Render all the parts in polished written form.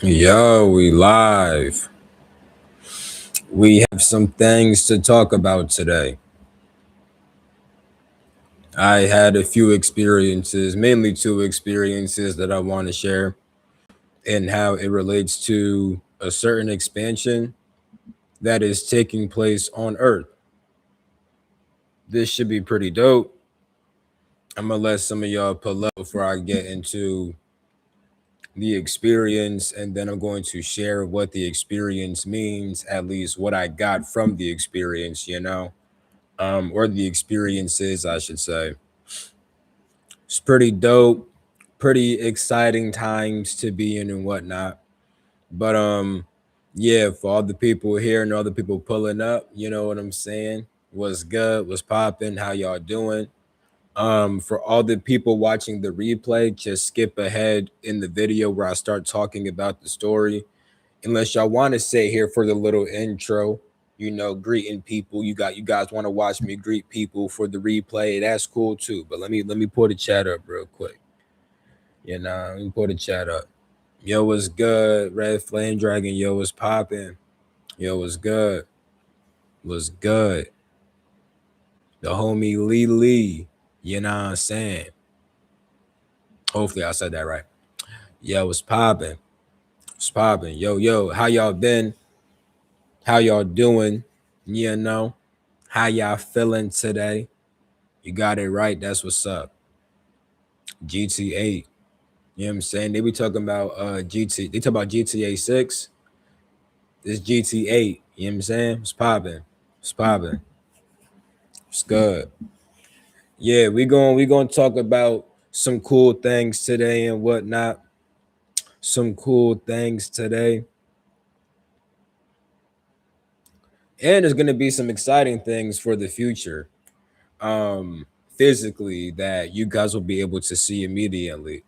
Yo, we live. We have some things to talk about today. I had a few experiences, mainly two experiences that I want to share, and how it relates to a certain expansion that is taking place on Earth. This should be pretty dope. I'm gonna let some of y'all pull up before I get into the experience, and then I'm going to share what the experience means, at least what I got from the experience, or the experiences, I should say. It's pretty dope, pretty exciting times to be in and whatnot. But yeah, for all the people here and all the people pulling up, you know what I'm saying? What's good? What's popping? How y'all doing? For all the people watching the replay, just skip ahead in the video where I start talking about the story. Unless y'all want to sit here for the little intro, greeting people. You guys want to watch me greet people for the replay. That's cool too. But let me pull the chat up real quick. Let me pull the chat up. Yo, what's good? Red Flame Dragon. Yo, what's popping? Yo, what's good? What's good? The homie Lee Lee. You know what I'm saying? Hopefully I said that right. Yo, what's popping? What's popping? Yo, how y'all been? How y'all doing? You know? How y'all feeling today? You got it right. That's what's up. GTA. You know what I'm saying? They be talking about they talk about GTA 6. This GTA. You know what I'm saying? It's popping. It's popping. It's good. Yeah, we gonna talk about some cool things today and whatnot. Some cool things today. And there's gonna be some exciting things for the future. Physically that you guys will be able to see immediately.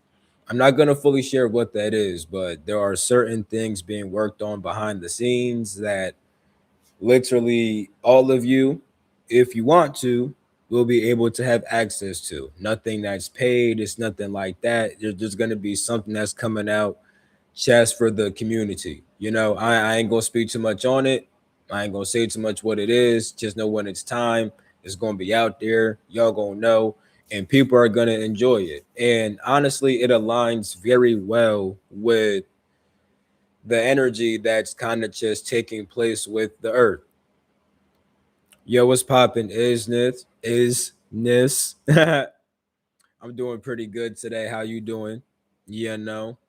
I'm not going to fully share what that is, but there are certain things being worked on behind the scenes that literally all of you, if you want to, will be able to have access to. Nothing that's paid, it's nothing like that. There's just going to be something that's coming out just for the community. I ain't going to speak too much on it. I ain't going to say too much what it is. Just know when it's time, it's going to be out there. Y'all going to know, and people are going to enjoy it. And honestly, it aligns very well with the energy that's kind of just taking place with the earth. Yo, what's popping? Is this? I'm doing pretty good today. How you doing? Yeah, no,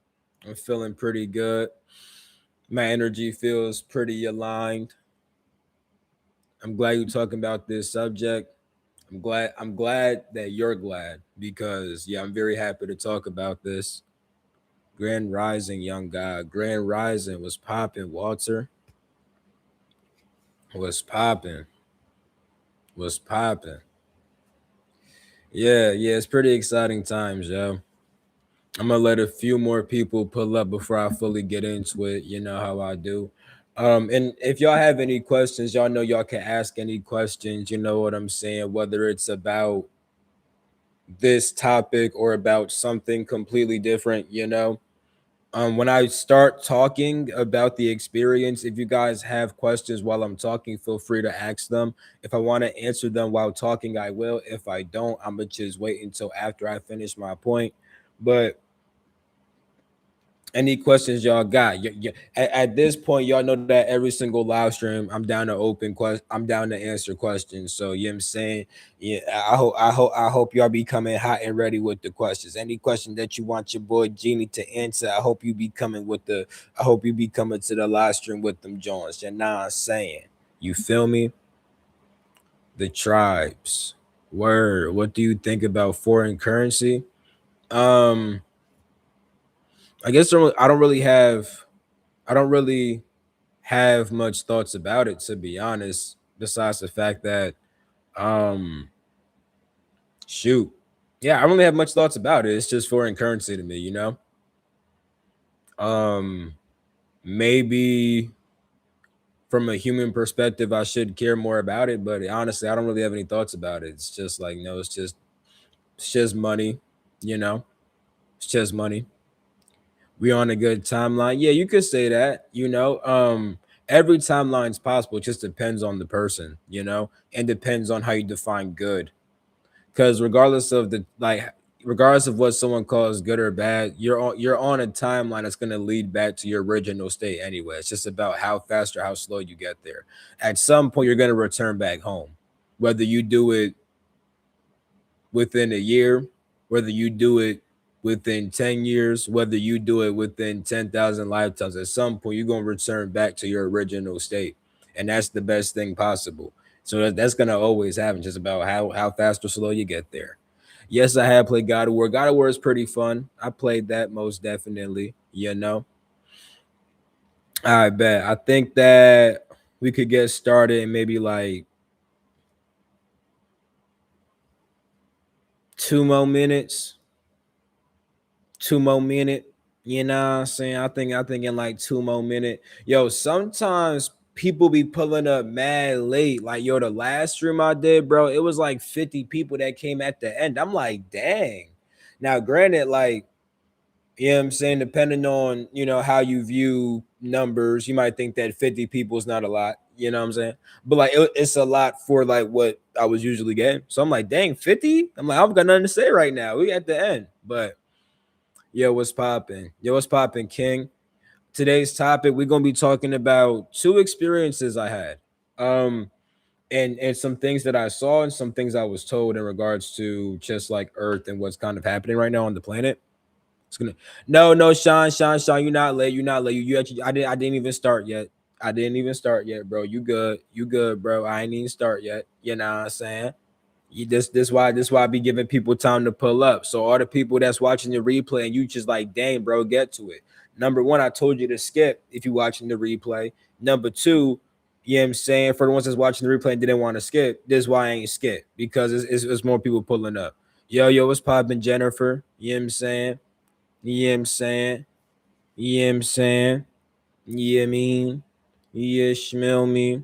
I'm feeling pretty good. My energy feels pretty aligned. I'm glad you're talking about this subject. I'm glad that you're glad because yeah, I'm very happy to talk about this. Grand Rising, young guy. Grand Rising was popping, Walter. Was popping. Was popping. Yeah, it's pretty exciting times, yo. I'm gonna let a few more people pull up before I fully get into it. You know how I do. And if y'all have any questions, y'all know y'all can ask any questions. You know what I'm saying? Whether it's about this topic or about something completely different. When I start talking about the experience, if you guys have questions while I'm talking, feel free to ask them. If I want to answer them while talking, I will. If I don't, I'm gonna just wait until after I finish my point. But any questions y'all got? At this point, y'all know that every single live stream, I'm down to I'm down to answer questions. So you know what I'm saying? Yeah, I hope y'all be coming hot and ready with the questions. Any question that you want your boy Genie to answer, I hope you be coming to the live stream with them Jones. You know what I'm saying? You feel me? The tribes. Word. What do you think about foreign currency? Um, I guess I don't really have much thoughts about it, to be honest, besides the fact that um shoot. Yeah, I don't really have much thoughts about it. It's just foreign currency to me. Um maybe from a human perspective I should care more about it, but honestly, I don't really have any thoughts about it. It's just like no, it's just money, you know. It's just money. We on a good timeline. Yeah, you could say that, every timeline's possible. It just depends on the person, and depends on how you define good. Because regardless of what someone calls good or bad, you're on a timeline that's going to lead back to your original state anyway. It's just about how fast or how slow you get there. At some point, you're going to return back home, whether you do it within a year, whether you do it within 10 years, whether you do it within 10,000 lifetimes. At some point, you're going to return back to your original state. And that's the best thing possible. So that's going to always happen, just about how fast or slow you get there. Yes, I have played God of War. God of War is pretty fun. I played that most definitely. I bet. I think that we could get started in maybe like 2 more minutes. 2 more minute. You know what I'm saying? I think in like 2 more minute. Yo, sometimes people be pulling up mad late. Like, yo, the last stream I did, bro, it was like 50 people that came at the end. I'm like, dang. Now, granted, like, you know what I'm saying, depending on, how you view numbers, you might think that 50 people is not a lot, you know what I'm saying? But like it's a lot for like what I was usually getting. So I'm like, dang, 50? I'm like, I've got nothing to say right now. We at the end. But yo, what's popping? Yo, what's popping, King? Today's topic, we're gonna be talking about two experiences I had. And some things that I saw and some things I was told in regards to just like Earth and what's kind of happening right now on the planet. It's gonna no, Sean, you're not late. You're not late. You actually I didn't even start yet. I didn't even start yet, bro. You good. You good, bro. I ain't even start yet. You know what I'm saying? This why I be giving people time to pull up. So all the people that's watching the replay and you just like, dang, bro, get to it. Number one, I told you to skip if you watching the replay. Number two, you know what I'm saying? For the ones that's watching the replay and didn't want to skip, this is why I ain't skip because it's more people pulling up. Yo, what's popping, Jennifer? You know what I'm saying? You know what I'm saying? You know what I'm saying? Yeah, I mean, yeah, smell me.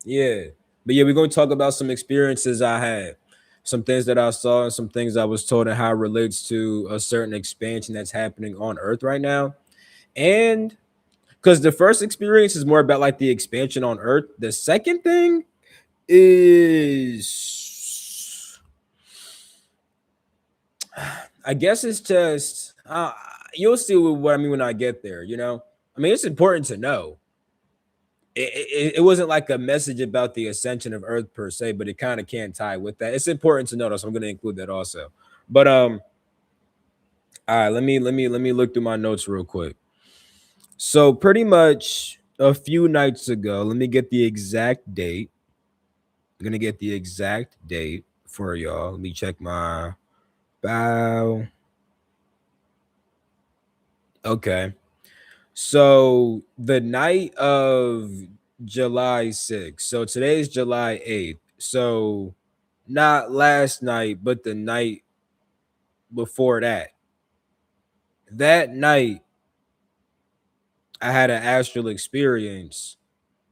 Yeah. But yeah, we're going to talk about some experiences I had, some things that I saw, and some things I was told, and how it relates to a certain expansion that's happening on Earth right now. And because the first experience is more about like the expansion on Earth, the second thing is, I guess it's just, you'll see what I mean when I get there, I mean, it's important to know. It wasn't like a message about the ascension of Earth per se, but it kind of can tie with that. It's important to know, so I'm going to include that also. But all right, let me look through my notes real quick. So pretty much a few nights ago, let me get the exact date. I'm gonna get the exact date for y'all. Let me check my bow. Okay. So the night of July 6th. So today's July 8th. So not last night, but the night before that. That night, I had an astral experience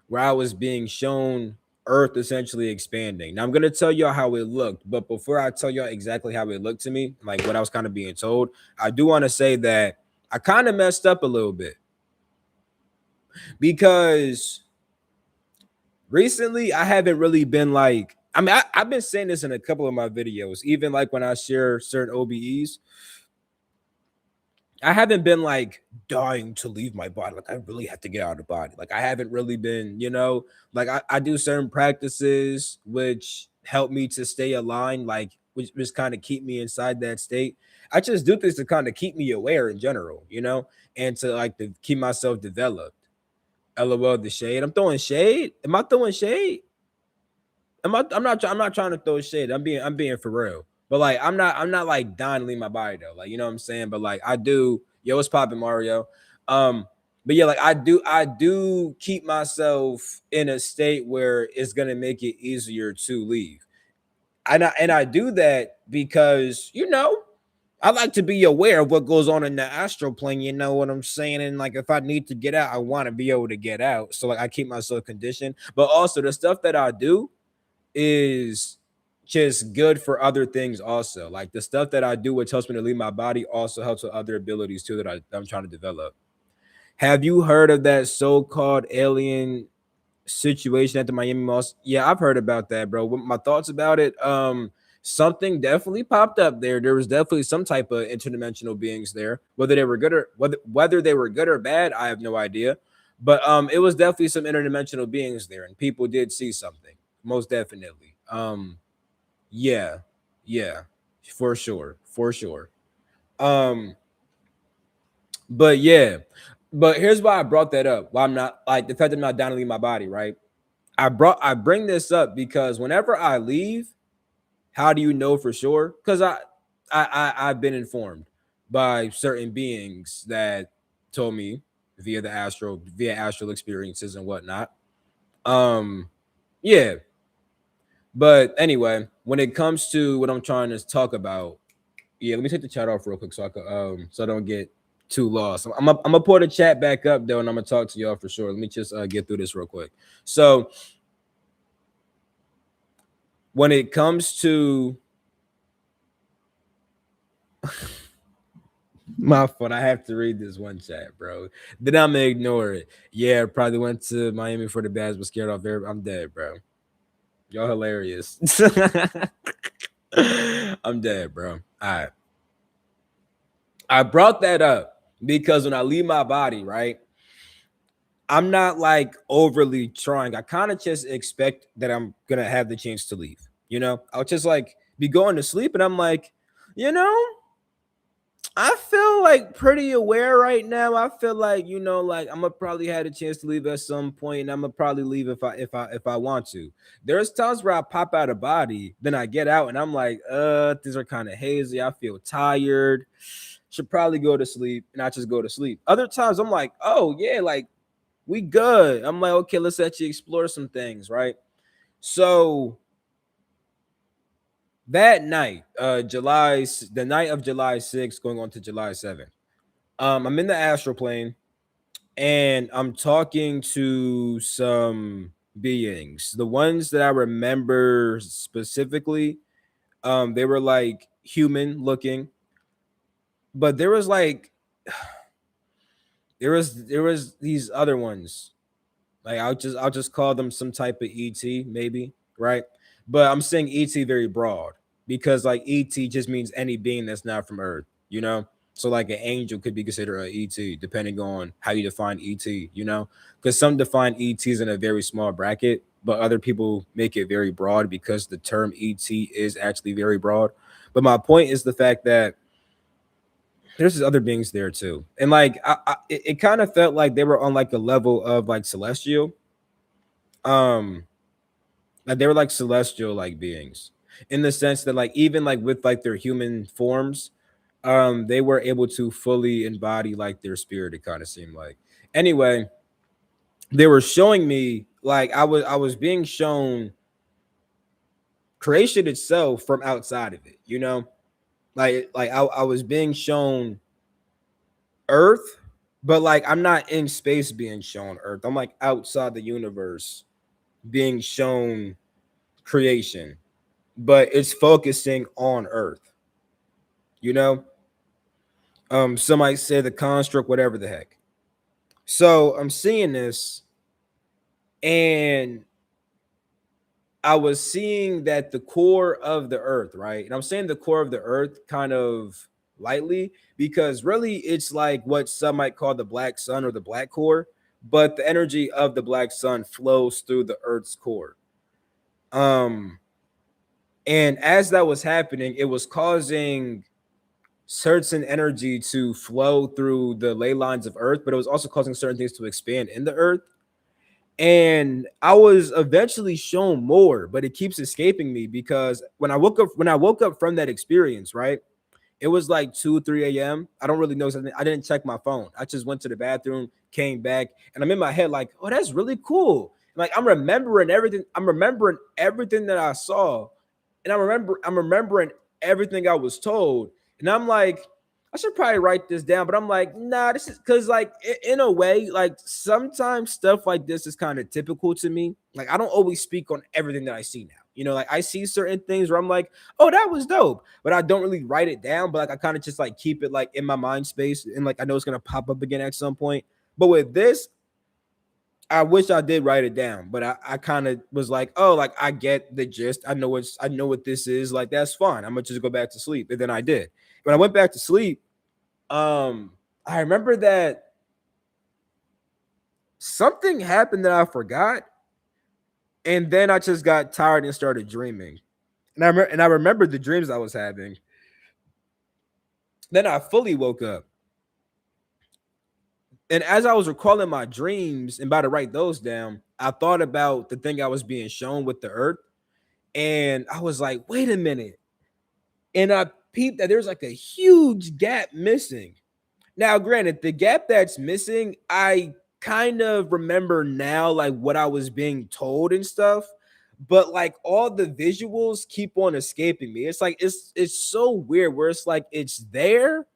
where I was being shown Earth essentially expanding. Now I'm gonna tell y'all how it looked, but before I tell y'all exactly how it looked to me, like what I was kind of being told, I do want to say that I kind of messed up a little bit because recently I haven't really been like, I mean, I've been saying this in a couple of my videos, even like when I share certain OBEs. I haven't been like dying to leave my body. Like I really have to get out of the body. Like I haven't really been, like I do certain practices which help me to stay aligned, like which just kind of keep me inside that state. I just do things to kind of keep me aware in general, and to like to keep myself developed. LOL the shade. I'm throwing shade. Am I throwing shade? I'm not trying to throw shade. I'm being for real. But like I'm not like dying to leave my body though. Like you know what I'm saying? But like I do, yo, what's popping, Mario? But yeah, like I do keep myself in a state where it's gonna make it easier to leave. And I do that because I like to be aware of what goes on in the astral plane. You know what I'm saying? And like, if I need to get out, I want to be able to get out. So like, I keep myself conditioned. But also, the stuff that I do is just good for other things also. Like the stuff that I do, which helps me to leave my body, also helps with other abilities too that I'm trying to develop. Have you heard of that so-called alien situation at the Miami Mall? Yeah, I've heard about that, bro. What my thoughts about it? Something definitely popped up there. There was definitely some type of interdimensional beings there. Whether they were good or whether they were good or bad, I have no idea. But it was definitely some interdimensional beings there, and people did see something. Most definitely. Yeah, yeah, for sure, for sure. Um, but yeah, but here's why I brought that up. Why I'm not like the fact that I'm not down to leave my body, right? I bring this up because whenever I leave, how do you know for sure? Because I've been informed by certain beings that told me via astral experiences and whatnot. Um, yeah. But anyway, when it comes to what I'm trying to talk about, yeah, let me take the chat off real quick so I can so I don't get too lost. I'm gonna pull the chat back up though, and I'm gonna talk to y'all for sure. Let me just get through this real quick. So when it comes to my fault, I have to read this one chat, bro. Then I'm gonna ignore it. Yeah, probably went to Miami for the bads, but scared off there. I'm dead, bro. Y'all hilarious. I'm dead, bro. All right. I brought that up because when I leave my body, right, I'm not like overly trying. I kind of just expect that I'm gonna have the chance to leave. I'll just like be going to sleep, and I'm like, you know, I feel like pretty aware right now. I feel like like I'm gonna probably have a chance to leave at some point, and I'm gonna probably leave if I want to. There's times where I pop out of body, then I get out, and I'm like, these are kind of hazy. I feel tired. Should probably go to sleep, and I just go to sleep. Other times I'm like, oh yeah, like we good. I'm like, okay, let's actually explore some things, right? So that night, the night of July 6th, going on to July 7th, I'm in the astral plane and I'm talking to some beings. The ones that I remember specifically, they were like human looking, but there was like there was these other ones. Like I'll just call them some type of ET, maybe, right? But I'm saying ET very broad because like ET just means any being that's not from Earth. So like an angel could be considered a ET, depending on how you define ET. Because some define ETs in a very small bracket, but other people make it very broad because the term ET is actually very broad. But my point is the fact that there's other beings there too, and like it kind of felt like they were on like a level of like celestial, um like they were like celestial like beings, in the sense that like even like with like their human forms, they were able to fully embody like their spirit. It kind of seemed like, anyway, they were showing me like I was being shown creation itself from outside of it. Like I was being shown Earth, but like I'm not in space being shown Earth. I'm like outside the universe being shown creation, but it's focusing on Earth. You know, some might say the construct, whatever the heck. So I'm seeing this, and I was seeing that the core of the Earth, right? And I'm saying the core of the Earth kind of lightly because really it's like what some might call the black sun or the black core, but the energy of the black sun flows through the Earth's core. Um, and as that was happening, it was causing certain energy to flow through the ley lines of Earth, but it was also causing certain things to expand in the Earth. And I was eventually shown more, but it keeps escaping me because when I woke up from that experience, right? It was like 2, 3 a.m. I don't really know something. I didn't check my phone. I just went to the bathroom, came back, and I'm in my head like, oh, that's really cool. Like I'm remembering everything. I'm remembering everything that I saw, and I'm remembering everything I was told. And I'm like, I should probably write this down, but I'm like, nah, this is because like in a way, like sometimes stuff like this is kind of typical to me. Like I don't always speak on everything that I see now. You know, like I see certain things where I'm like, oh, that was dope, but I don't really write it down. But like I kind of just like keep it like in my mind space, and like I know it's gonna pop up again at some point. But with this, I wish I did write it down, but I kind of was like, oh, like I get the gist. I know what this is. Like that's fine. I'm gonna just go back to sleep. And then I did. When I went back to sleep, I remember that something happened that I forgot, and then I just got tired and started dreaming. And I remembered the dreams I was having. Then I fully woke up. And as I was recalling my dreams and about to write those down, I thought about the thing I was being shown with the earth. And I was like, wait a minute. And I peeped that there's like a huge gap missing. Now, granted, the gap that's missing, I kind of remember now, like what I was being told and stuff. But like all the visuals keep on escaping me. It's like it's so weird where it's like it's there,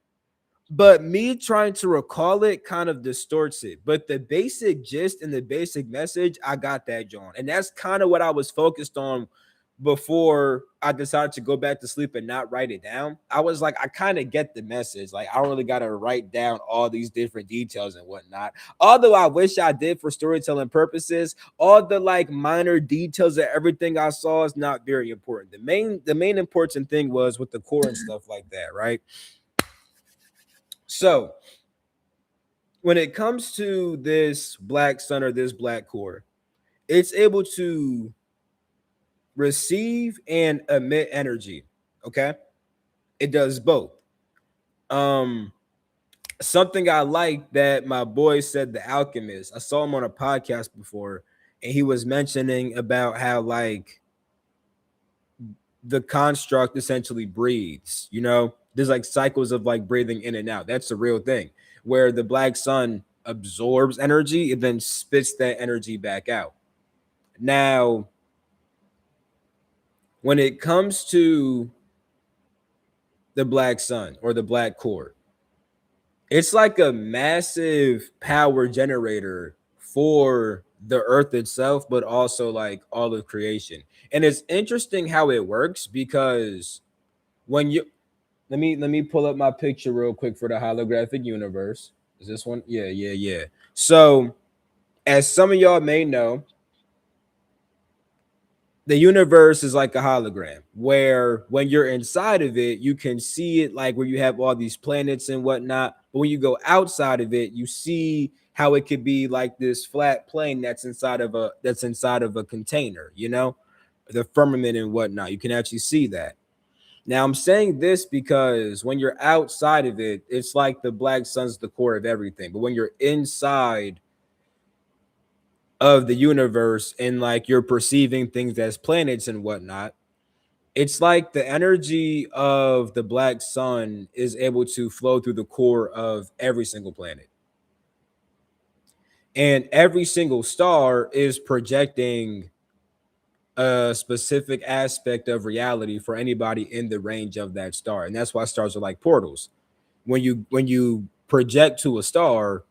but me trying to recall it kind of distorts it. But the basic gist and the basic message, I got that, John. And that's kind of what I was focused on before I decided to go back to sleep and not write it down. I was like, I kind of get the message. Like, I don't really got to write down all these different details and whatnot. Although I wish I did for storytelling purposes, all the like minor details of everything I saw is not very important. The main important thing was with the core and stuff like that, right? So when it comes to this black sun or this black core, it's able to receive and emit energy. Okay. It does both. Um, Something I like that my boy said, the alchemist. I saw him on a podcast before, and he was mentioning about how like the construct essentially breathes, you know, there's like cycles of like breathing in and out. That's the real thing, where the black sun absorbs energy and then spits that energy back out. Now, when it comes to the black sun or the black core, it's like a massive power generator for the earth itself, but also like all of creation. And it's interesting how it works because when you let me pull up my picture real quick for the holographic universe. Is this one? Yeah, yeah, yeah. So, as some of y'all may know, the universe is like a hologram where when you're inside of it, you can see it like where you have all these planets and whatnot. But when you go outside of it, you see how it could be like this flat plane that's inside of a container, you know, the firmament and whatnot. You can actually see that. Now, I'm saying this because when you're outside of it, it's like the black sun's the core of everything. But when you're inside of the universe and like you're perceiving things as planets and whatnot, it's like the energy of the black sun is able to flow through the core of every single planet. And every single star is projecting a specific aspect of reality for anybody in the range of that star. And that's why stars are like portals. When you project to a star,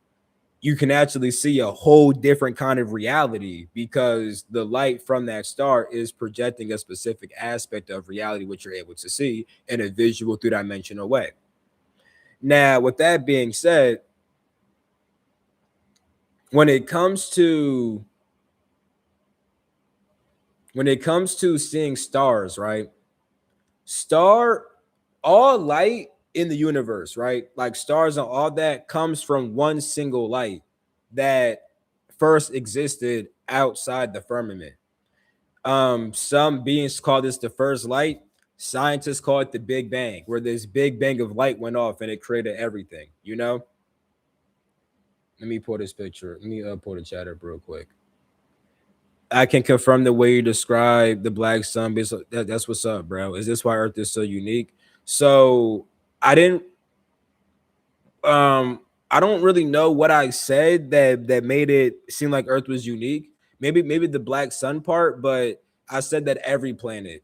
you can actually see a whole different kind of reality because the light from that star is projecting a specific aspect of reality which you're able to see in a visual three-dimensional way. Now, with that being said, when it comes to seeing stars, right? Star all light in the universe, right? Like stars and all that comes from one single light that first existed outside the firmament. Some beings call this the first light. Scientists call it the Big Bang, where this big bang of light went off and it created everything. You know. Let me pull this picture. Let me pull the chat up real quick. I can confirm the way you describe the black sun. That's what's up, bro. Is this why Earth is so unique? So I didn't. Um, I don't really know what I said that made it seem like Earth was unique. Maybe the black sun part, but I said that every planet,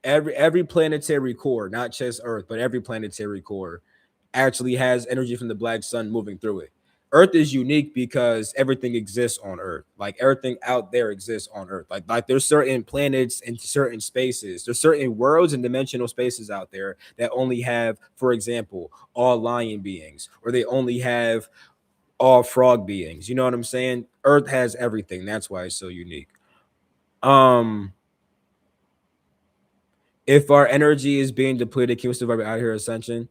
every planetary core, not just Earth, but every planetary core, actually has energy from the black sun moving through it. Earth is unique because everything exists on Earth. Like everything out there exists on Earth. Like there's certain planets and certain spaces. There's certain worlds and dimensional spaces out there that only have, for example, all lion beings, or they only have all frog beings. You know what I'm saying? Earth has everything. That's why it's so unique. Um, if our energy is being depleted, can we survive out here ascension?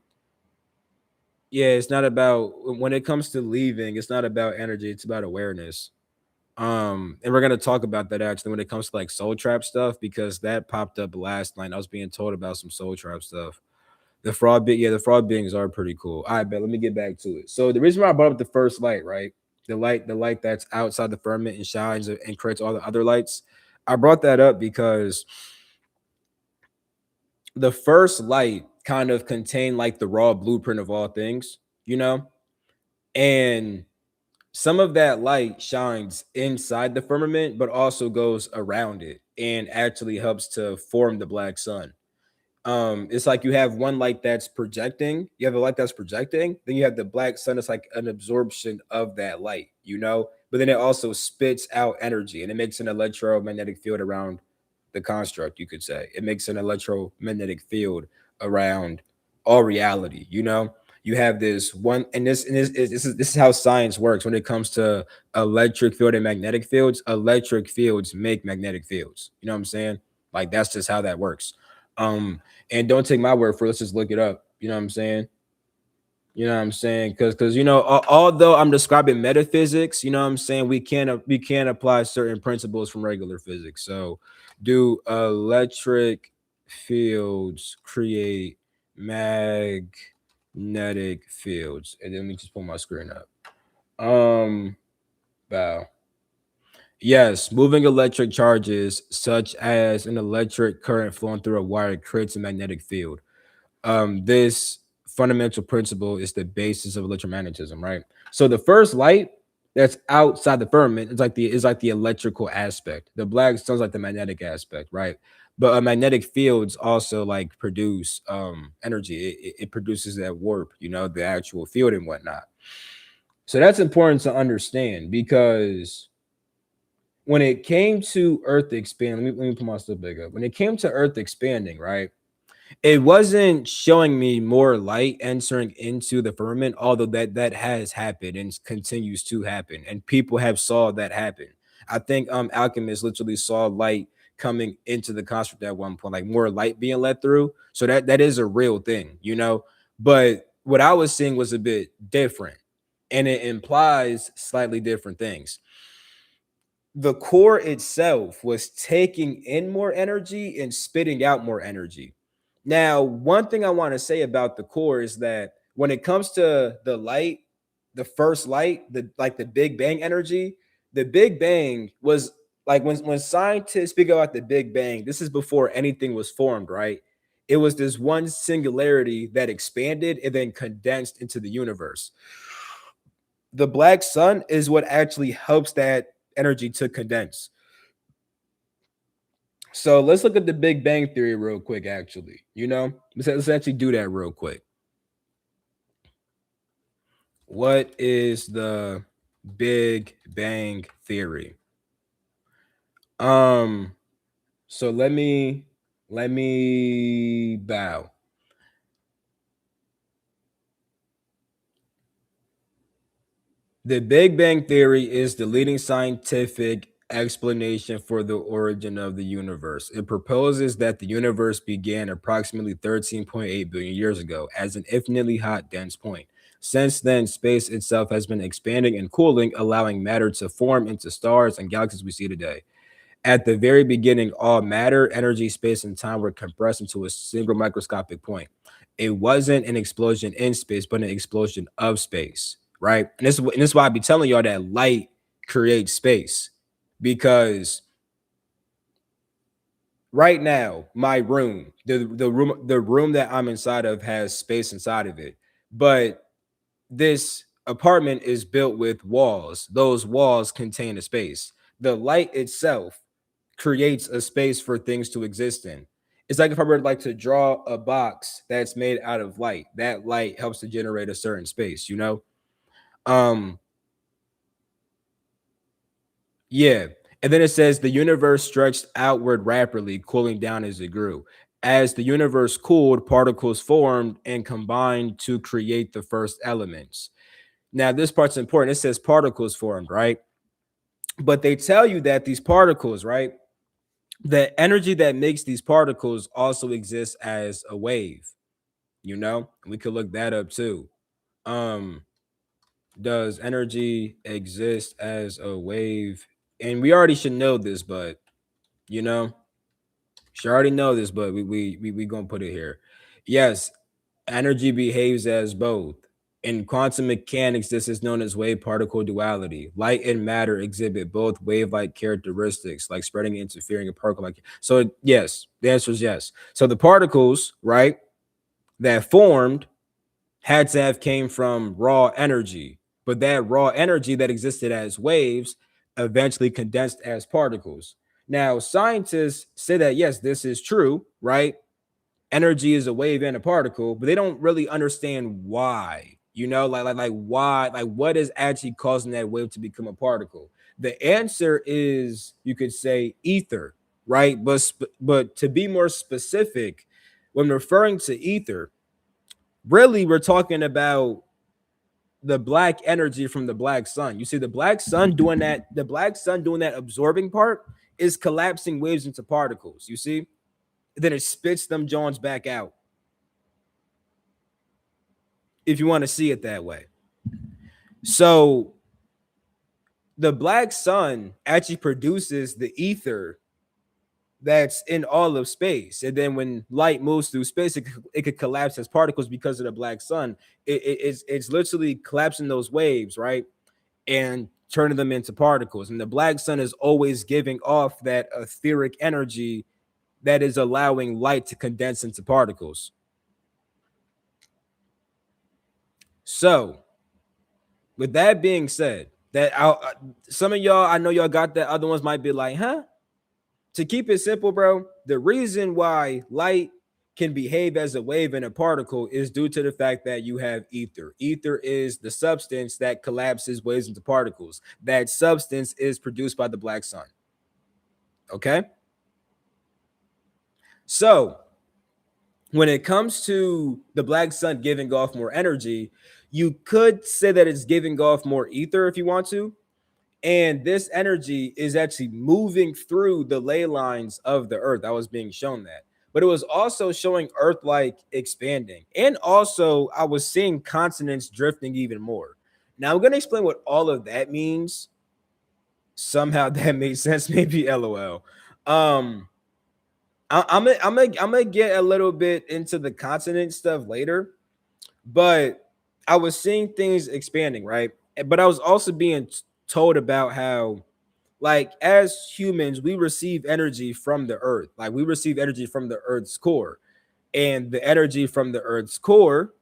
Yeah, it's not about when it comes to leaving, it's not about energy, it's about awareness. And we're gonna talk about that actually when it comes to like soul trap stuff, because that popped up last night. I was being told about some soul trap stuff. Yeah, the fraud beings are pretty cool. All right, but let me get back to it. So the reason why I brought up the first light, right? The light that's outside the firmament and shines and creates all the other lights. I brought that up because the first light kind of contained like the raw blueprint of all things, you know? And some of that light shines inside the firmament, but also goes around it and actually helps to form the black sun. It's like you have one light that's projecting, you have a light that's projecting, then you have the black sun. It's like an absorption of that light, you know, but then it also spits out energy and it makes an electromagnetic field around the construct. You could say it makes an electromagnetic field around all reality, you know. You have this one, and this is how science works when it comes to electric field and magnetic fields. Electric fields make magnetic fields, you know what I'm saying? Like that's just how that works. um and don't take my word for it. Let's just look it up. You know what I'm saying? You know what I'm saying? Because although I'm describing metaphysics, you know what I'm saying, we can apply certain principles from regular physics. So, do electric fields create magnetic fields? And then let me just pull my screen up. Wow. Yes, moving electric charges, such as an electric current flowing through a wire, creates a magnetic field. This fundamental principle is the basis of electromagnetism, right? So the first light that's outside the firmament is like the electrical aspect. The black sun's like the magnetic aspect, right? But magnetic fields also like produce energy. It produces that warp, you know, the actual field and whatnot. So that's important to understand because when it came to Earth expanding, let me put my stuff back up. When it came to Earth expanding, right? It wasn't showing me more light entering into the firmament, although that has happened and continues to happen, and people have saw that happen. I think alchemists literally saw light coming into the construct at one point, like more light being let through. So that is a real thing, you know. But what I was seeing was a bit different, and it implies slightly different things. The core itself was taking in more energy and spitting out more energy. Now, one thing I want to say about the core is that when it comes to the light, the first light, the Big Bang energy, the Big Bang was like when scientists speak about the Big Bang, this is before anything was formed, right? It was this one singularity that expanded and then condensed into the universe. The black sun is what actually helps that energy to condense. So let's look at the Big Bang Theory real quick, actually. Let's actually do that real quick. What is the Big Bang Theory? Um, so let me bow. The Big Bang Theory is the leading scientific explanation for the origin of the universe. It proposes that the universe began approximately 13.8 billion years ago as an infinitely hot, dense point. Since then, space itself has been expanding and cooling, allowing matter to form into stars and galaxies we see today. At the very beginning, all matter, energy, space, and time were compressed into a single microscopic point. It wasn't an explosion in space, but an explosion of space, right? And this is why I be telling y'all that light creates space, because right now, my room, the room that I'm inside of has space inside of it, but this apartment is built with walls. Those walls contain a space. The light itself creates a space for things to exist in. It's like if I were like to draw a box that's made out of light, that light helps to generate a certain space, you know? Yeah. And then it says the universe stretched outward rapidly, cooling down as it grew. As the universe cooled, particles formed and combined to create the first elements. Now, this part's important. It says particles formed, right? But they tell you that these particles, right? The energy that makes these particles also exists as a wave. You know, we could look that up too. Um, does energy exist as a wave? And we already should know this, but you know, should already know this, but we gonna put it here. Yes, energy behaves as both. In quantum mechanics, this is known as wave particle duality. Light and matter exhibit both wave like characteristics, like spreading and interfering, a particle like. So, yes, the answer is yes. So, the particles, right, that formed had to have came from raw energy, but that raw energy that existed as waves eventually condensed as particles. Now, scientists say that yes, this is true, right? Energy is a wave and a particle, but they don't really understand why. You know, like why, like what is actually causing that wave to become a particle? The answer is you could say ether, right? But to be more specific, when referring to ether, really we're talking about the black energy from the black sun. You see, the black sun doing that absorbing part is collapsing waves into particles. You see, then it spits them Jones back out. If you want to see it that way. So the black sun actually produces the ether that's in all of space. And then when light moves through space, it could collapse as particles because of the black sun. It's literally collapsing those waves, right? And turning them into particles. And the black sun is always giving off that etheric energy that is allowing light to condense into particles. So, with that being said, some of y'all, I know y'all got that. Other ones might be like, huh? To keep it simple, bro, the reason why light can behave as a wave and a particle is due to the fact that you have ether. Ether is the substance that collapses waves into particles. That substance is produced by the black sun. Okay? So, when it comes to the black sun giving off more energy, you could say that it's giving off more ether if you want to. And this energy is actually moving through the ley lines of the earth. I was being shown that. But it was also showing earth like expanding. And also, I was seeing continents drifting even more. Now, I'm going to explain what all of that means. Somehow that made sense. Maybe LOL. Um, I'm gonna get a little bit into the continent stuff later, but I was seeing things expanding, right? But I was also being told about how, like, as humans, we receive energy from the earth. Like, we receive energy from the earth's core, and the energy from the earth's core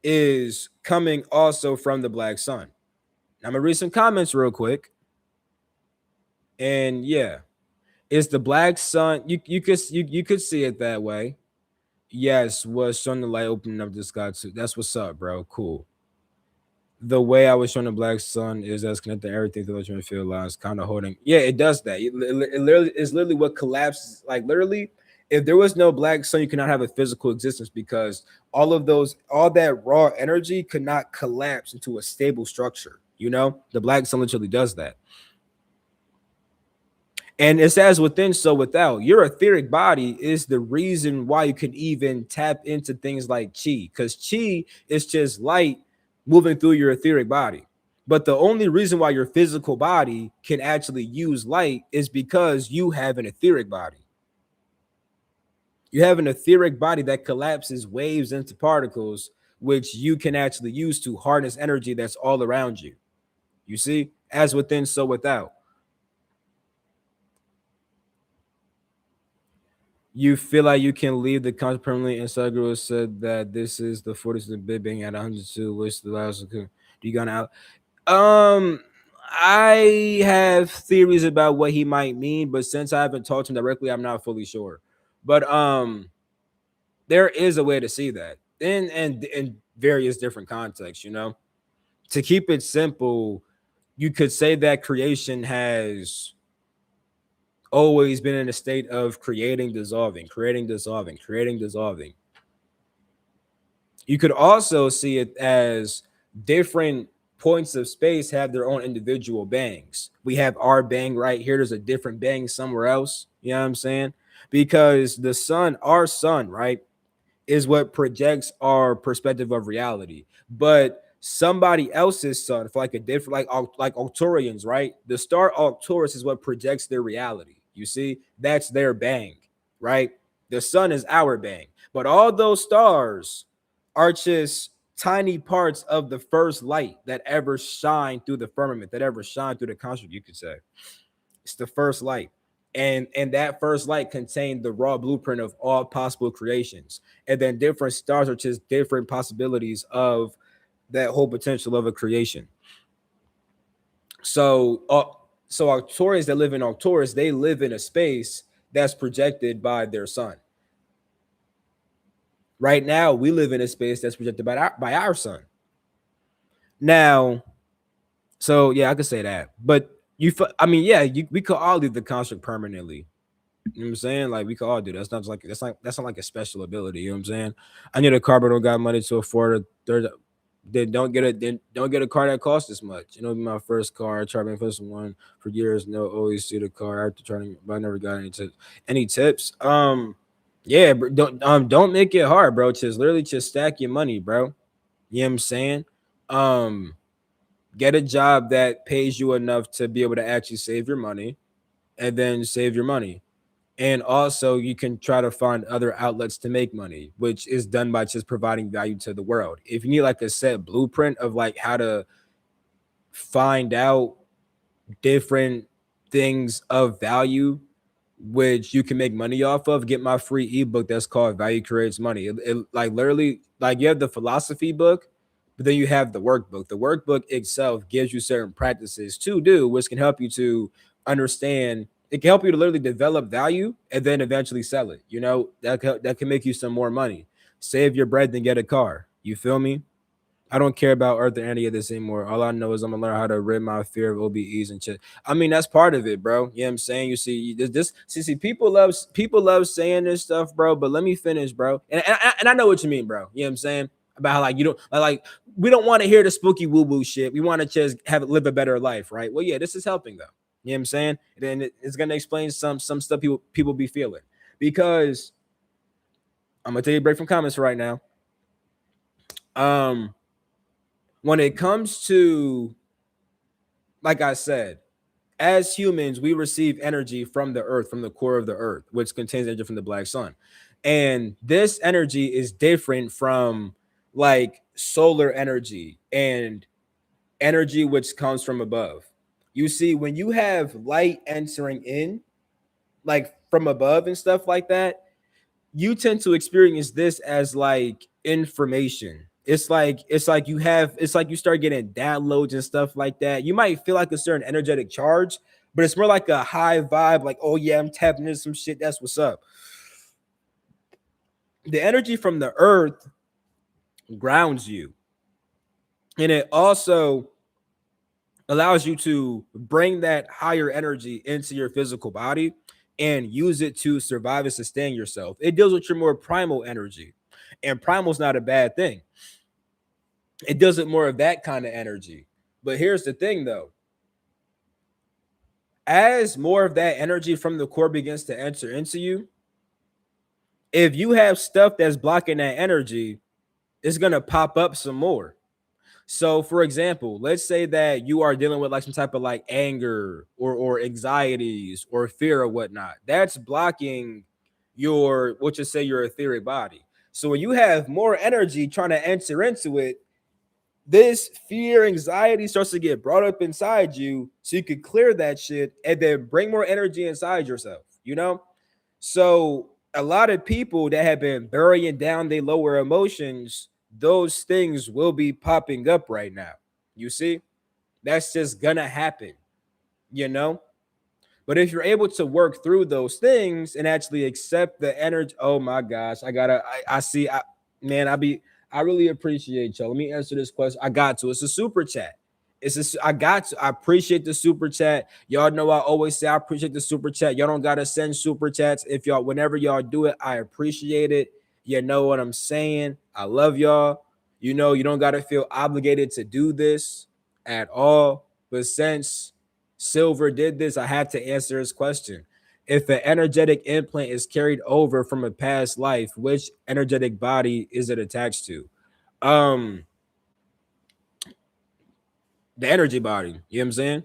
is coming also from the black sun. I'm gonna read some comments real quick, and yeah, it's the black sun. You could see it that way. Yes, was showing the light opening up the sky too. That's what's up, bro. Cool. The way I was showing the black sun is that's connecting everything to the electric field lines, kind of holding. Yeah, it does that. It literally is literally what collapses. Like literally, if there was no black sun, you cannot have a physical existence because all that raw energy could not collapse into a stable structure. You know, the black sun literally does that. And it says within, so without. Your etheric body is the reason why you can even tap into things like chi, because chi is just light moving through your etheric body. But the only reason why your physical body can actually use light is because you have an etheric body. You have an etheric body that collapses waves into particles, which you can actually use to harness energy that's all around you. You see, as within, so without. You feel like you can leave the country permanently, and Saguro said that this is the 40th of Big Bang at 102, which the last. Do you gonna out? I have theories about what he might mean, but since I haven't talked to him directly, I'm not fully sure. But there is a way to see that in various different contexts. You know, to keep it simple, you could say that creation has always been in a state of creating, dissolving, creating, dissolving, creating, dissolving. You could also see it as different points of space have their own individual bangs. We have our bang right here. There's a different bang somewhere else. You know what I'm saying? Because the sun, our sun, right, is what projects our perspective of reality. But somebody else's sun, for like a different, like Arcturians, right? The star Arcturus is what projects their reality. You see, that's their bang, right? The sun is our bang, but all those stars are just tiny parts of the first light that ever shine through the firmament, that ever shine through the construct. You could say it's the first light. And that first light contained the raw blueprint of all possible creations. And then different stars are just different possibilities of that whole potential of a creation. So so Arcturians that live in Arcturus, they live in a space that's projected by their sun. Right now, we live in a space that's projected by our sun. Now, so yeah, I could say that. But I mean, yeah, we could all leave the construct permanently. You know what I'm saying? Like we could all do that. That's not like a special ability. You know what I'm saying? I need a car, but don't got money to afford a third. Then don't get a car that costs this much. You know, my first car, I tried my first one for years. No, always see the car after trying, but I never got any tips. Any tips? Yeah, bro, don't make it hard, bro. Just literally just stack your money, bro. You know what I'm saying? Um, get a job that pays you enough to be able to actually save your money, and then save your money. And also, you can try to find other outlets to make money, which is done by just providing value to the world. If you need like a set blueprint of like how to find out different things of value, which you can make money off of, get my free ebook that's called Value Creates Money. Like literally, like you have the philosophy book, but then you have the workbook. The workbook itself gives you certain practices to do, which can help you to understand. It can help you to literally develop value and then eventually sell it. You know, that can make you some more money. Save your bread and get a car. You feel me? I don't care about Earth or any of this anymore. All I know is I'm gonna learn how to rid my fear of OBEs and shit. I mean, that's part of it, bro. You know what I'm saying? You see, see, people love saying this stuff, bro. But let me finish, bro. And I know what you mean, bro. You know what I'm saying? About how like you don't like we don't want to hear the spooky woo woo shit. We want to just live a better life, right? Well, yeah, this is helping though. You know what I'm saying? And then it's gonna explain some stuff people be feeling because I'm gonna take a break from comments right now. Um, when it comes to, like I said, as humans, we receive energy from the earth, from the core of the earth, which contains energy from the black sun. And this energy is different from like solar energy and energy which comes from above. You see, when you have light entering in, like from above and stuff like that, you tend to experience this as like information. It's like it's like you start getting downloads and stuff like that. You might feel like a certain energetic charge, but it's more like a high vibe, like, oh yeah, I'm tapping into some shit. That's what's up. The energy from the earth grounds you, and it also allows you to bring that higher energy into your physical body and use it to survive and sustain yourself. It deals with your more primal energy. And primal's not a bad thing. It deals with more of that kind of energy. But here's the thing though. As more of that energy from the core begins to enter into you, if you have stuff that's blocking that energy, it's going to pop up some more. So, for example, let's say that you are dealing with like some type of like anger or anxieties or fear or whatnot. That's blocking your what you say your etheric body. So when you have more energy trying to enter into it, this fear, anxiety starts to get brought up inside you, so you could clear that shit and then bring more energy inside yourself. You know, so a lot of people that have been burying down their lower emotions, those things will be popping up right now. You see, that's just gonna happen, you know? But if you're able to work through those things and actually accept the energy, oh my gosh, I see, man, I really appreciate y'all. Let me answer this question. I got to. It's a super chat. It's just, I appreciate the super chat. Y'all know I always say I appreciate the super chat. Y'all don't gotta send super chats. If y'all, whenever y'all do it, I appreciate it. You know what I'm saying? I love y'all. You know, you don't gotta feel obligated to do this at all. But since Silver did this, I had to answer his question. If an energetic implant is carried over from a past life, which energetic body is it attached to? Um, the energy body. You know what I'm saying?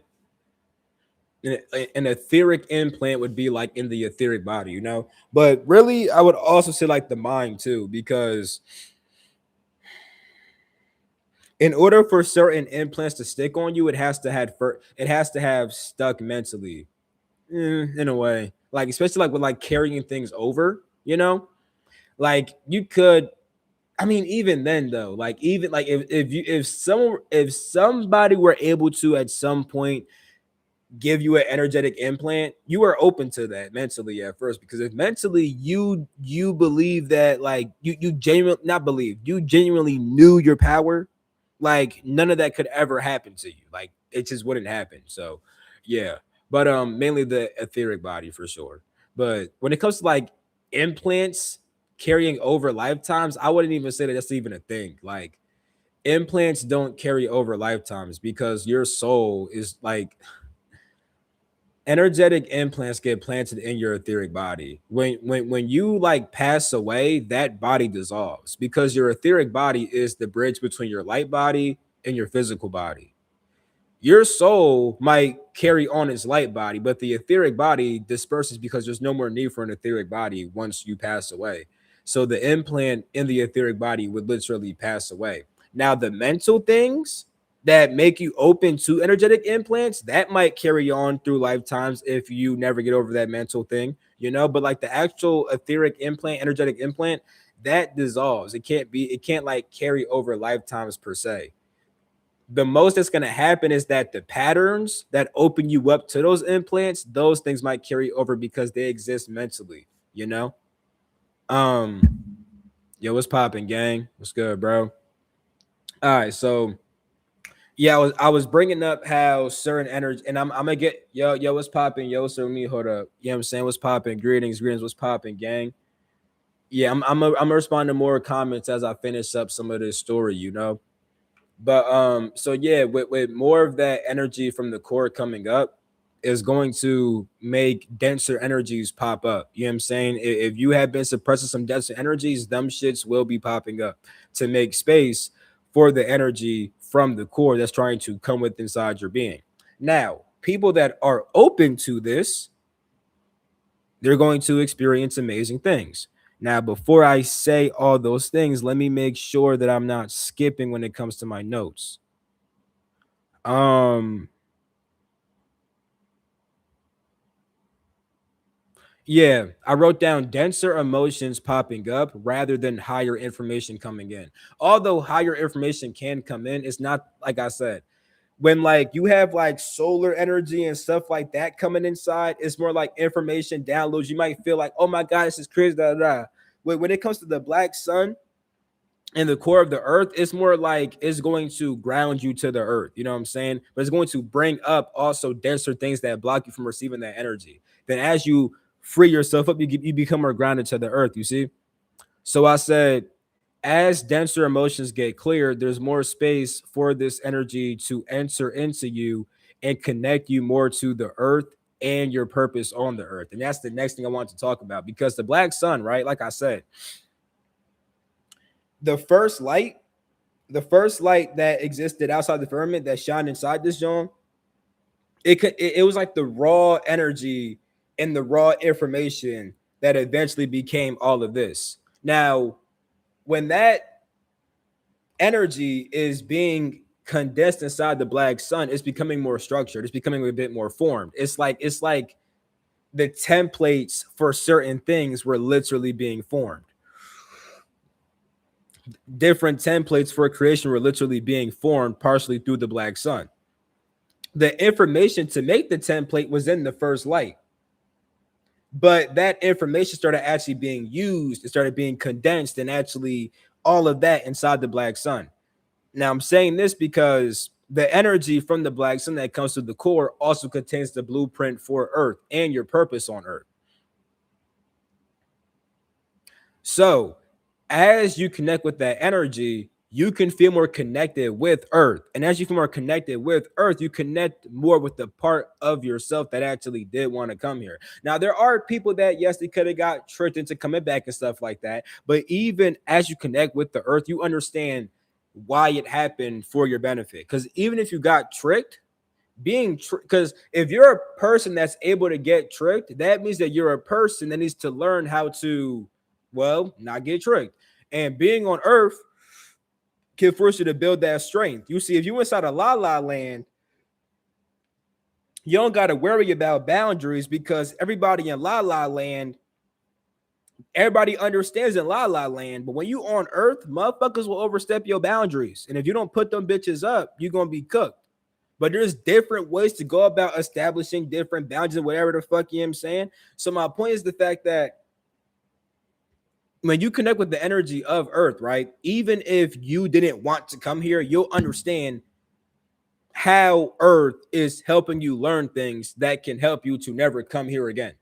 An etheric implant would be like in the etheric body, you know. But really, I would also say like the mind too, because in order for certain implants to stick on you, it has to have stuck mentally, in a way. Like especially like with like carrying things over, you know. Like you could, I mean, even then though, like even like if somebody were able to at some point give you an energetic implant, you are open to that mentally at first, because if mentally you believe that, like you genuinely not believe, you genuinely knew your power, like none of that could ever happen to you. Like it just wouldn't happen. So yeah. But mainly the etheric body for sure. But when it comes to like implants carrying over lifetimes, I wouldn't even say that that's even a thing. Like implants don't carry over lifetimes because your soul is like, energetic implants get planted in your etheric body. When you like pass away, that body dissolves because your etheric body is the bridge between your light body and your physical body. Your soul might carry on its light body, but the etheric body disperses because there's no more need for an etheric body once you pass away. So the implant in the etheric body would literally pass away. Now, the mental things that make you open to energetic implants, that might carry on through lifetimes if you never get over that mental thing, you know. But like the actual etheric implant, energetic implant, that dissolves. It can't like carry over lifetimes per se. The most that's going to happen is that the patterns that open you up to those implants, those things might carry over because they exist mentally, you know. um Yo, what's popping, gang? What's good, bro? All right, so yeah, I was bringing up how certain energy, and I'm gonna get, yo, what's popping? Yo, so me, hold up. You know what I'm saying? What's popping? Greetings, what's popping, gang? Yeah, I'm gonna respond to more comments as I finish up some of this story, you know. But so yeah, with more of that energy from the core coming up is going to make denser energies pop up. You know what I'm saying? If you have been suppressing some denser energies, them shits will be popping up to make space for the energy from the core that's trying to come with inside your being. Now, people that are open to this, they're going to experience amazing things. Now, before I say all those things, let me make sure that I'm not skipping when it comes to my notes. Um, yeah, I wrote down denser emotions popping up rather than higher information coming in. Although higher information can come in, it's not like I said. When like you have like solar energy and stuff like that coming inside, it's more like information downloads. You might feel like, oh my god, this is crazy. Da, da, da. When it comes to the black sun and the core of the earth, it's more like it's going to ground you to the earth. You know what I'm saying? But it's going to bring up also denser things that block you from receiving that energy. Then as you free yourself up, you become more grounded to the earth. You see? So I said, as denser emotions get cleared, there's more space for this energy to enter into you and connect you more to the earth and your purpose on the earth. And that's the next thing I want to talk about, because the black sun, right? Like I said, the first light the first light that existed outside the firmament that shined inside this zone, it was like the raw energy and the raw information that eventually became all of this. Now, when that energy is being condensed inside the black sun, it's becoming more structured. It's becoming a bit more formed. It's like the templates for certain things were literally being formed. Different templates for creation were literally being formed partially through the black sun. The information to make the template was in the first light, but that information started actually being used. It started being condensed and actually all of that inside the black sun. Now I'm saying this because The energy from the black sun that comes to the core also contains the blueprint for Earth and your purpose on Earth. So, as you connect with that energy, you can feel more connected with Earth. And as you feel more connected with Earth, you connect more with the part of yourself that actually did want to come here. Now, there are people that, yes, they could have got tricked into coming back and stuff like that. But even as you connect with the Earth, you understand why it happened for your benefit. Because even if you got tricked, because if you're a person that's able to get tricked, that means that you're a person that needs to learn how to, well, not get tricked. And being on Earth can force you to build that strength. You see, if you inside a la la land, you don't got to worry about boundaries because everybody in la la land, everybody understands in la la land. But when you on Earth, motherfuckers will overstep your boundaries. And if you don't put them bitches up, you're going to be cooked. But there's different ways to go about establishing different boundaries and whatever the fuck, you know what I'm saying? So my point is the fact that when you connect with the energy of Earth, right? Even if you didn't want to come here, you'll understand how Earth is helping you learn things that can help you to never come here again.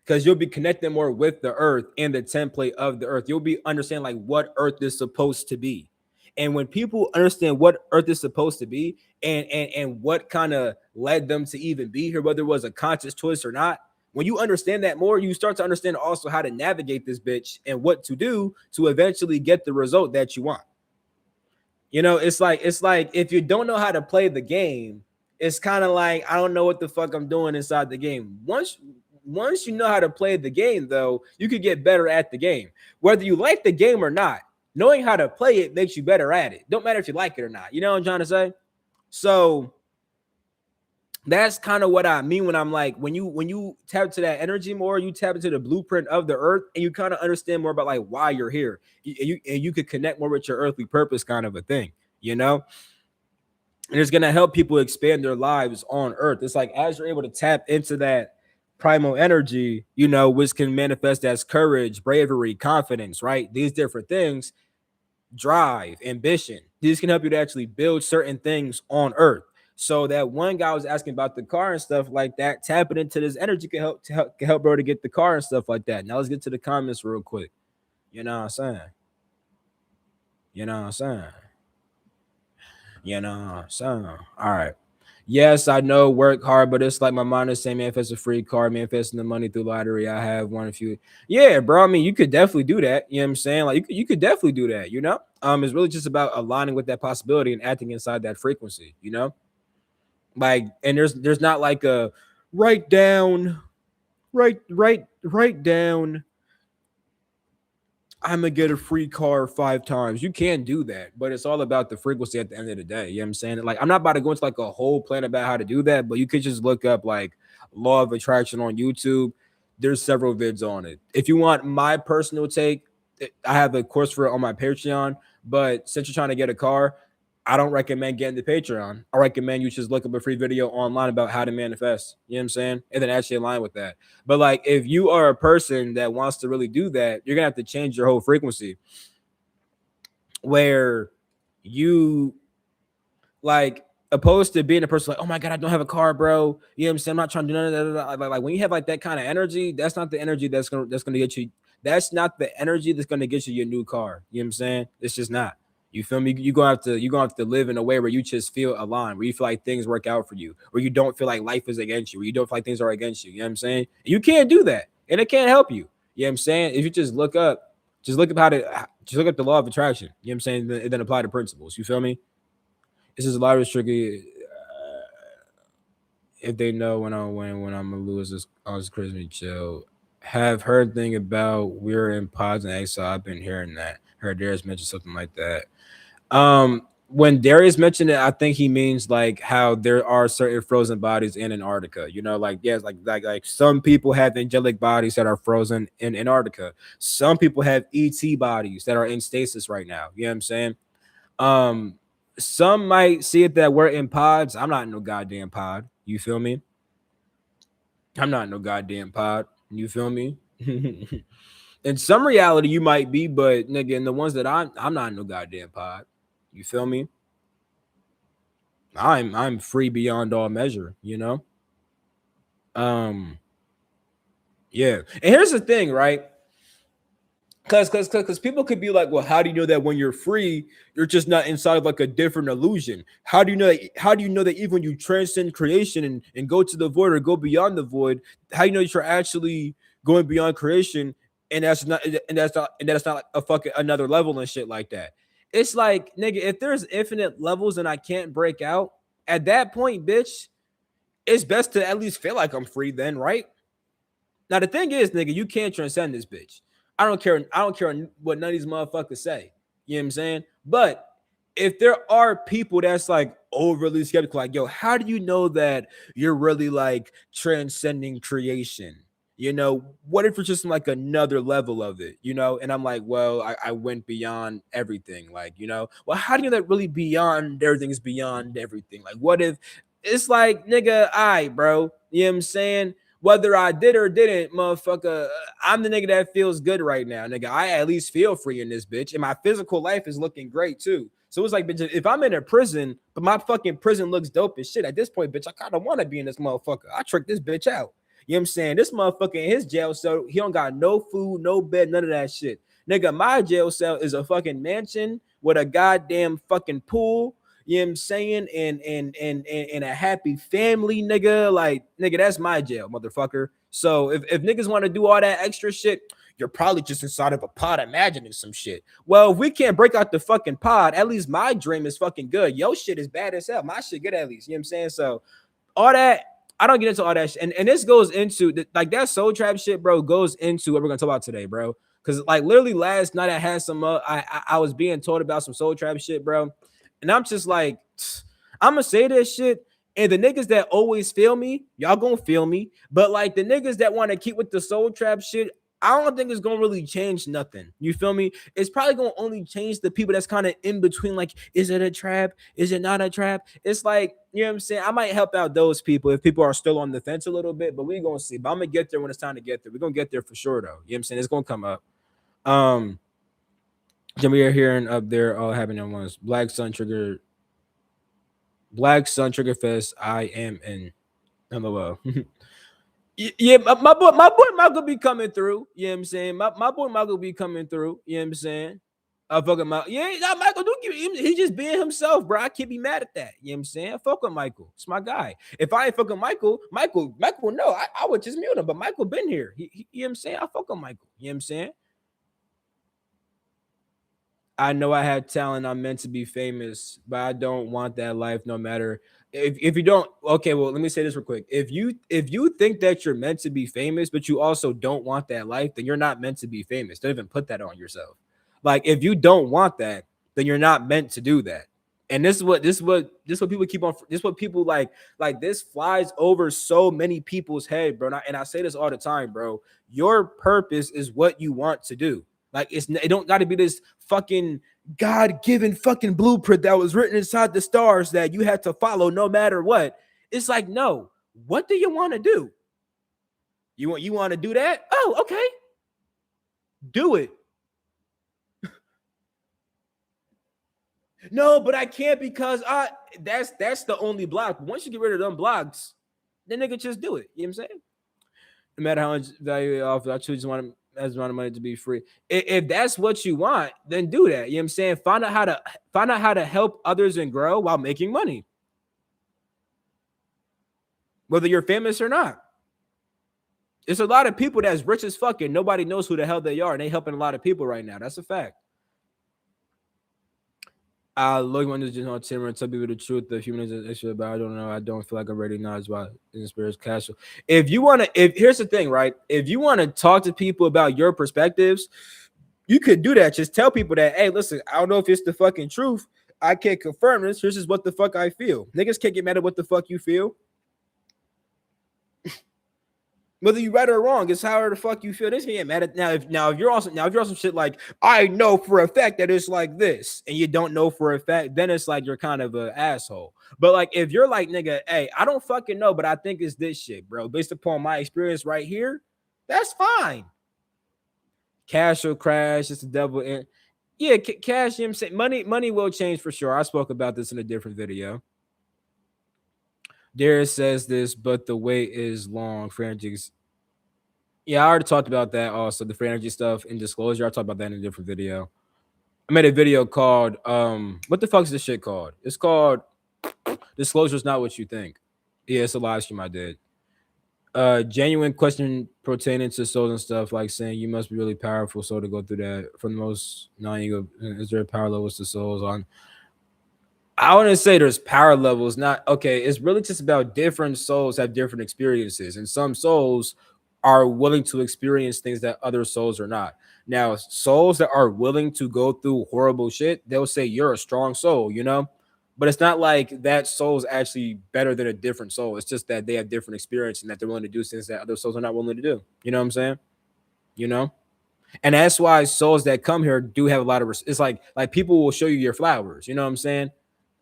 Because you'll be connecting more with the Earth and the template of the Earth. You'll be understanding like what Earth is supposed to be. And when people understand what Earth is supposed to be and what kind of led them to even be here, whether it was a conscious choice or not, when you understand that more, you start to understand also how to navigate this bitch and what to do to eventually get the result that you want. You know, it's like if you don't know how to play the game, it's kind of like I don't know what the fuck I'm doing inside the game. Once you know how to play the game, though, you could get better at the game. Whether you like the game or not, knowing how to play it makes you better at it. Don't matter if you like it or not. You know what I'm trying to say? So that's kind of what I mean when I'm like, when you tap into that energy more, you tap into the blueprint of the Earth, and you kind of understand more about like why you're here. And you could connect more with your earthly purpose, kind of a thing, you know. And it's gonna help people expand their lives on Earth. It's like as you're able to tap into that primal energy, you know, which can manifest as courage, bravery, confidence, right? These different things, drive, ambition. These can help you to actually build certain things on Earth. So that one guy was asking about the car and stuff like that. Tapping into this energy can help bro to get the car and stuff like that. Now let's get to the comments real quick. You know what I'm saying? You know what I'm saying? You know what I'm saying? All right. Yes, I know work hard, but it's like my mind is saying manifest a free car, manifesting the money through lottery. I have one if you yeah, bro. I mean, you could definitely do that. You know what I'm saying? Like you could definitely do that, you know? It's really just about aligning with that possibility and acting inside that frequency, you know? Like, and there's not like a write down, write down I'm gonna get a free car 5 times. You can do that, but it's all about the frequency at the end of the day. You know what I'm saying? Like, I'm not about to go into like a whole plan about how to do that, but you could just look up like law of attraction on YouTube. There's several vids on it. If you want my personal take, I have a course for it on my Patreon. But since you're trying to get a car, I don't recommend getting the Patreon. I recommend you just look up a free video online about how to manifest. You know what I'm saying? And then actually align with that. But like if you are a person that wants to really do that, you're gonna have to change your whole frequency where you like opposed to being a person like, oh my god, I don't have a car, bro. You know what I'm saying? I'm not trying to do none of that. Like when you have like that kind of energy, that's not the energy that's gonna get you. That's not the energy that's gonna get you your new car. You know what I'm saying? It's just not. You feel me? You're gonna have to live in a way where you just feel aligned, where you feel like things work out for you, where you don't feel like life is against you, where you don't feel like things are against you. You know what I'm saying? You can't do that, and it can't help you. You know what I'm saying? If you just look up just look up the law of attraction. You know what I'm saying? And then apply the principles. You feel me? This is a lot of tricky. If they know when I win, when I'm gonna lose this on this Christmas chill. Have heard thing about we're in pods and exile. I've been hearing that. Heard Darius mention something like that. When Darius mentioned it, I think he means like how there are certain frozen bodies in Antarctica. You know, like yes, like some people have angelic bodies that are frozen in Antarctica. Some people have ET bodies that are in stasis right now. You know what I'm saying? Um, some might see it that we're in pods. I'm not in no goddamn pod. You feel me? I'm not in no goddamn pod. You feel me? In some reality, you might be, but nigga, in the ones that I'm not in no goddamn pod. You feel me? I'm free beyond all measure, you know? Um, yeah. And here's the thing, right? Because people could be like, well, how do you know that when you're free, you're just not inside of like a different illusion? How do you know that, how do you know that even when you transcend creation and go to the void or go beyond the void, how do you know that you're actually going beyond creation and that's not like a fucking another level and shit like that? It's like, nigga, if there's infinite levels and I can't break out, at that point, bitch, it's best to at least feel like I'm free then, right? Now the thing is, nigga, you can't transcend this bitch. I don't care. I don't care what none of these motherfuckers say. You know what I'm saying? But if there are people that's like overly skeptical, like, yo, how do you know that you're really like transcending creation? You know, what if it's just like another level of it, you know? And I'm like, well, I went beyond everything. Like, you know, well, how do you know that really beyond everything is beyond everything? Like, what if it's like, nigga, bro, you know what I'm saying? Whether I did or didn't, motherfucker, I'm the nigga that feels good right now, nigga. I at least feel free in this bitch, and my physical life is looking great too. So it's like, bitch, if I'm in a prison, but my fucking prison looks dope as shit at this point, bitch, I kind of want to be in this motherfucker. I tricked this bitch out. You know what I'm saying? This motherfucker in his jail cell, he don't got no food, no bed, none of that shit. Nigga, my jail cell is a fucking mansion with a goddamn fucking pool, you know what I'm saying? And a happy family, nigga. Like, nigga, that's my jail, motherfucker. So if niggas want to do all that extra shit, you're probably just inside of a pod imagining some shit. Well, if we can't break out the fucking pod, at least my dream is fucking good. Yo shit is bad as hell. My shit good at least. You know what I'm saying? So all that, I don't get into all that shit. And this goes into like that soul trap shit, bro, goes into what we're gonna talk about today, bro. Cause like literally last night I had some I was being told about some soul trap shit, bro. And I'm just like, I'm gonna say this shit. And the niggas that always feel me, y'all gonna feel me. But like the niggas that want to keep with the soul trap shit, I don't think it's gonna really change nothing. You feel me? It's probably gonna only change the people that's kind of in between. Like, is it a trap? Is it not a trap? It's like, you know what I'm saying? I might help out those people if people are still on the fence a little bit, but we gonna see. But I'm gonna get there when it's time to get there. We're gonna get there for sure, though. You know what I'm saying? It's gonna come up. Um, then we are hearing up there all happening at once. Black Sun Trigger Fest. I am in. LOL. Yeah, my boy Michael be coming through. You know what I'm saying? My boy Michael be coming through. You know what I'm saying? I fucking Michael. Yeah, nah, Michael, don't give him. He just being himself, bro. I can't be mad at that. You know what I'm saying? I fuck with Michael. It's my guy. If I ain't fucking Michael, no, I would just mute him. But Michael been here. You know what I'm saying? I fuck with Michael. You know what I'm saying? I know I had talent. I'm meant to be famous, but I don't want that life. No matter if you don't. Okay, well, let me say this real quick. If you think that you're meant to be famous, but you also don't want that life, then you're not meant to be famous. Don't even put that on yourself. Like if you don't want that, then you're not meant to do that. And this is what people keep on. This is what people like. This flies over so many people's head, bro. And I say this all the time, bro. Your purpose is what you want to do. Like it don't got to be this fucking God-given fucking blueprint that was written inside the stars that you had to follow no matter what. It's like, no, what do you want to do? You want to do that? Oh, okay. Do it. No, but I can't because that's the only block. Once you get rid of them blocks, then they can just do it. You know what I'm saying? No matter how much value they offer, I choose want as amount of money to be free. If that's what you want, then do that. You know what I'm saying? Find out how to help others and grow while making money, whether you're famous or not. It's a lot of people that's rich as fuck and nobody knows who the hell they are, and they helping a lot of people right now. That's a fact. Look, when just on Timber and tell people the truth, the human is an issue, but I don't know. I don't feel like I'm ready now. Is why in spirits casual. If you want to, if here's the thing, right? If you want to talk to people about your perspectives, you could do that. Just tell people that, hey, listen, I don't know if it's the fucking truth. I can't confirm this. This is what the fuck I feel. Niggas can't get mad at what the fuck you feel. Whether you right or wrong, it's however the fuck you feel. This ain't matter. If you're also shit like I know for a fact that it's like this, and you don't know for a fact, then it's like you're kind of an asshole. But like if you're like nigga, hey, I don't fucking know, but I think it's this shit, bro. Based upon my experience right here, that's fine. Cash will crash. It's the devil. And yeah, cash. You know what I'm saying money will change for sure. I spoke about this in a different video. Darius says this, but the wait is long for energies. Yeah, I already talked about that. Also, the free energy stuff in disclosure. I talked about that in a different video. I made a video called what the fuck is this shit called? It's called Disclosure is not what you think. Yeah, it's a live stream I did. Genuine question pertaining to souls and stuff, like saying you must be really powerful so to go through that. For the most non-ego, is there power levels to souls on? I wouldn't say there's power levels. Not okay. It's really just about different souls have different experiences, and some souls are willing to experience things that other souls are not. Now, souls that are willing to go through horrible shit, they'll say you're a strong soul, you know. But it's not like that soul is actually better than a different soul. It's just that they have different experience and that they're willing to do things that other souls are not willing to do. You know what I'm saying? You know, and that's why souls that come here do have a lot of. It's like people will show you your flowers. You know what I'm saying?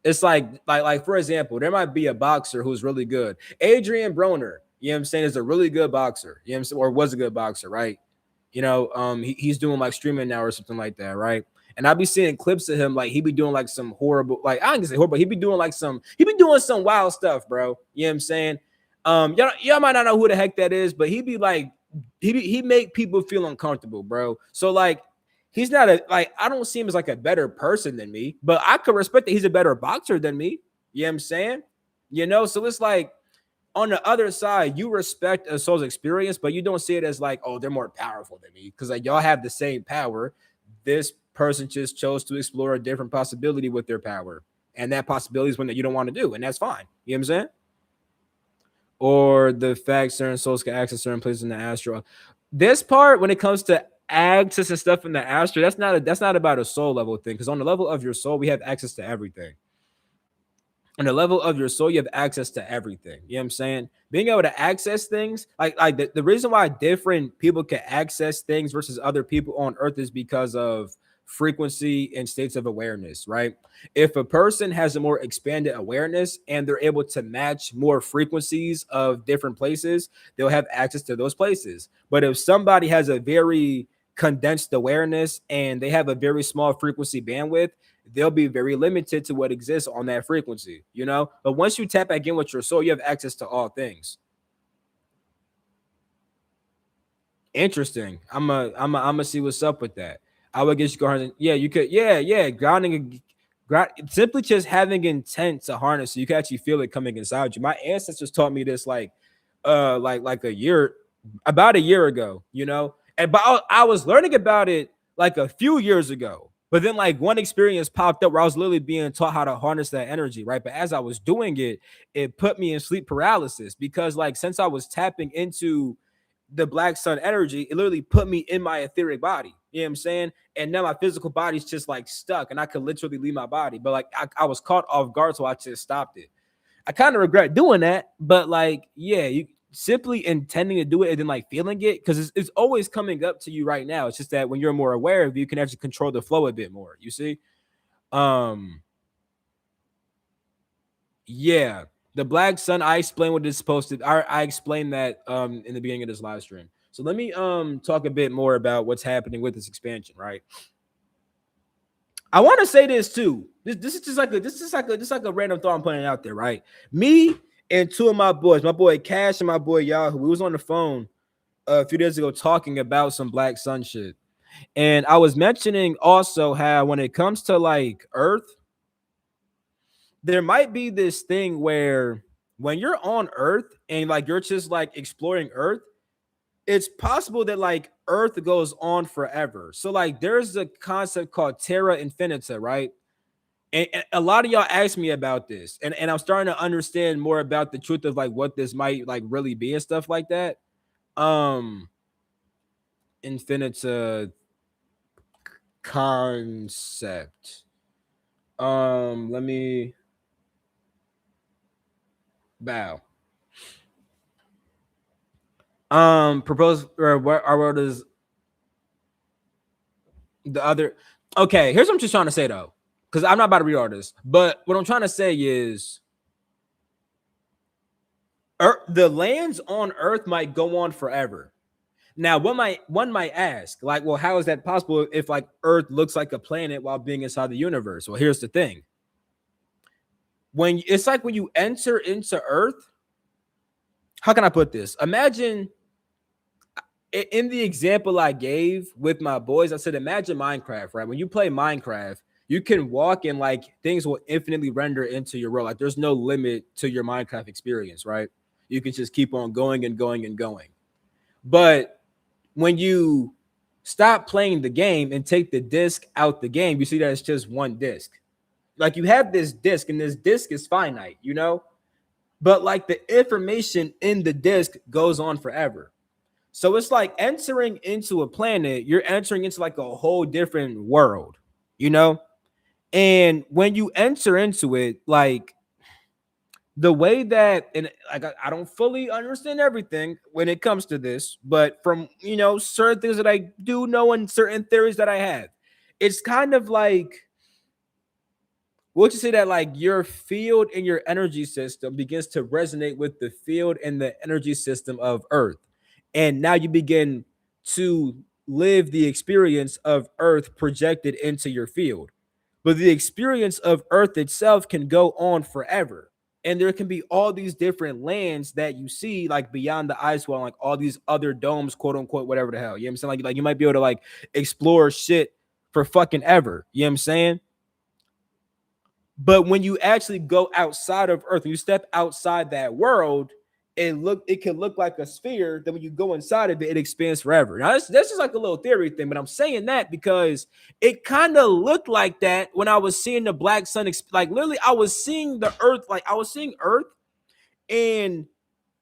It's like for example, there might be a boxer who's really good. Adrian Broner, you know what I'm saying, is a really good boxer. You know what I'm saying, or was a good boxer, right? You know, he's doing like streaming now or something like that, right? And I'll be seeing clips of him, like he be doing like some horrible, like I don't say horrible, he be doing like he be doing some wild stuff, bro. You know what I'm saying? Y'all might not know who the heck that is, but he be like, he make people feel uncomfortable, bro. So like he's not a like I don't see him as like a better person than me, but I could respect that he's a better boxer than me. You know what I'm saying? You know, so it's like on the other side, you respect a soul's experience, but you don't see it as like, oh, they're more powerful than me. Because like y'all have the same power. This person just chose to explore a different possibility with their power. And that possibility is one that you don't want to do, and that's fine. You know what I'm saying? Or the fact certain souls can access certain places in the astral. This part, when it comes to access and stuff in the astral, that's not about a soul level thing. Because on the level of your soul, we have access to everything. On the level of your soul, you have access to everything. You know what I'm saying? Being able to access things, like the reason why different people can access things versus other people on earth is because of frequency and states of awareness, right? If a person has a more expanded awareness and they're able to match more frequencies of different places, they'll have access to those places. But if somebody has a very condensed awareness and they have a very small frequency bandwidth, they'll be very limited to what exists on that frequency, you know. But once you tap back in with your soul, you have access to all things. Interesting. I'm a see what's up with that. I would guess you go harness. Yeah, you could. Yeah. Simply just having intent to harness, so you can actually feel it coming inside you. My ancestors taught me this like a year, about a year ago, you know. And but I was learning about it like a few years ago. But then like one experience popped up where I was literally being taught how to harness that energy, right? But as I was doing it, it put me in sleep paralysis because like since I was tapping into the black sun energy, it literally put me in my etheric body. You know what I'm saying? And now my physical body's just like stuck and I could literally leave my body. But like I was caught off guard, so I just stopped it. I kind of regret doing that, but like, yeah, you simply intending to do it and then like feeling it because it's always coming up to you right now. It's just that when you're more aware of it, you can actually control the flow a bit more. You see? Um, yeah. The black sun, I explained what it's supposed to. I explained that in the beginning of this live stream. So let me talk a bit more about what's happening with this expansion, right? I want to say this too. This is just like a random thought I'm putting out there, right? Me and two of my boys, my boy Cash and my boy Yahoo, we was on the phone a few days ago talking about some black sun shit. And I was mentioning also how when it comes to like Earth, there might be this thing where when you're on Earth and like you're just like exploring Earth, it's possible that like Earth goes on forever. So like there's a concept called Terra Infinita, right? And a lot of y'all asked me about this, and I'm starting to understand more about the truth of like what this might like really be and stuff like that. Um, Infinita concept. Let me bow. Propose or what our world is the other. Okay, here's what I'm just trying to say though, because I'm not about to read all this, but what I'm trying to say is the lands on Earth might go on forever. Now, one might ask, like, well, how is that possible if like Earth looks like a planet while being inside the universe? Well, here's the thing. When it's like when you enter into Earth, how can I put this? Imagine in the example I gave with my boys, I said, imagine Minecraft, right? When you play Minecraft, you can walk and like things will infinitely render into your world. Like there's no limit to your Minecraft experience, right? You can just keep on going and going and going. But when you stop playing the game and take the disc out the game, you see that it's just one disc. Like you have this disc, and this disc is finite, you know? But like the information in the disc goes on forever. So it's like entering into a planet, you're entering into like a whole different world, you know? And when you enter into it, like the way that, and like I don't fully understand everything when it comes to this, but from certain things that I do know and certain theories that I have, it's kind of like, would you say that like your field and your energy system begins to resonate with the field and the energy system of Earth? And now you begin to live the experience of Earth projected into your field. But the experience of Earth itself can go on forever. And there can be all these different lands that you see, like beyond the ice wall, like all these other domes, quote unquote, whatever the hell. You know what I'm saying? Like you might be able to like explore shit for fucking ever. You know what I'm saying? But when you actually go outside of Earth, when you step outside that world, it can look like a sphere. Then when you go inside of it, it expands forever. Now that's just like a little theory thing, but I'm saying that because it kind of looked like that when I was seeing the black sun. Like literally, I was seeing the Earth, like I was seeing Earth, and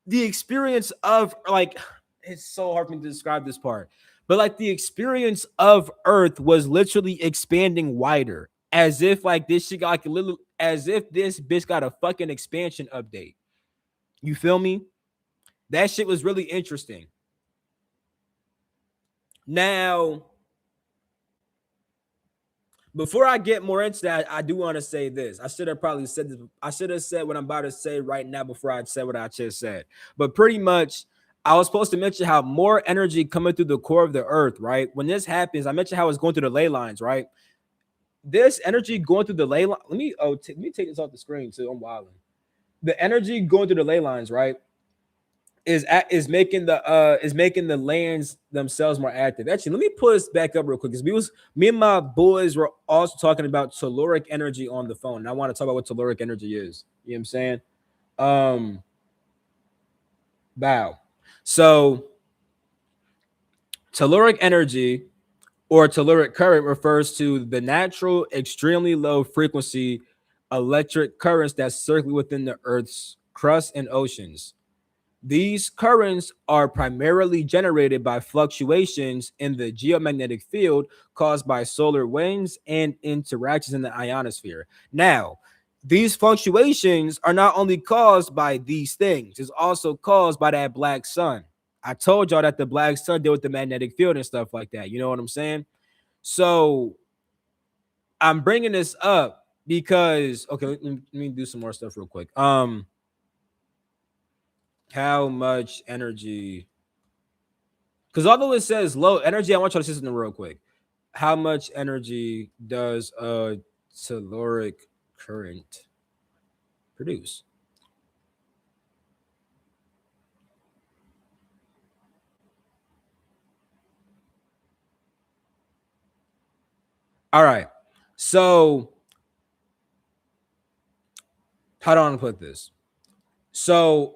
the experience of like, it's so hard for me to describe this part, but like the experience of Earth was literally expanding wider, as if like this shit got like a little, as if this bitch got a fucking expansion update. You feel me? That shit was really interesting. Now, before I get more into that, I do want to say this. I should have probably said this. I should have said what I'm about to say right now before I said what I just said. But pretty much, I was supposed to mention how more energy coming through the core of the earth, right? When this happens, I mentioned how it's going through the ley lines, right? This energy going through the ley line. Let me take this off the screen too. I'm wilding. The energy going through the ley lines, right? Is making the lands themselves more active. Actually, let me pull this back up real quick because me and my boys were also talking about telluric energy on the phone. And I want to talk about what telluric energy is. You know what I'm saying? Um, Bow. So telluric energy or telluric current refers to the natural, extremely low frequency electric currents that circulate within the Earth's crust and oceans. These currents are primarily generated by fluctuations in the geomagnetic field caused by solar winds and interactions in the ionosphere. Now, these fluctuations are not only caused by these things, it's also caused by that black sun. I told y'all that the black sun deal with the magnetic field and stuff like that. You know what I'm saying? So I'm bringing this up because okay, let me do some more stuff real quick. How much energy? Because although it says low energy, I want you to see something real quick. How much energy does a telluric current produce? All right. So how do I want to put this? So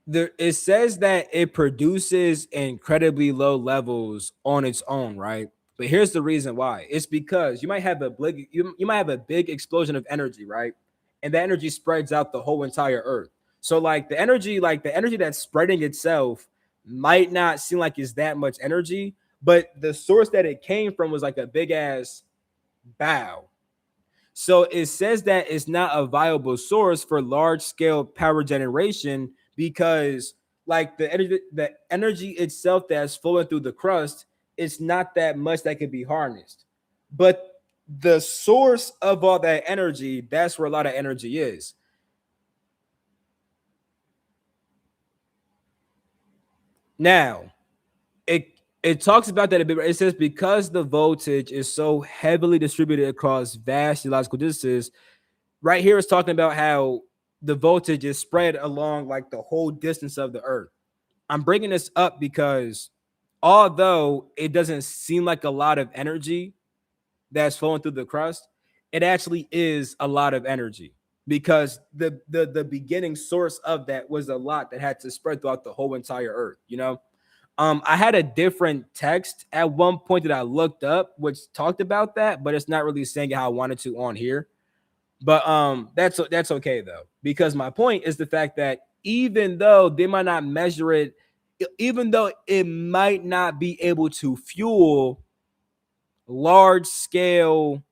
there it says that it produces incredibly low levels on its own, right? But here's the reason why. It's because you might have a big explosion of energy, right? And that energy spreads out the whole entire earth. So like the energy that's spreading itself might not seem like it's that much energy, but the source that it came from was like a big ass bow. So it says that it's not a viable source for large scale power generation because like the energy itself that's flowing through the crust, it's not that much that can be harnessed. But the source of all that energy, that's where a lot of energy is. Now, it it talks about that a bit. It says because the voltage is so heavily distributed across vast geological distances, Right here is talking about how the voltage is spread along like the whole distance of the earth. I'm bringing this up because although it doesn't seem like a lot of energy that's flowing through the crust, it actually is a lot of energy because the beginning source of that was a lot that had to spread throughout the whole entire earth, you know. I had a different text at one point that I looked up which talked about that, but it's not really saying how I wanted to on here. But that's okay though, because my point is the fact that even though they might not measure it, even though it might not be able to fuel large scale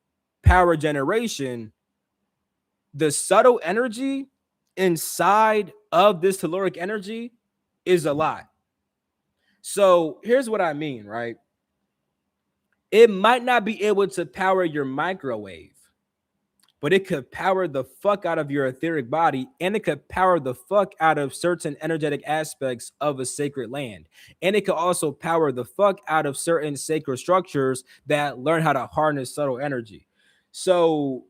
power generation, the subtle energy inside of this telluric energy is a lot. So here's what I mean, right? It might not be able to power your microwave, but it could power the fuck out of your etheric body, and it could power the fuck out of certain energetic aspects of a sacred land. And it could also power the fuck out of certain sacred structures that learn how to harness subtle energy. So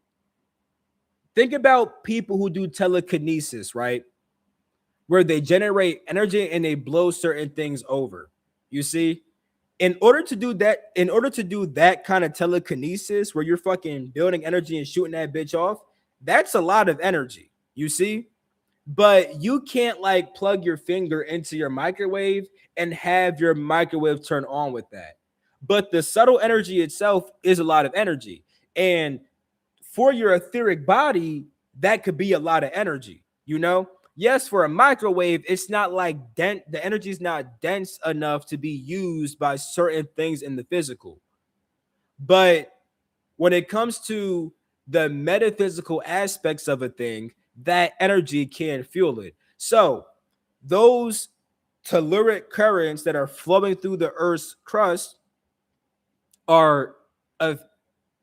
think about people who do telekinesis, right? Where they generate energy and they blow certain things over. You see? In order to do that kind of telekinesis where you're fucking building energy and shooting that bitch off, that's a lot of energy. You see? But you can't like plug your finger into your microwave and have your microwave turn on with that. But the subtle energy itself is a lot of energy. And for your etheric body, that could be a lot of energy, you know? Yes, for a microwave, it's not like the energy is not dense enough to be used by certain things in the physical. But when it comes to the metaphysical aspects of a thing, that energy can fuel it. So, those telluric currents that are flowing through the Earth's crust are of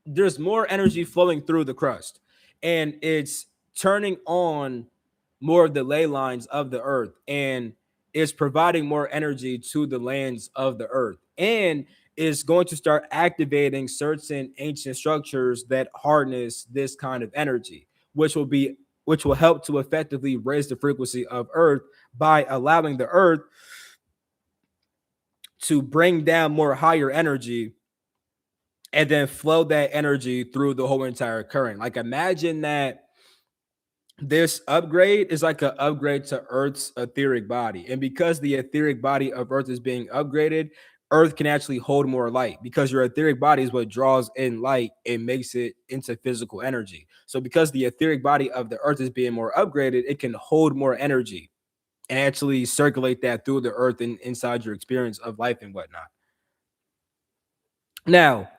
there's more energy flowing through the crust, and it's turning on more of the ley lines of the earth, and it's providing more energy to the lands of the earth, and is going to start activating certain ancient structures that harness this kind of energy, which will help to effectively raise the frequency of earth by allowing the earth to bring down more higher energy and then flow that energy through the whole entire current. Like imagine that this upgrade is like an upgrade to Earth's etheric body. And because the etheric body of Earth is being upgraded, Earth can actually hold more light because your etheric body is what draws in light and makes it into physical energy. So because the etheric body of the Earth is being more upgraded, it can hold more energy and actually circulate that through the Earth and inside your experience of life and whatnot. Now,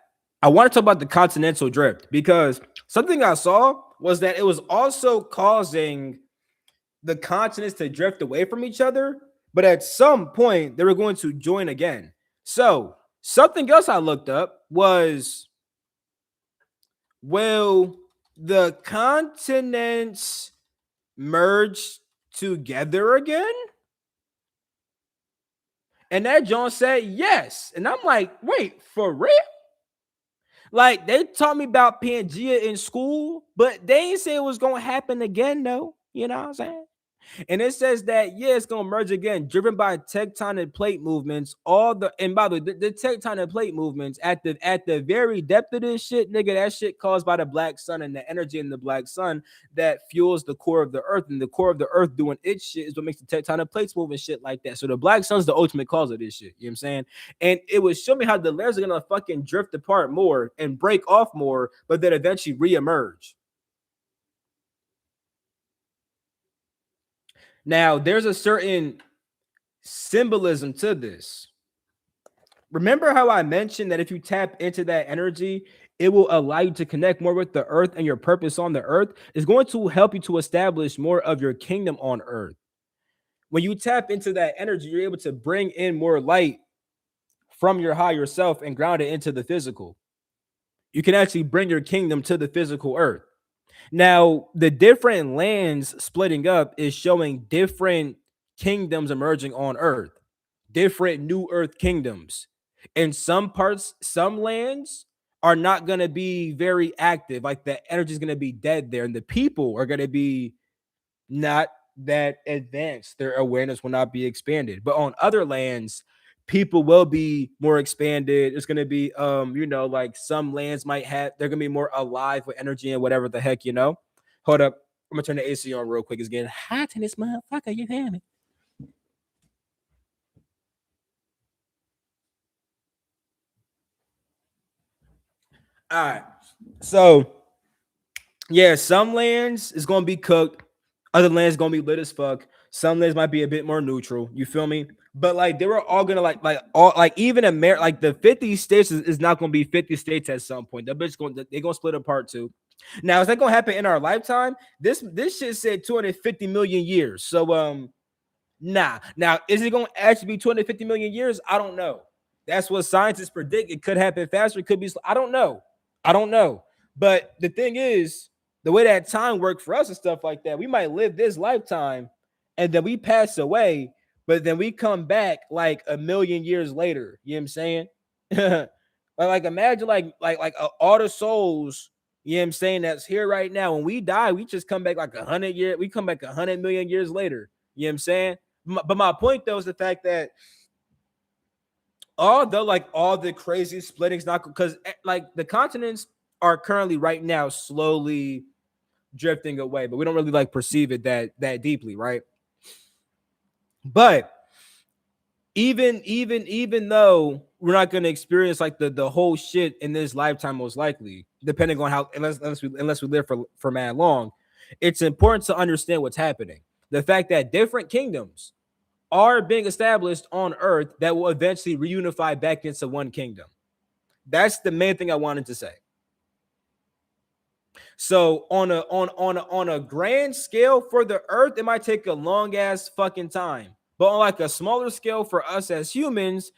I want to talk about the continental drift because something I saw was that it was also causing the continents to drift away from each other, but at some point they were going to join again. So, something else I looked up was, will the continents merge together again? And that John said yes. And I'm like, wait, for real? Like they taught me about Pangea in school, but they didn't say it was gonna happen again, though. You know what I'm saying? And it says that yeah, it's gonna merge again, driven by tectonic plate movements. All the and by the way, the tectonic plate movements at the very depth of this shit, nigga, that shit caused by the black sun and the energy in the black sun that fuels the core of the earth, and the core of the earth doing its shit is what makes the tectonic plates move and shit like that. So the black sun's the ultimate cause of this shit. You know what I'm saying? And it would show me how the layers are gonna fucking drift apart more and break off more, but then eventually reemerge. Now, there's a certain symbolism to this. Remember how I mentioned that if you tap into that energy, it will allow you to connect more with the earth, and your purpose on the earth is going to help you to establish more of your kingdom on earth. When you tap into that energy, you're able to bring in more light from your higher self and ground it into the physical. You can actually bring your kingdom to the physical earth. Now, the different lands splitting up is showing different kingdoms emerging on earth, different new earth kingdoms. In some parts, some lands are not going to be very active. Like the energy is going to be dead there, and the people are going to be not that advanced. Their awareness will not be expanded. But on other lands, people will be more expanded. It's gonna be like some lands might have they're gonna be more alive with energy and whatever the heck. Hold up. I'm gonna turn the AC on real quick. It's getting hot in this motherfucker. You hear me? All right. So yeah, some lands is gonna be cooked, other lands gonna be lit as fuck. Some lands might be a bit more neutral. You feel me? But like they were all gonna like all like even America like the 50 states is not gonna be 50 states at some point. They're gonna split apart too. Now, is that gonna happen in our lifetime? This shit said 250 million years. So nah. Now, is it gonna actually be 250 million years? I don't know. That's what scientists predict. It could happen faster. It could be. I don't know. I don't know. But the thing is, the way that time worked for us and stuff like that, we might live this lifetime, and then we pass away, but then we come back like a million years later. You know what I'm saying? like imagine all the souls. You know what I'm saying? That's here right now. When we die, we just come back like 100 years. We come back 100 million years later. You know what I'm saying? But my point though is the fact that although like all the crazy splittings, not because like the continents are currently right now slowly drifting away, but we don't really like perceive it that deeply, right? But even though we're not going to experience like the whole shit in this lifetime, most likely, depending on how unless we live for mad long, it's important to understand what's happening. The fact that different kingdoms are being established on Earth that will eventually reunify back into one kingdom. That's the main thing I wanted to say. So on a grand scale for the Earth, it might take a long ass fucking time. But on like a smaller scale for us as humans,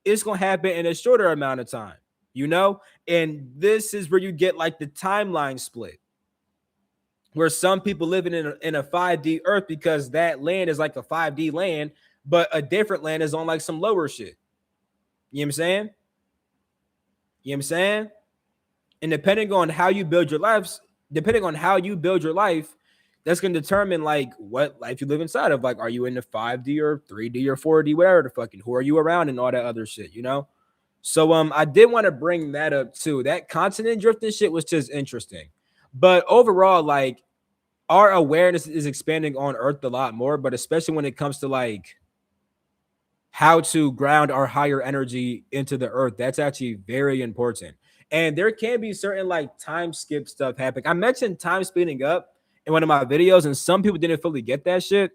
it's gonna happen in a shorter amount of time, you know? And this is where you get like the timeline split, where some people living in a 5D Earth because that land is like a 5D land, but a different land is on like some lower shit. You know what I'm saying? You know what I'm saying? And depending on how you build your life, that's gonna determine like what life you live inside of. Like, are you in the 5D or 3D or 4D, whatever the fucking who are you around and all that other shit. So I did want to bring that up too. That continent drifting shit was just interesting. But overall, like our awareness is expanding on Earth a lot more, but especially when it comes to like how to ground our higher energy into the Earth. That's actually very important. And there can be certain like time skip stuff happening. I mentioned time speeding up in one of my videos, and some people didn't fully get that shit.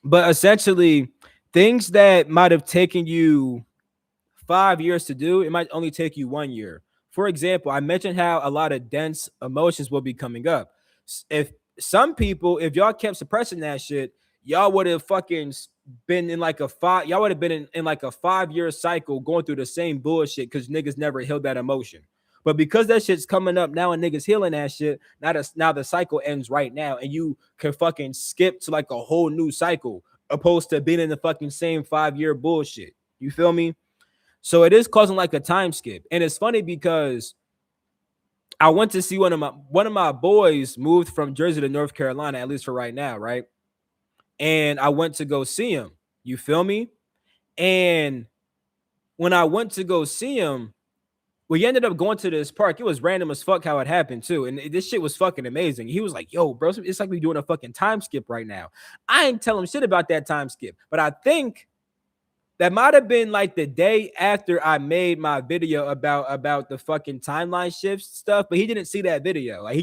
But essentially, things that might have taken you 5 years to do, it might only take you 1 year. For example, I mentioned how a lot of dense emotions will be coming up. If some people, if y'all kept suppressing that shit, y'all would have fucking been in like a five, y'all would have been in like a 5 year cycle going through the same bullshit because niggas never healed that emotion. But because that shit's coming up now and niggas healing that shit, now the cycle ends right now and you can fucking skip to like a whole new cycle opposed to being in the fucking same 5 year bullshit. You feel me? So it is causing like a time skip. And it's funny because I went to see one of my boys moved from Jersey to North Carolina, at least for right now, right? And I went to go see him. You feel me? And when I went to go see him, we ended up going to this park. It was random as fuck how it happened too. And this shit was fucking amazing. He was like, yo, bro, it's like we doing a fucking time skip right now. I ain't telling him shit about that time skip, but I think that might have been like the day after I made my video about the fucking timeline shift stuff, but he didn't see that video. Like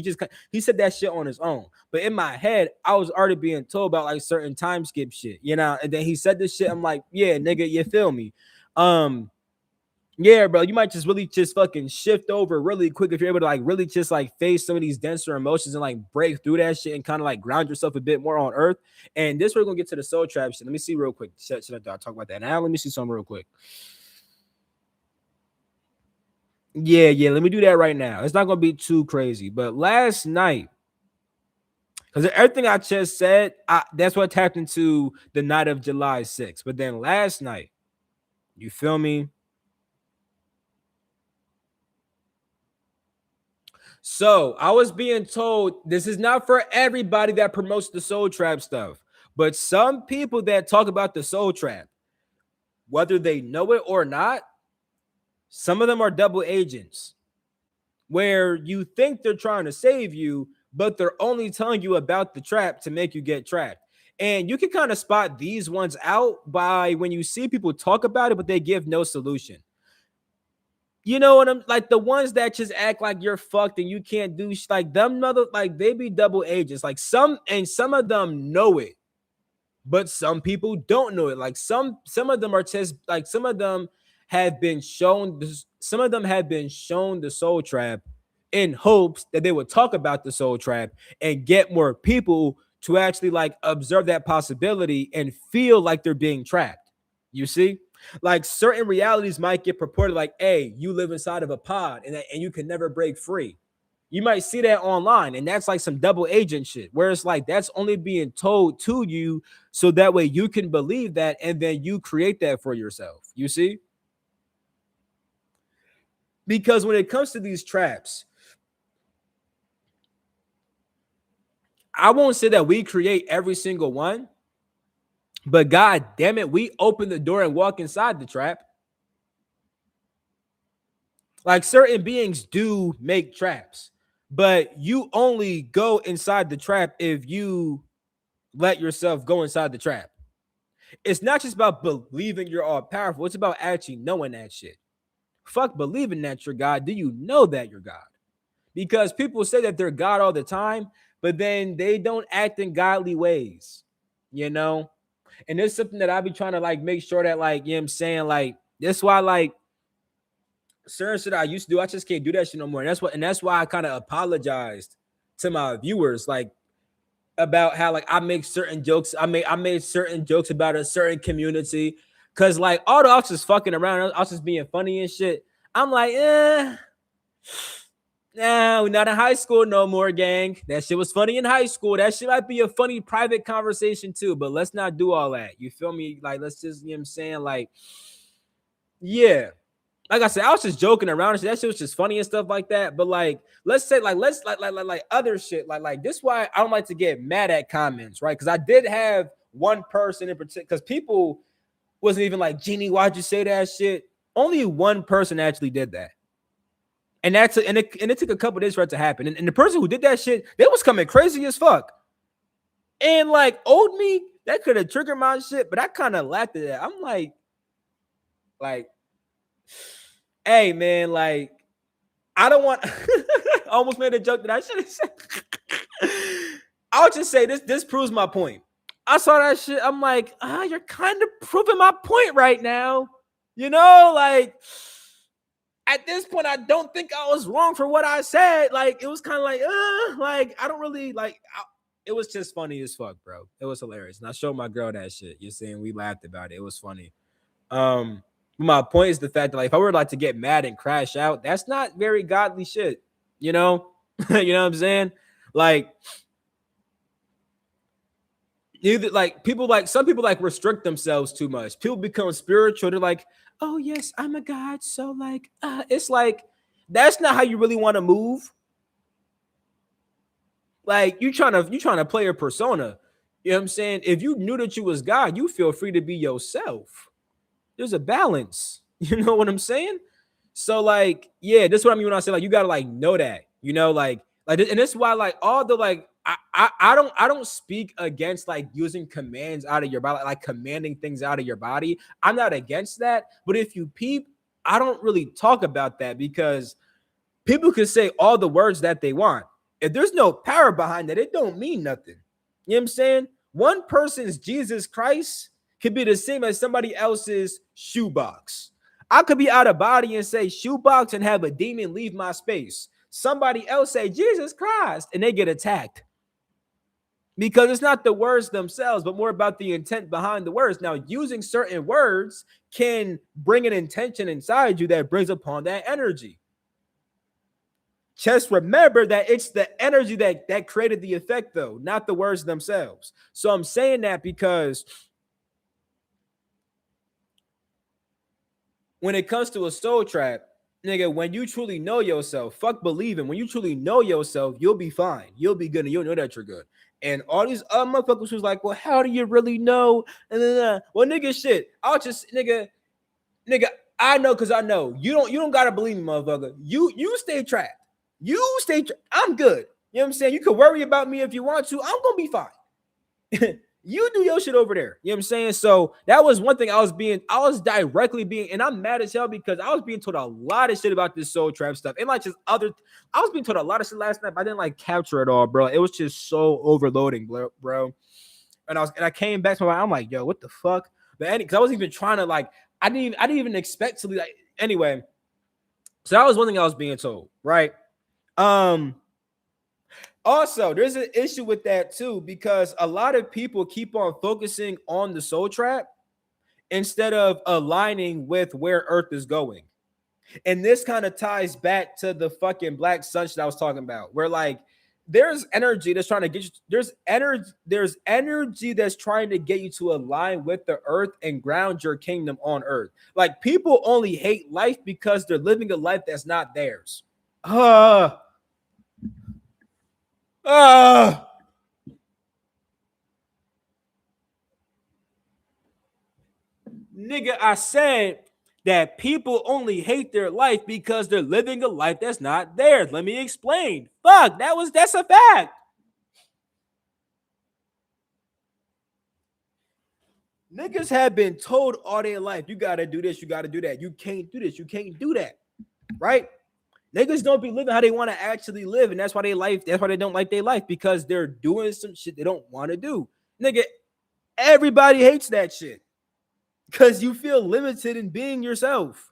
he said that shit on his own. But in my head, I was already being told about like certain time skip shit. And then he said this shit. I'm like, yeah, nigga, you feel me? Yeah, bro, you might just really just fucking shift over really quick if you're able to like really just like face some of these denser emotions and like break through that shit and kind of like ground yourself a bit more on earth. And this we're gonna get to the soul trap shit. Let me see real quick. Should I talk about that now? Let me see something real quick. Yeah, let me do that right now. It's not gonna be too crazy, but last night, because everything I just said, that's what tapped into the night of July 6th. But then last night, you feel me? So I was being told this is not for everybody that promotes the soul trap stuff, but some people that talk about the soul trap, whether they know it or not, some of them are double agents where you think they're trying to save you, but they're only telling you about the trap to make you get trapped. And you can kind of spot these ones out by when you see people talk about it, but they give no solution. You know what I'm like, the ones that just act like you're fucked and you can't do like them mother, like they be double agents. Like some of them know it, but some people don't know it. Like some of them are just like some of them have been shown this, some of them have been shown the soul trap in hopes that they would talk about the soul trap and get more people to actually like observe that possibility and feel like they're being trapped. You see? Like certain realities might get purported like, hey, you live inside of a pod and you can never break free. You might see that online, and that's like some double agent shit, where it's like that's only being told to you so that way you can believe that and then you create that for yourself. You see? Because when it comes to these traps, I won't say that we create every single one, but god damn it, we open the door and walk inside the trap. Like certain beings do make traps, but you only go inside the trap if you let yourself go inside the trap. It's not just about believing you're all powerful, it's about actually knowing that shit. Fuck believing that you're God. Do you know that you're God? Because people say that they're God all the time, but then they don't act in godly ways, you know? And it's something that I be trying to like make sure that, like, you know what I'm saying? Like, that's why, like, certain shit I used to do, I just can't do that shit no more. And that's why I kind of apologized to my viewers, like, about how like I make certain jokes. I made certain jokes about a certain community. Cause like although I was just fucking around, I was just being funny and shit. I'm like, nah, we're not in high school no more, gang. That shit was funny in high school. That shit might be a funny private conversation too, but let's not do all that. You feel me? Like, let's just, you know what I'm saying? Like, yeah. Like I said, I was just joking around and shit. That shit was just funny and stuff like that. But like, let's say let's like other shit. Like this is why I don't like to get mad at comments, right? Because I did have one person in particular, because people wasn't even like, Genie, why'd you say that shit? Only one person actually did that. And it took a couple days for it to happen. And the person who did that shit, they was coming crazy as fuck. And like owed me, that could have triggered my shit, but I kind of laughed at that. I'm like, hey man, like, I don't want I almost made a joke that I should have said. I'll just say this proves my point. I saw that shit. I'm like, you're kind of proving my point right now. You know, like at this point, I don't think I was wrong for what I said. Like, it was kind of like I don't really like. It was just funny as fuck, bro. It was hilarious, and I showed my girl that shit. You're saying we laughed about it. It was funny. My point is the fact that like if I were like to get mad and crash out, that's not very godly shit. You know, you know what I'm saying? Like, either like people like some people like restrict themselves too much. People become spiritual. They're like, oh yes, I'm a god. So like, it's like that's not how you really want to move. Like you trying to play a persona. You know what I'm saying? If you knew that you was God, you feel free to be yourself. There's a balance. You know what I'm saying? So like, yeah, this is what I mean when I say like you gotta like know that, you know, like, and this is why like all the like I don't speak against like using commands out of your body, like commanding things out of your body. I'm not against that, but if you peep, I don't really talk about that because people can say all the words that they want. If there's no power behind that, it don't mean nothing. You know what I'm saying? One person's Jesus Christ could be the same as somebody else's shoebox. I could be out of body and say shoebox and have a demon leave my space. Somebody else say Jesus Christ and they get attacked. Because it's not the words themselves, but more about the intent behind the words. Now, using certain words can bring an intention inside you that brings upon that energy. Just remember that it's the energy that created the effect, though, not the words themselves. So I'm saying that because when it comes to a soul trap, Nigga, when you truly know yourself, fuck believing. When you truly know yourself, you'll be fine. You'll be good, and you'll know that you're good. And all these other motherfuckers who's like, well, how do you really know? And then, well, nigga, shit. I'll just nigga. I know because I know. You don't gotta believe me, motherfucker. You stay trapped. You stay. I'm good. You know what I'm saying? You can worry about me if you want to. I'm gonna be fine. You do your shit over there. You know what I'm saying? So that was one thing I was directly being, and I'm mad as hell because I was being told a lot of shit about this soul trap stuff. And like just I was being told a lot of shit last night, but I didn't like capture it all, bro. It was just so overloading, bro. And I came back to my, I'm like, yo, what the fuck? But because I wasn't even trying to like, I didn't even expect to be like, anyway. So that was one thing I was being told, right? Um, Also, there's an issue with that too, because a lot of people keep on focusing on the soul trap instead of aligning with where Earth is going. And this kind of ties back to the fucking black sun shit I was talking about, where like there's energy that's trying to get you, there's energy that's trying to get you to align with the earth and ground your kingdom on earth. Like people only hate life because they're living a life that's not theirs. Uh uh Nigga, I said that people only hate their life because they're living a life that's not theirs. Let me explain. Fuck, that's a fact. Niggas have been told all their life, you gotta do this, you gotta do that. You can't do this, you can't do that. Right? Niggas don't be living how they want to actually live, and that's why they don't like their life, because they're doing some shit they don't want to do. Nigga, everybody hates that shit. Because you feel limited in being yourself.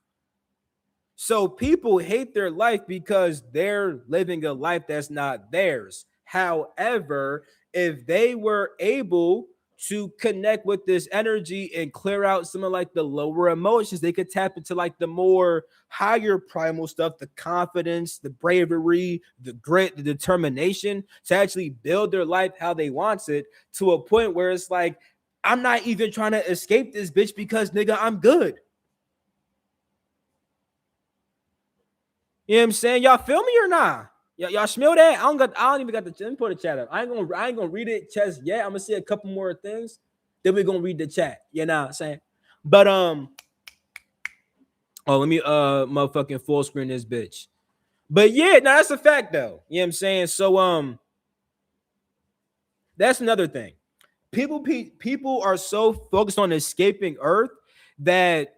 So people hate their life because they're living a life that's not theirs. However, if they were able to connect with this energy and clear out some of like the lower emotions, they could tap into like the more higher primal stuff, the confidence, the bravery, the grit, the determination to actually build their life how they want it, to a point where it's like, I'm not even trying to escape this bitch because nigga, I'm good. You know what I'm saying? Y'all feel me or not? Y'all smell that? I don't even got the, let me put the chat up. I ain't gonna read it just yet. I'm gonna see a couple more things. Then we're gonna read the chat. You know what I'm saying? But oh, let me motherfucking full screen this bitch. But yeah, no, that's a fact though. You know what I'm saying? So that's another thing. People are so focused on escaping Earth that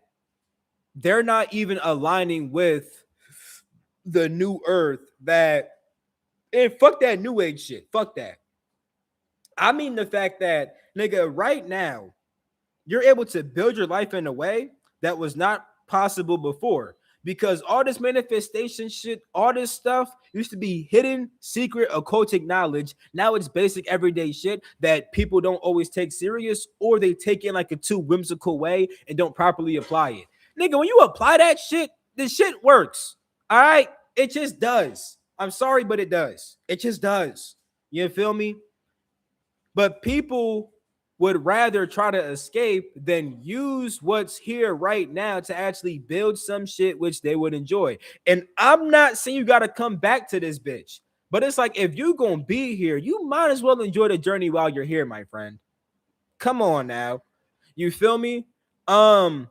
they're not even aligning with the new Earth. That, and fuck that new age shit. Fuck that. I mean the fact that, nigga, right now, you're able to build your life in a way that was not possible before. Because all this manifestation shit, all this stuff used to be hidden, secret, occultic knowledge. Now it's basic everyday shit that people don't always take serious, or they take in like a too whimsical way and don't properly apply it. Nigga, when you apply that shit, this shit works. All right? It just does. I'm sorry, but it does. It just does. You feel me? But people would rather try to escape than use what's here right now to actually build some shit which they would enjoy. And I'm not saying you got to come back to this bitch, but it's like, if you're going to be here, you might as well enjoy the journey while you're here, my friend. Come on now. You feel me? And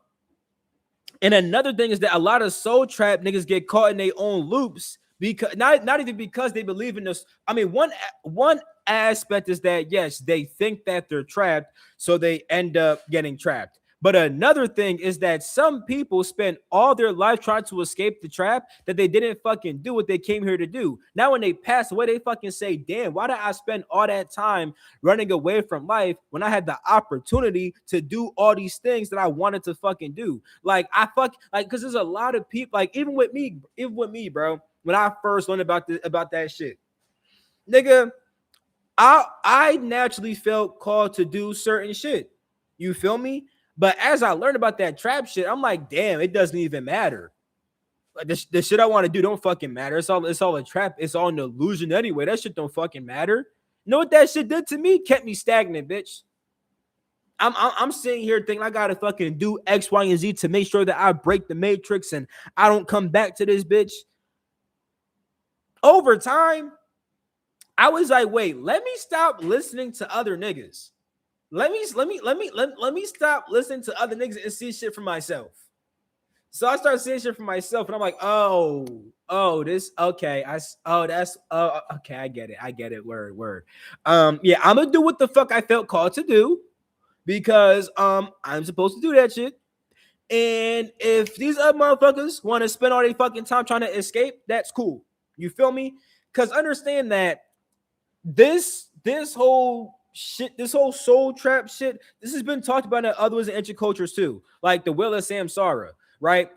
another thing is that a lot of soul trap niggas get caught in their own loops, because not even because they believe in this. I mean, one aspect is that yes, they think that they're trapped, so they end up getting trapped. But another thing is that some people spend all their life trying to escape the trap that they didn't fucking do what they came here to do. Now, when they pass away, they fucking say, damn, why did I spend all that time running away from life when I had the opportunity to do all these things that I wanted to fucking do? Like, because there's a lot of people, like, even with me, bro, when I first learned about that shit, nigga, I naturally felt called to do certain shit. You feel me? But as I learned about that trap shit, I'm like, damn, it doesn't even matter. Like the shit I want to do don't fucking matter. It's all a trap. It's all an illusion anyway. That shit don't fucking matter. You know what that shit did to me? Kept me stagnant, bitch. I'm sitting here thinking I gotta fucking do X, Y, and Z to make sure that I break the matrix and I don't come back to this bitch. Over time, I was like, wait, let me stop listening to other niggas. Let me stop listening to other niggas and see shit for myself. So I started seeing shit for myself, and I'm like, this okay. That's okay. I get it. Word. Yeah, I'm gonna do what the fuck I felt called to do because I'm supposed to do that shit. And if these other motherfuckers want to spend all their fucking time trying to escape, that's cool. You feel me? Because understand that this whole shit, this whole soul trap shit, this has been talked about in others and ancient cultures too, like the Wheel of Samsara, right?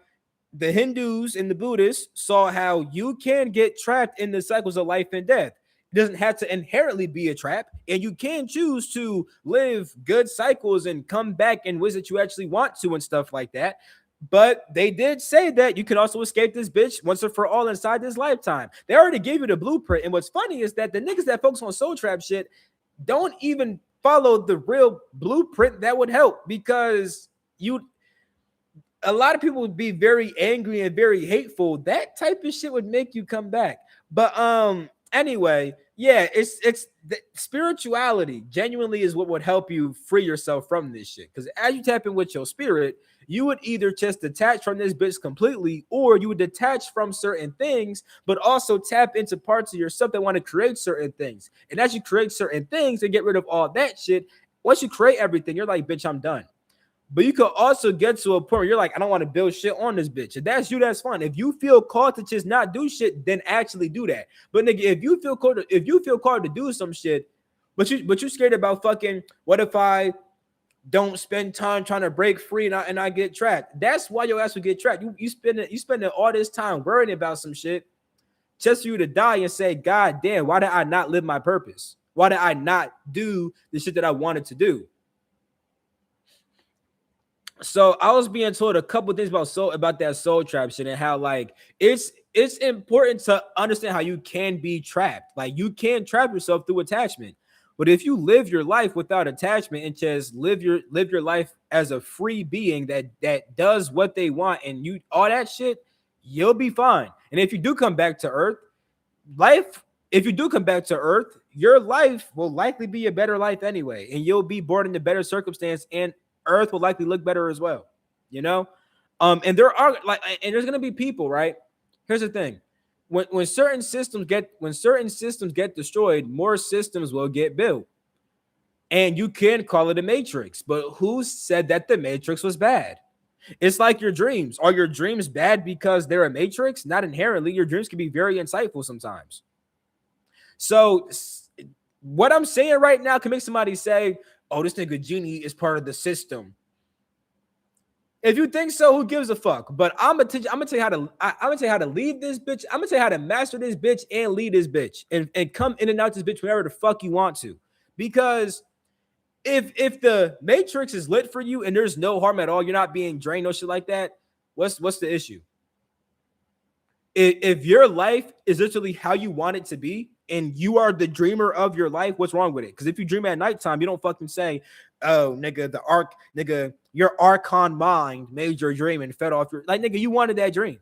The Hindus and the Buddhists saw how you can get trapped in the cycles of life and death. It doesn't have to inherently be a trap, and you can choose to live good cycles and come back in ways that you actually want to and stuff like that. But they did say that you can also escape this bitch once and for all inside this lifetime. They already gave you the blueprint. And what's funny is that the niggas that focus on soul trap shit don't even follow the real blueprint that would help, because you a lot of people would be very angry and very hateful. That type of shit would make you come back. But anyway, yeah, it's the spirituality genuinely is what would help you free yourself from this shit. Because as you tap in with your spirit, you would either just detach from this bitch completely, or you would detach from certain things, but also tap into parts of yourself that want to create certain things. And as you create certain things and get rid of all that shit, once you create everything, you're like, bitch, I'm done. But you could also get to a point where you're like, I don't want to build shit on this bitch. If that's you, that's fine. If you feel called to just not do shit, then actually do that. But nigga, if you feel called to do some shit, but you scared about fucking, what if I don't spend time trying to break free and I get trapped? That's why your ass will get trapped. You spending all this time worrying about some shit just for you to die and say, God damn, why did I not live my purpose? Why did I not do the shit that I wanted to do? So I was being told a couple things about that soul trap shit, and how like it's important to understand how you can be trapped. Like you can trap yourself through attachment. But if you live your life without attachment and just live your life as a free being that does what they want and you all that shit, you'll be fine. And if you do come back to earth, life if you do come back to earth, your life will likely be a better life anyway, and you'll be born in a better circumstance, and earth will likely look better as well, you know. And there are like, and there's gonna be people, right? Here's the thing: when certain systems get destroyed, more systems will get built, and you can call it a matrix. But who said that the matrix was bad? It's like your dreams. Are your dreams bad because they're a matrix? Not inherently. Your dreams can be very insightful sometimes. So what I'm saying right now can make somebody say, "Oh, this nigga Genie is part of the system." If you think so, who gives a fuck? But I'm gonna tell you how to I'm gonna tell you how to leave this bitch. I'm gonna tell you how to master this bitch and lead this bitch and come in and out this bitch whenever the fuck you want to. Because if the matrix is lit for you and there's no harm at all, you're not being drained, no shit like that. What's the issue? If your life is literally how you want it to be and you are the dreamer of your life, what's wrong with it? Because if you dream at nighttime, you don't fucking say, "Oh, nigga, nigga, your archon mind made your dream and fed off your," like, nigga, you wanted that dream.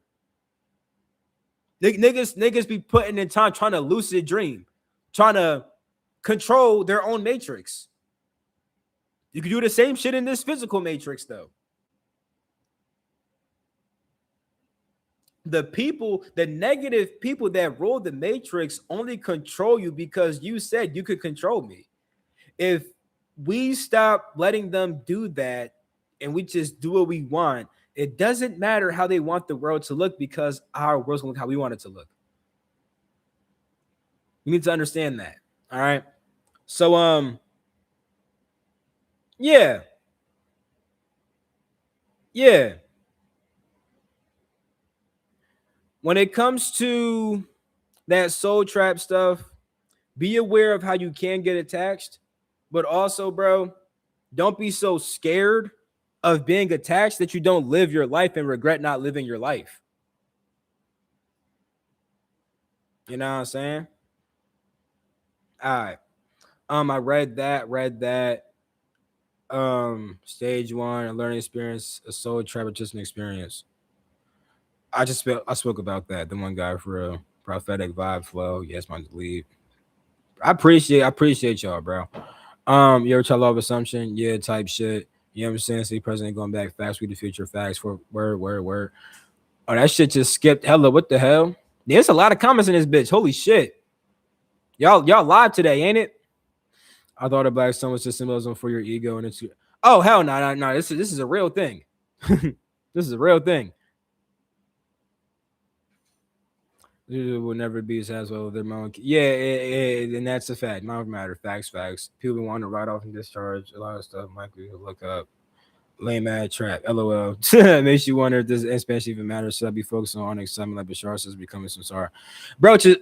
Niggas be putting in time trying to lucid dream, trying to control their own matrix. You can do the same shit in this physical matrix, though. The negative people that rule the matrix only control you because you said you could control me. If we stop letting them do that and we just do what we want, it doesn't matter how they want the world to look, because our world's gonna look how we want it to look. You need to understand that. All right. So yeah, yeah. When it comes to that soul trap stuff, be aware of how you can get attached, but also, bro, don't be so scared of being attached that you don't live your life and regret not living your life. You know what I'm saying? All right. I read that. Stage one, a learning experience, a soul trap, just an experience. I spoke about that. The one guy for a prophetic vibe flow. Yes, my lead. I appreciate y'all, bro. You ever try law of assumption? Yeah, type shit. You know what I'm saying? See president going back fast, we the future facts for word, word, word. Oh, that shit just skipped. Hella, what the hell? There's a lot of comments in this bitch. Holy shit. Y'all live today, ain't it? I thought a black sun was just symbolism for your ego and it's oh hell no, no, no. This is a real thing. This is a real thing. It will never be as well with their mom. Yeah, and that's a fact. Not matter. Facts, facts. People want to write off and discharge a lot of stuff. Might be look up. Lame ad trap. LOL. Makes you wonder if this expansion even matters. Should I be focusing on excitement like Bashar says becoming some sorry? Bro, just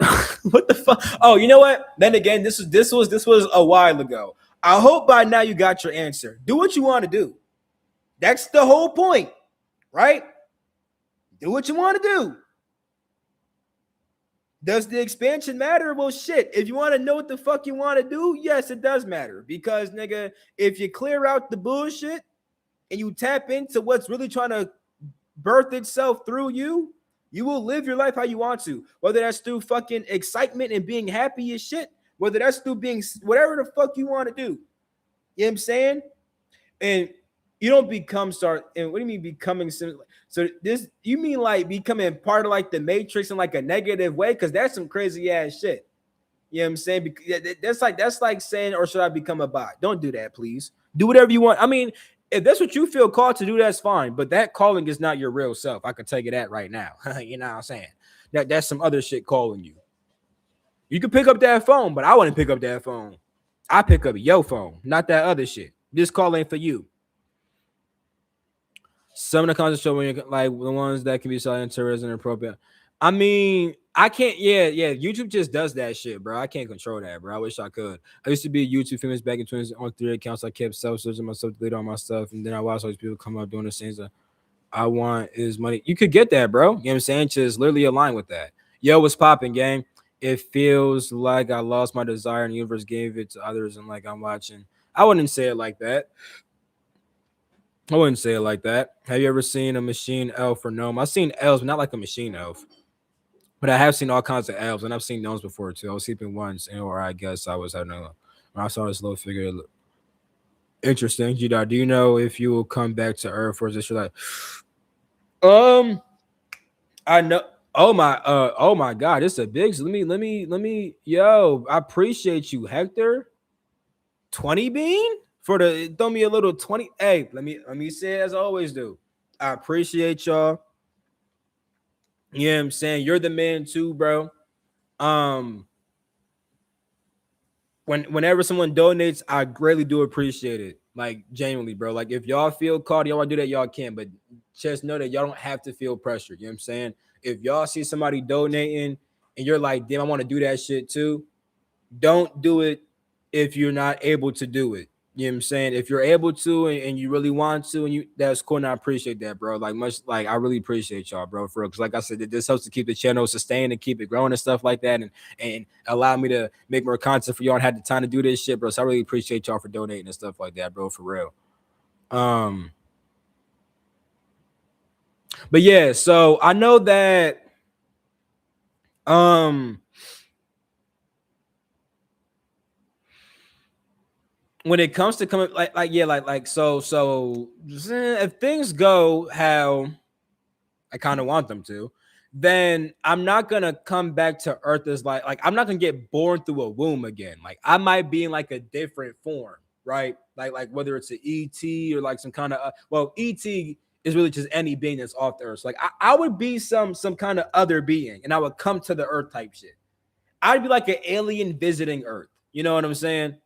what the fuck? Oh, you know what? Then again, this was a while ago. I hope by now you got your answer. Do what you want to do. That's the whole point, right? Do what you want to do. Does the expansion matter? Well, shit. If you want to know what the fuck you want to do, yes, it does matter. Because, nigga, if you clear out the bullshit and you tap into what's really trying to birth itself through you, you will live your life how you want to. Whether that's through fucking excitement and being happy as shit, whether that's through being whatever the fuck you want to do. You know what I'm saying? And you don't become start. And what do you mean becoming? So this you mean like becoming part of like the matrix in like a negative way? Because that's some crazy ass shit. You know what I'm saying? Because that's like saying, or should I become a bot? Don't do that, please. Do whatever you want. I mean, if that's what you feel called to do, that's fine. But that calling is not your real self. I can tell you that right now. You know what I'm saying? That's some other shit calling you. You can pick up that phone, but I wouldn't pick up that phone. I pick up your phone, not that other shit. This call ain't for you. Some of the content show when you're like the ones that can be selling terrorism and appropriate. I mean, I can't. Yeah. YouTube just does that shit, bro. I can't control that, bro. I wish I could. I used to be a YouTube famous back in 20 on 3 accounts. I kept self-searching myself, delete all my stuff, and then I watched all these people come up doing the things that I want is money. You could get that, bro. You know what I'm saying? Just literally align with that. Yo, what's popping, gang? It feels like I lost my desire and the universe gave it to others, and like I'm watching. I wouldn't say it like that. I wouldn't say it like that. Have you ever seen a machine elf or gnome? I've seen elves, but not like a machine elf. But I have seen all kinds of elves, and I've seen gnomes before too. I was sleeping once, or I guess I was having a. When I saw this little figure, interesting. Do you know if you will come back to Earth, or is this your like? Um, I know. Oh my God, it's a big. Let me. Yo, I appreciate you, Hector. 20 bean for the throw me a little 20. Hey, let me say as I always do. I appreciate y'all. You know what I'm saying? You're the man too, bro. Um, whenever someone donates, I greatly do appreciate it. Like genuinely, bro. Like if y'all feel called, y'all want to do that, y'all can. But just know that y'all don't have to feel pressure. You know what I'm saying? If y'all see somebody donating and you're like, damn, I want to do that shit too, don't do it if you're not able to do it. You know what I'm saying? If you're able to and you really want to, and you that's cool, and I appreciate that, bro. Like much like I really appreciate y'all, bro. For because like I said, this helps to keep the channel sustained and keep it growing and stuff like that, and allow me to make more content for y'all and had the time to do this shit, bro. So I really appreciate y'all for donating and stuff like that, bro. For real. Um, but yeah, so I know that um when it comes to coming like yeah so if things go how I kind of want them to, then I'm not gonna come back to earth as like I'm not gonna get born through a womb again. Like I might be in like a different form, right? Like whether it's an ET or like some kind of well, ET is really just any being that's off the earth. So like I would be some kind of other being and I would come to the earth type shit. I'd be like an alien visiting earth. You know what I'm saying?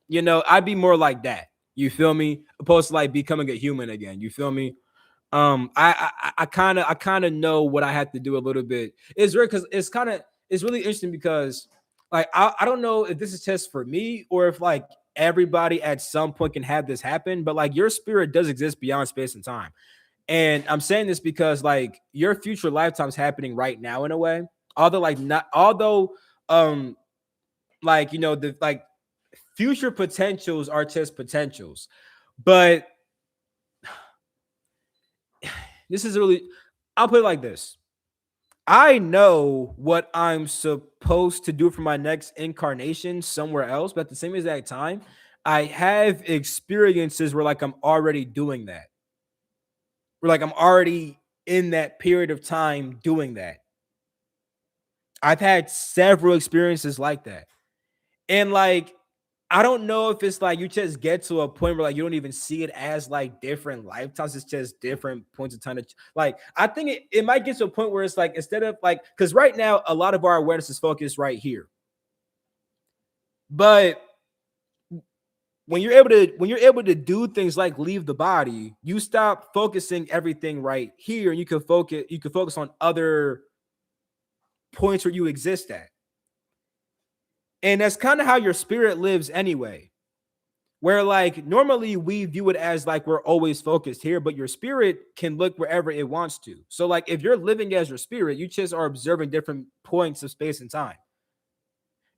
You know, I'd be more like that. You feel me? Opposed to like becoming a human again. You feel me? I kind of know what I had to do a little bit. It's weird because it's really interesting because like I don't know if this is just for me or if like everybody at some point can have this happen, but like your spirit does exist beyond space and time. And I'm saying this because like your future lifetime's happening right now in a way. Although like not although like you know the like future potentials are just potentials. But this is really, I'll put it like this. I know what I'm supposed to do for my next incarnation somewhere else, but at the same exact time, I have experiences where like I'm already doing that. Where like I'm already in that period of time doing that. I've had several experiences like that. And like I don't know if it's like you just get to a point where like you don't even see it as like different lifetimes. It's just different points of time. Like I think it might get to a point where it's like instead of like because right now a lot of our awareness is focused right here. But when you're able to do things like leave the body, you stop focusing everything right here, and you can focus on other points where you exist at. And that's kind of how your spirit lives anyway. Where like normally we view it as like we're always focused here, but your spirit can look wherever it wants to. So like if you're living as your spirit, you just are observing different points of space and time.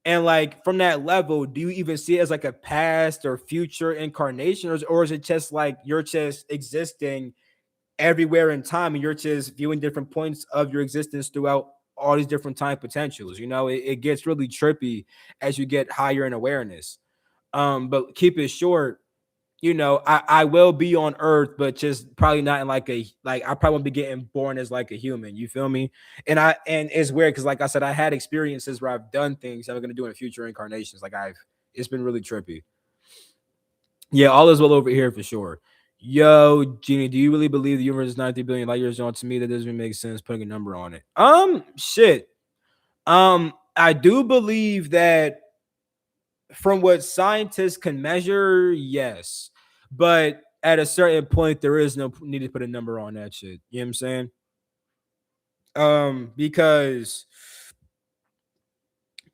And like from that level, do you even see it as like a past or future incarnation, or is it just like you're just existing everywhere in time and you're just viewing different points of your existence throughout all these different time potentials? You know, it gets really trippy as you get higher in awareness. But keep it short. You know, I will be on Earth, but just probably not in like I probably won't be getting born as like a human. You feel me? And it's weird because like I said, I had experiences where I've done things I'm gonna do in future incarnations. Like it's been really trippy. Yeah, all is well over here for sure. Yo, Jeannie, do you really believe the universe is 93 billion light years on? To me, that doesn't make sense putting a number on it. Shit. I do believe that from what scientists can measure, yes. But at a certain point, there is no need to put a number on that shit. You know what I'm saying? Because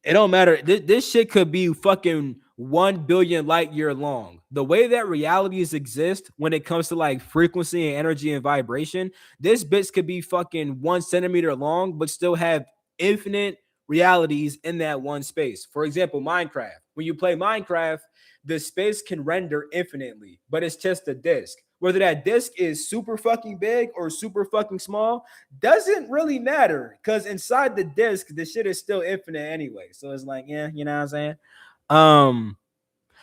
it don't matter. This shit could be fucking 1 billion light year long. The way that realities exist when it comes to like frequency and energy and vibration, this bitch could be fucking 1 centimeter long, but still have infinite realities in that one space. For example, Minecraft. When you play Minecraft, the space can render infinitely, but it's just a disk. Whether that disk is super fucking big or super fucking small, doesn't really matter because inside the disc, the shit is still infinite anyway. So it's like, yeah, you know what I'm saying? Um,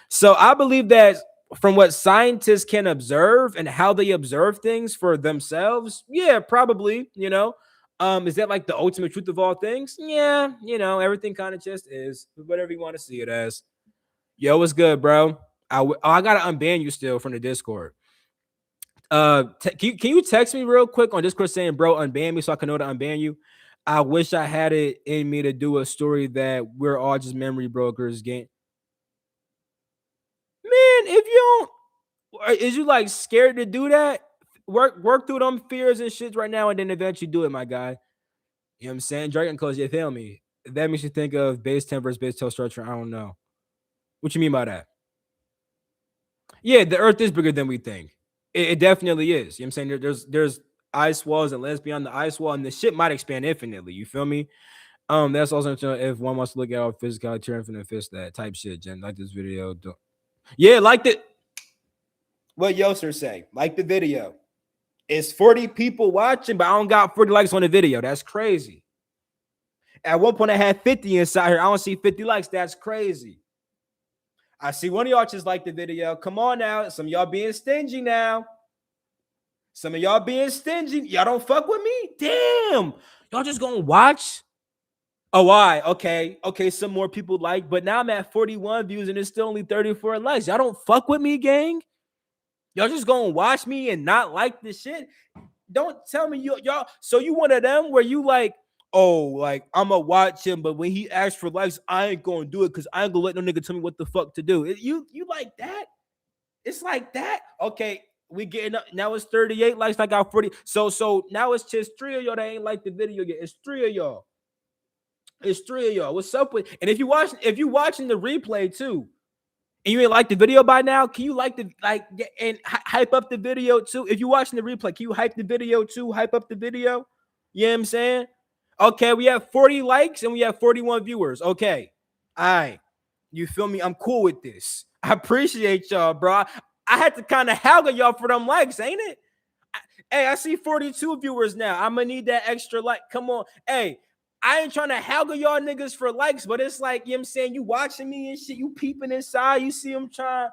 so I believe that from what scientists can observe and how they observe things for themselves, yeah, probably, you know. Is that like the ultimate truth of all things? Yeah, you know, everything kind of just is whatever you want to see it as. Yo, what's good, bro? I gotta unban you still from the Discord. Can you text me real quick on Discord saying, bro, unban me so I can know to unban you? I wish I had it in me to do a story that we're all just memory brokers. Game, man, if you don't, is you like scared to do that? Work through them fears and shit right now, and then eventually do it, my guy. You know what I'm saying? Dragon Close, you feel me? That makes you think of base 10 versus base 12 structure. I don't know. What you mean by that? Yeah, the Earth is bigger than we think. It definitely is. You know what I'm saying? There's ice walls and lands beyond the ice wall, and the shit might expand infinitely. You feel me? That's also if one wants to look at our physicality, infinite fist that type shit. Jen, like this video. Yeah, like the what Yoser say. Like the video. It's 40 people watching, but I don't got 40 likes on the video. That's crazy. At one point, I had 50 inside here. I don't see 50 likes. That's crazy. I see one of y'all just like the video. Come on now. Some of y'all being stingy now. Some of y'all being stingy. Y'all don't fuck with me? Damn. Y'all just gonna watch? Oh, why? Okay. Okay, some more people like, but now I'm at 41 views and it's still only 34 likes. Y'all don't fuck with me, gang? Y'all just gonna watch me and not like this shit? Don't tell me y'all. So you one of them where you like, oh, like I'ma watch him, but when he asks for likes, I ain't gonna do it because I ain't gonna let no nigga tell me what the fuck to do. You like that? It's like that. Okay, we getting up now. It's 38 likes. I got 40. So now it's just three of y'all that ain't like the video yet. It's three of y'all. It's three of y'all. What's up with? And if you watching the replay too, and you ain't like the video by now, can you like the like and hype up the video too? If you watching the replay, can you hype the video too? Hype up the video. You know what I'm saying? Okay, we have 40 likes and we have 41 viewers. Okay, all right. You feel me? I'm cool with this. I appreciate y'all, bro. I had to kind of haggle y'all for them likes, ain't it? Hey, I see 42 viewers now. I'm gonna need that extra like. Come on. Hey, I ain't trying to haggle y'all niggas for likes, but it's like, you know what I'm saying? You watching me and shit, you peeping inside, you see them trying.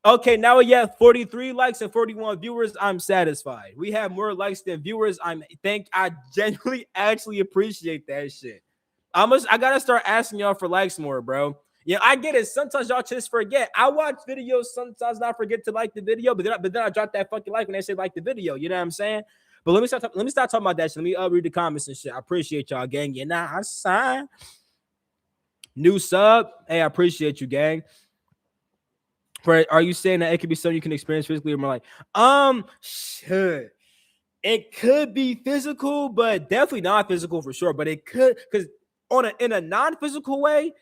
Okay, now we have 43 likes and 41 viewers. I'm satisfied. We have more likes than viewers. I genuinely actually appreciate that shit. I gotta start asking y'all for likes more, bro. Yeah, I get it. Sometimes y'all just forget. I watch videos sometimes and I forget to like the video, but then I drop that fucking like when they say like the video. You know what I'm saying? But let me start talking about that shit. Let me read the comments and shit. I appreciate y'all, gang. You know, I sign. New sub. Hey, I appreciate you, gang. Are you saying that it could be something you can experience physically or more like shit. It could be physical, but definitely not physical for sure. But it could, because in a non-physical way,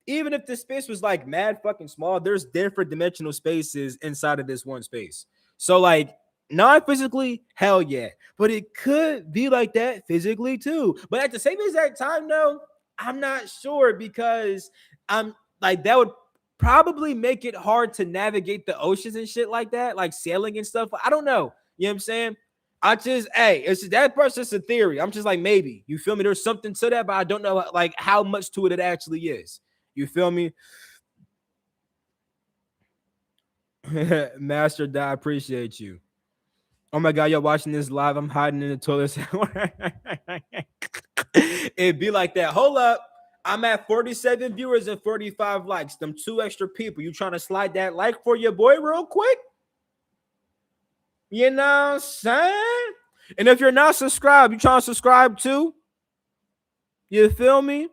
even if the space was like mad fucking small, there's different dimensional spaces inside of this one space. So like non-physically, hell yeah. But it could be like that physically too. But at the same exact time, though, I'm not sure because I'm like that would probably make it hard to navigate the oceans and shit like that, like sailing and stuff. I don't know. You know what I'm saying? It's just, that part's just a theory. I'm just like, maybe. You feel me? There's something to that, but I don't know like how much to it actually is. You feel me? Master Die, appreciate you. Oh my god, y'all watching this live. I'm hiding in the toilet. It'd be like that. Hold up. I'm at 47 viewers and 45 likes. Them two extra people. You trying to slide that like for your boy real quick? You know what I'm saying? And if you're not subscribed, you trying to subscribe too? You feel me?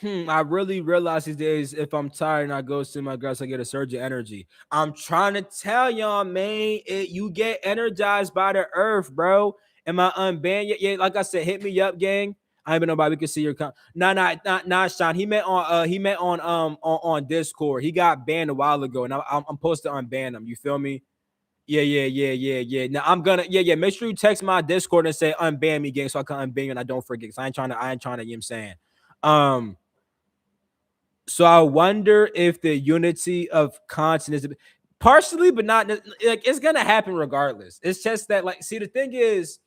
I really realize these days if I'm tired and I go see my girls, I get a surge of energy. I'm trying to tell y'all, man, you get energized by the earth, bro. Am I unbanned yet? Yeah, like I said, hit me up, gang. I ain't been nobody can see your nah, Sean. He meant on Discord. He got banned a while ago, and I'm supposed to unban him. You feel me? Yeah. Now I'm gonna make sure you text my Discord and say unban me, gang, so I can unban you and I don't forget. Cause I ain't trying to, you know what I'm saying? Um, so I wonder if the unity of consciousness, partially, but not like it's gonna happen regardless. It's just that, like, see, the thing is,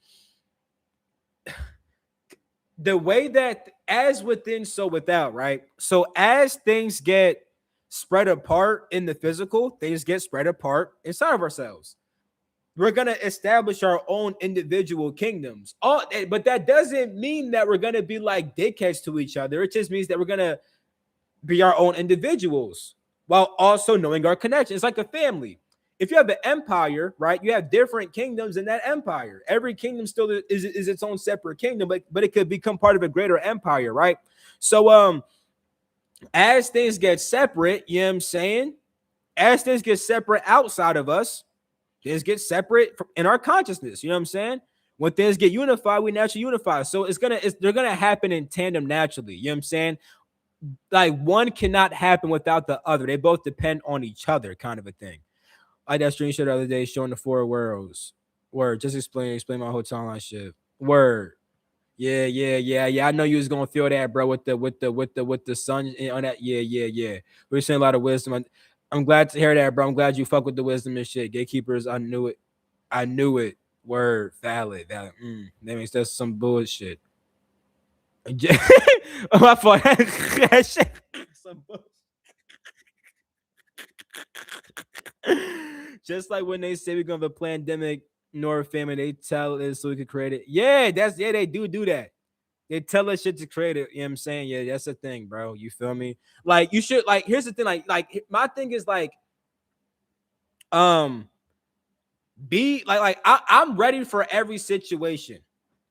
the way that as within, so without, right? So as things get spread apart in the physical, things get spread apart inside of ourselves. We're gonna establish our own individual kingdoms. But that doesn't mean that we're gonna be like dickheads to each other. It just means that we're gonna be our own individuals while also knowing our connection. It's like a family. If you have an empire, right, you have different kingdoms in that empire. Every kingdom still is its own separate kingdom, but it could become part of a greater empire, right? So as things get separate, you know what I'm saying? As things get separate outside of us, things get separate in our consciousness. You know what I'm saying? When things get unified, we naturally unify. So they're gonna happen in tandem naturally. You know what I'm saying? Like one cannot happen without the other. They both depend on each other, kind of a thing. I did a screenshot the other day showing the four worlds. Word, just explain my whole timeline shit. Word. Yeah. I know you was gonna feel that, bro, with the sun on that. Yeah. We're saying a lot of wisdom. I'm glad to hear that, bro. I'm glad you fuck with the wisdom and shit. Gatekeepers, I knew it. Word, valid. That means that's some bullshit. My fault. Some bullshit. Just like when they say we're gonna have a pandemic nor famine, they tell us so we could create it. Yeah, they do that. They tell us shit to create it. You know what I'm saying? Yeah, that's the thing, bro. You feel me? Like you should like here's the thing, like my thing is like um be I'm ready for every situation,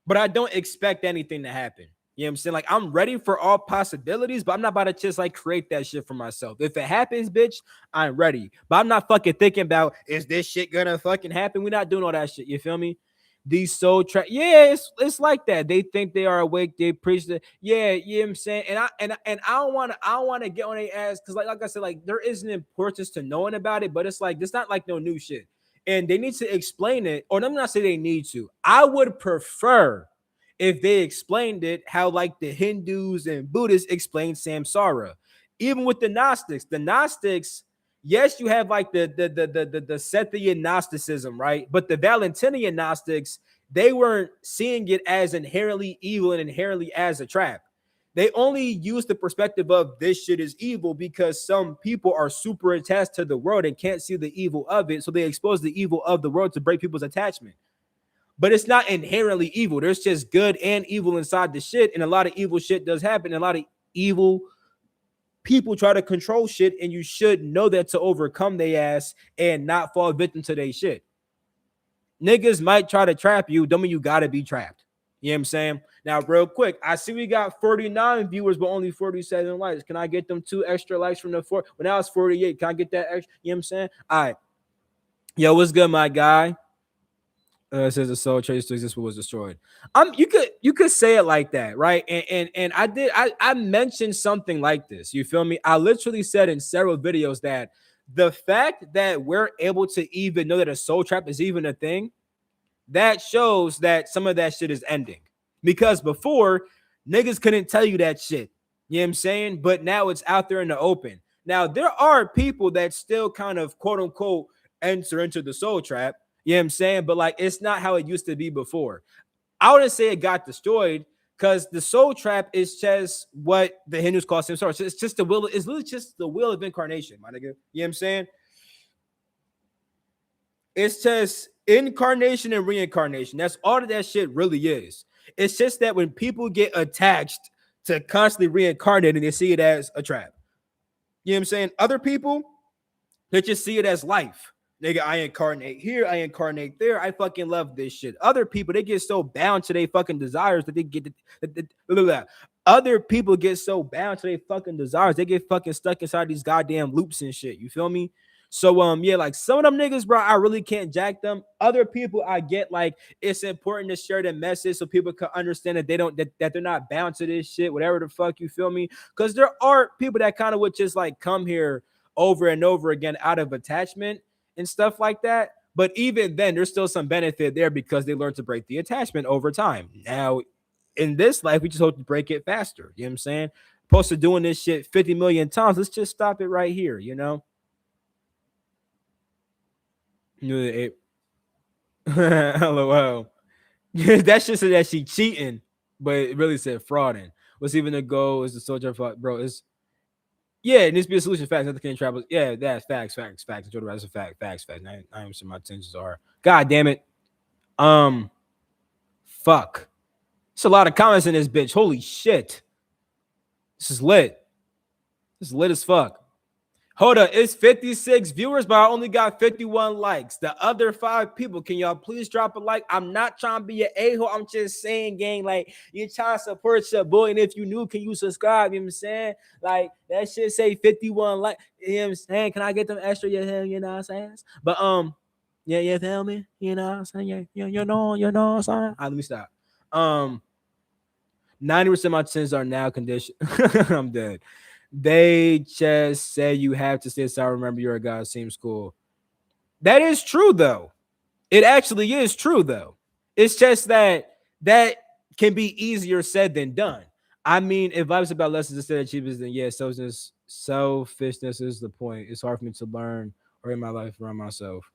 but I don't expect anything to happen. You know what I'm saying? Like I'm ready for all possibilities, but I'm not about to just like create that shit for myself. If it happens, bitch, I'm ready. But I'm not fucking thinking about is this shit gonna fucking happen? We're not doing all that shit. You feel me? These soul track, yeah, it's like that. They think they are awake. They preach the yeah, you know what I'm saying. And I don't want to get on their ass because like I said, like there is an importance to knowing about it, but it's like it's not like no new shit. And they need to explain it, or I'm not saying they need to. I would prefer if they explained it how like the Hindus and Buddhists explain samsara. Even with the Gnostics, yes, you have like the Sethian Gnosticism, right? But the Valentinian Gnostics, they weren't seeing it as inherently evil and inherently as a trap. They only use the perspective of this shit is evil because some people are super attached to the world and can't see the evil of it. So they expose the evil of the world to break people's attachment. But it's not inherently evil. There's just good and evil inside the shit. And a lot of evil shit does happen. And a lot of evil people try to control shit. And you should know that to overcome their ass and not fall victim to their shit. Niggas might try to trap you. Don't mean you gotta be trapped. You know what I'm saying? Now, real quick, I see we got 49 viewers, but only 47 likes. Can I get them 2 extra likes from the four? When I was 48, can I get that extra? You know what I'm saying? All right. Yo, what's good, my guy? It says the soul trace to exist was destroyed. You could say it like that, right? And I mentioned something like this. You feel me? I literally said in several videos that the fact that we're able to even know that a soul trap is even a thing, that shows that some of that shit is ending. Because before, niggas couldn't tell you that shit. You know what I'm saying? But now it's out there in the open. Now, there are people that still kind of quote unquote enter into the soul trap. You know what I'm saying? But like, it's not how it used to be before. I wouldn't say it got destroyed because the soul trap is just what the Hindus call samsara. It's just the will. It's literally just the will of incarnation, my nigga. You know what I'm saying? It's just incarnation and reincarnation. That's all that shit really is. It's just that when people get attached to constantly reincarnating, they see it as a trap. You know what I'm saying? Other people, they just see it as life. Nigga, I incarnate here, I incarnate there. I fucking love this shit. Other people, they get so bound to their fucking desires that they get other people get so bound to their fucking desires, they get fucking stuck inside these goddamn loops and shit. You feel me? So yeah, like some of them niggas, bro, I really can't jack them. Other people, I get like it's important to share the message so people can understand that they don't that they're not bound to this shit, whatever the fuck, you feel me? Because there are people that kind of would just like come here over and over again out of attachment and stuff like that. But even then, there's still some benefit there because they learn to break the attachment over time. Now, in this life, we just hope to break it faster. You know what I'm saying? Opposed to doing this shit 50 million times, let's just stop it right here, you know? LOL. That shit said that she cheating, but it really said frauding. What's even the goal is the soldier fuck, bro. It's yeah, it needs to be a solution. Facts, nothing can travel. Yeah, that's facts. That's a fact. Facts. I am sure my intentions are. God damn it. Fuck. It's a lot of comments in this bitch. Holy shit. This is lit. This is lit as fuck. Hold up, it's 56 viewers, but I only got 51 likes. The other 5 people, can y'all please drop a like? I'm not trying to be an a-hole. I'm just saying, gang, like, you're trying to support your boy, and if you new, can you subscribe? You know what I'm saying? Like, that shit say 51 like. You know what I'm saying? Can I get them extra? You know what I'm saying? But, yeah, you feel me? You know what I'm saying? Yeah, you know what I'm saying? All right, let me stop. 90% of my sins are now conditioned. I'm dead. They just say you have to stay silent. Remember, you're a god. Seems cool. That is true, though. It actually is true, though. It's just that can be easier said than done. I mean, if I was about lessons instead of achievements, then yeah, selfishness is the point. It's hard for me to learn or in my life around myself.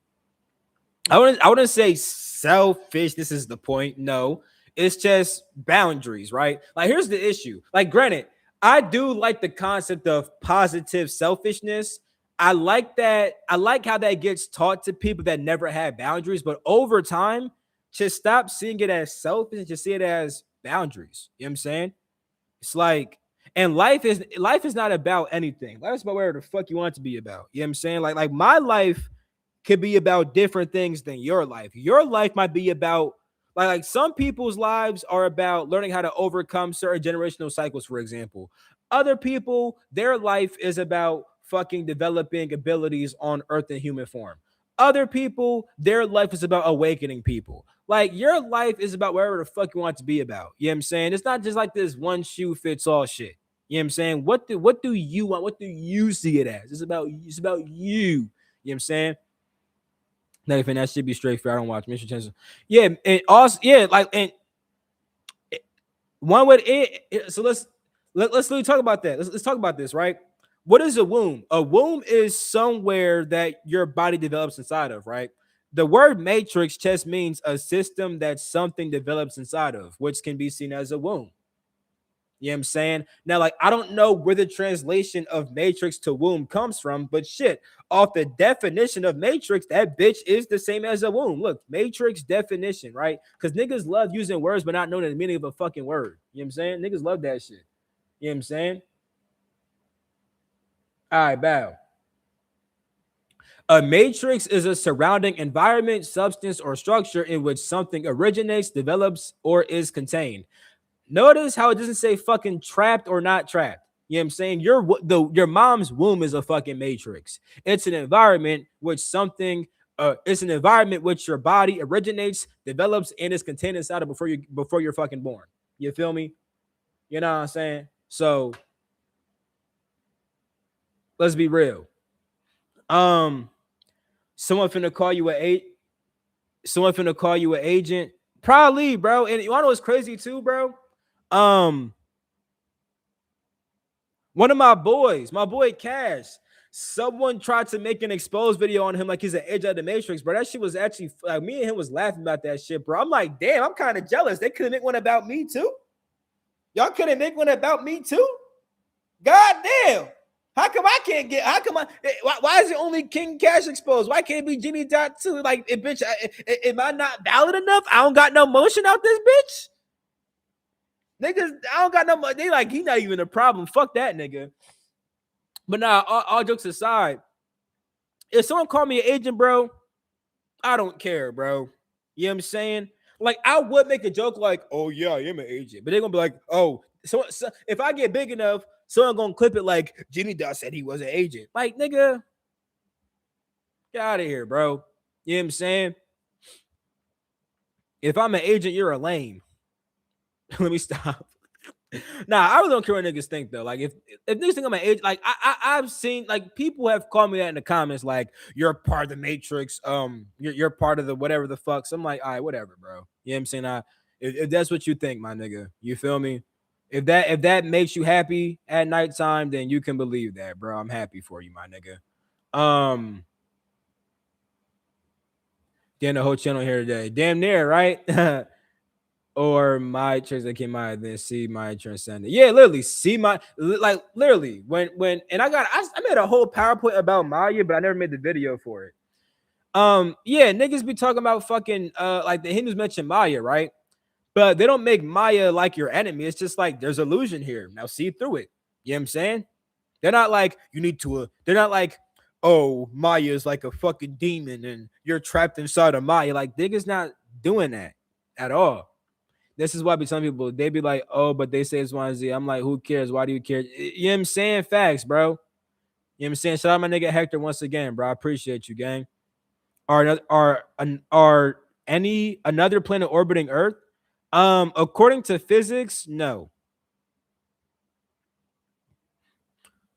I wouldn't say selfish. This is the point. No, it's just boundaries, right? Like here's the issue. Like, granted, I do like the concept of positive selfishness. I like that. I like how that gets taught to people that never had boundaries, but over time, just stop seeing it as selfish and just see it as boundaries. You know what I'm saying? It's like, and life is not about anything. Life is about whatever the fuck you want it to be about. You know what I'm saying? Like my life could be about different things than your life. Your life might be about like some people's lives are about learning how to overcome certain generational cycles, for example. Other people, their life is about fucking developing abilities on earth in human form. Other people, their life is about awakening people. Like your life is about wherever the fuck you want it to be about. You know what I'm saying? It's not just like this one shoe fits all shit. You know what I'm saying? What do you want? What do you see it as? It's about you. You know what I'm saying? Nothing that should be straight fair. I don't watch Mission Channel. Yeah, and also yeah, like and one would so let's literally talk about that. Let's talk about this, right? What is a womb? A womb is somewhere that your body develops inside of, right? The word matrix just means a system that something develops inside of, which can be seen as a womb. You know what I'm saying? Now, like, I don't know where the translation of matrix to womb comes from, but shit, off the definition of matrix, that bitch is the same as a womb. Look, matrix definition, right? Because niggas love using words but not knowing the meaning of a fucking word. You know what I'm saying? Niggas love that shit. You know what I'm saying? All right, bow. A matrix is a surrounding environment, substance, or structure in which something originates, develops, or is contained. Notice how it doesn't say fucking trapped or not trapped. You know what I'm saying? Your mom's womb is a fucking matrix. It's an environment which something it's an environment which your body originates, develops, and is contained inside of before you're fucking born. You feel me? You know what I'm saying? So let's be real. Um, someone finna call you someone finna call you an agent. Probably, bro. And you wanna know what's crazy too, bro? Um, One of my boy Cash, someone tried to make an exposed video on him like he's an edge of the Matrix, bro. That shit was actually like me and him was laughing about that shit, bro. I'm like, damn, I'm kind of jealous. They couldn't make one about me too. Y'all couldn't make one about me too. God damn. How come I can't get? How come why is it only King Cash exposed? Why can't it be Jimmy Dot too? Like, bitch, am I not valid enough? I don't got no motion out this bitch. Niggas, I don't got no. They like he not even a problem. Fuck that nigga. But nah, all jokes aside, if someone call me an agent, bro, I don't care, bro. You know what I'm saying? Like, I would make a joke like, "Oh yeah, I am an agent," but they're gonna be like, "Oh, so if I get big enough, someone gonna clip it like Jimmy Dot said he was an agent." Like, nigga, get out of here, bro. You know what I'm saying? If I'm an agent, you're a lame. Let me stop. Nah, I really don't care what niggas think though. Like, if niggas think I'm an agent, like I've seen like people have called me that in the comments, like you're part of the Matrix, you're part of the whatever the fuck. So I'm like, all right, whatever, bro. You know what I'm saying? If that's what you think, my nigga, you feel me? If that makes you happy at nighttime, then you can believe that, bro. I'm happy for you, my nigga. Um, Getting the whole channel here today, damn near right. Or my transcendent Maya, then see my transcendent. Yeah, literally see my like literally when and I made a whole PowerPoint about Maya, but I never made the video for it. Yeah, niggas be talking about fucking like the Hindus mention Maya, right? But they don't make Maya like your enemy. It's just like there's illusion here. Now see through it. You know what I'm saying? They're not like you need to they're not like, oh, Maya is like a fucking demon and you're trapped inside of Maya. Like niggas not doing that at all. This is why I be telling people, they be like, oh, but they say it's Y and Z. I'm like, who cares? Why do you care? You know what I'm saying? Facts, bro. You know what I'm saying? Shout out my nigga Hector once again, bro. I appreciate you, gang. Are any another planet orbiting Earth? According to physics, no.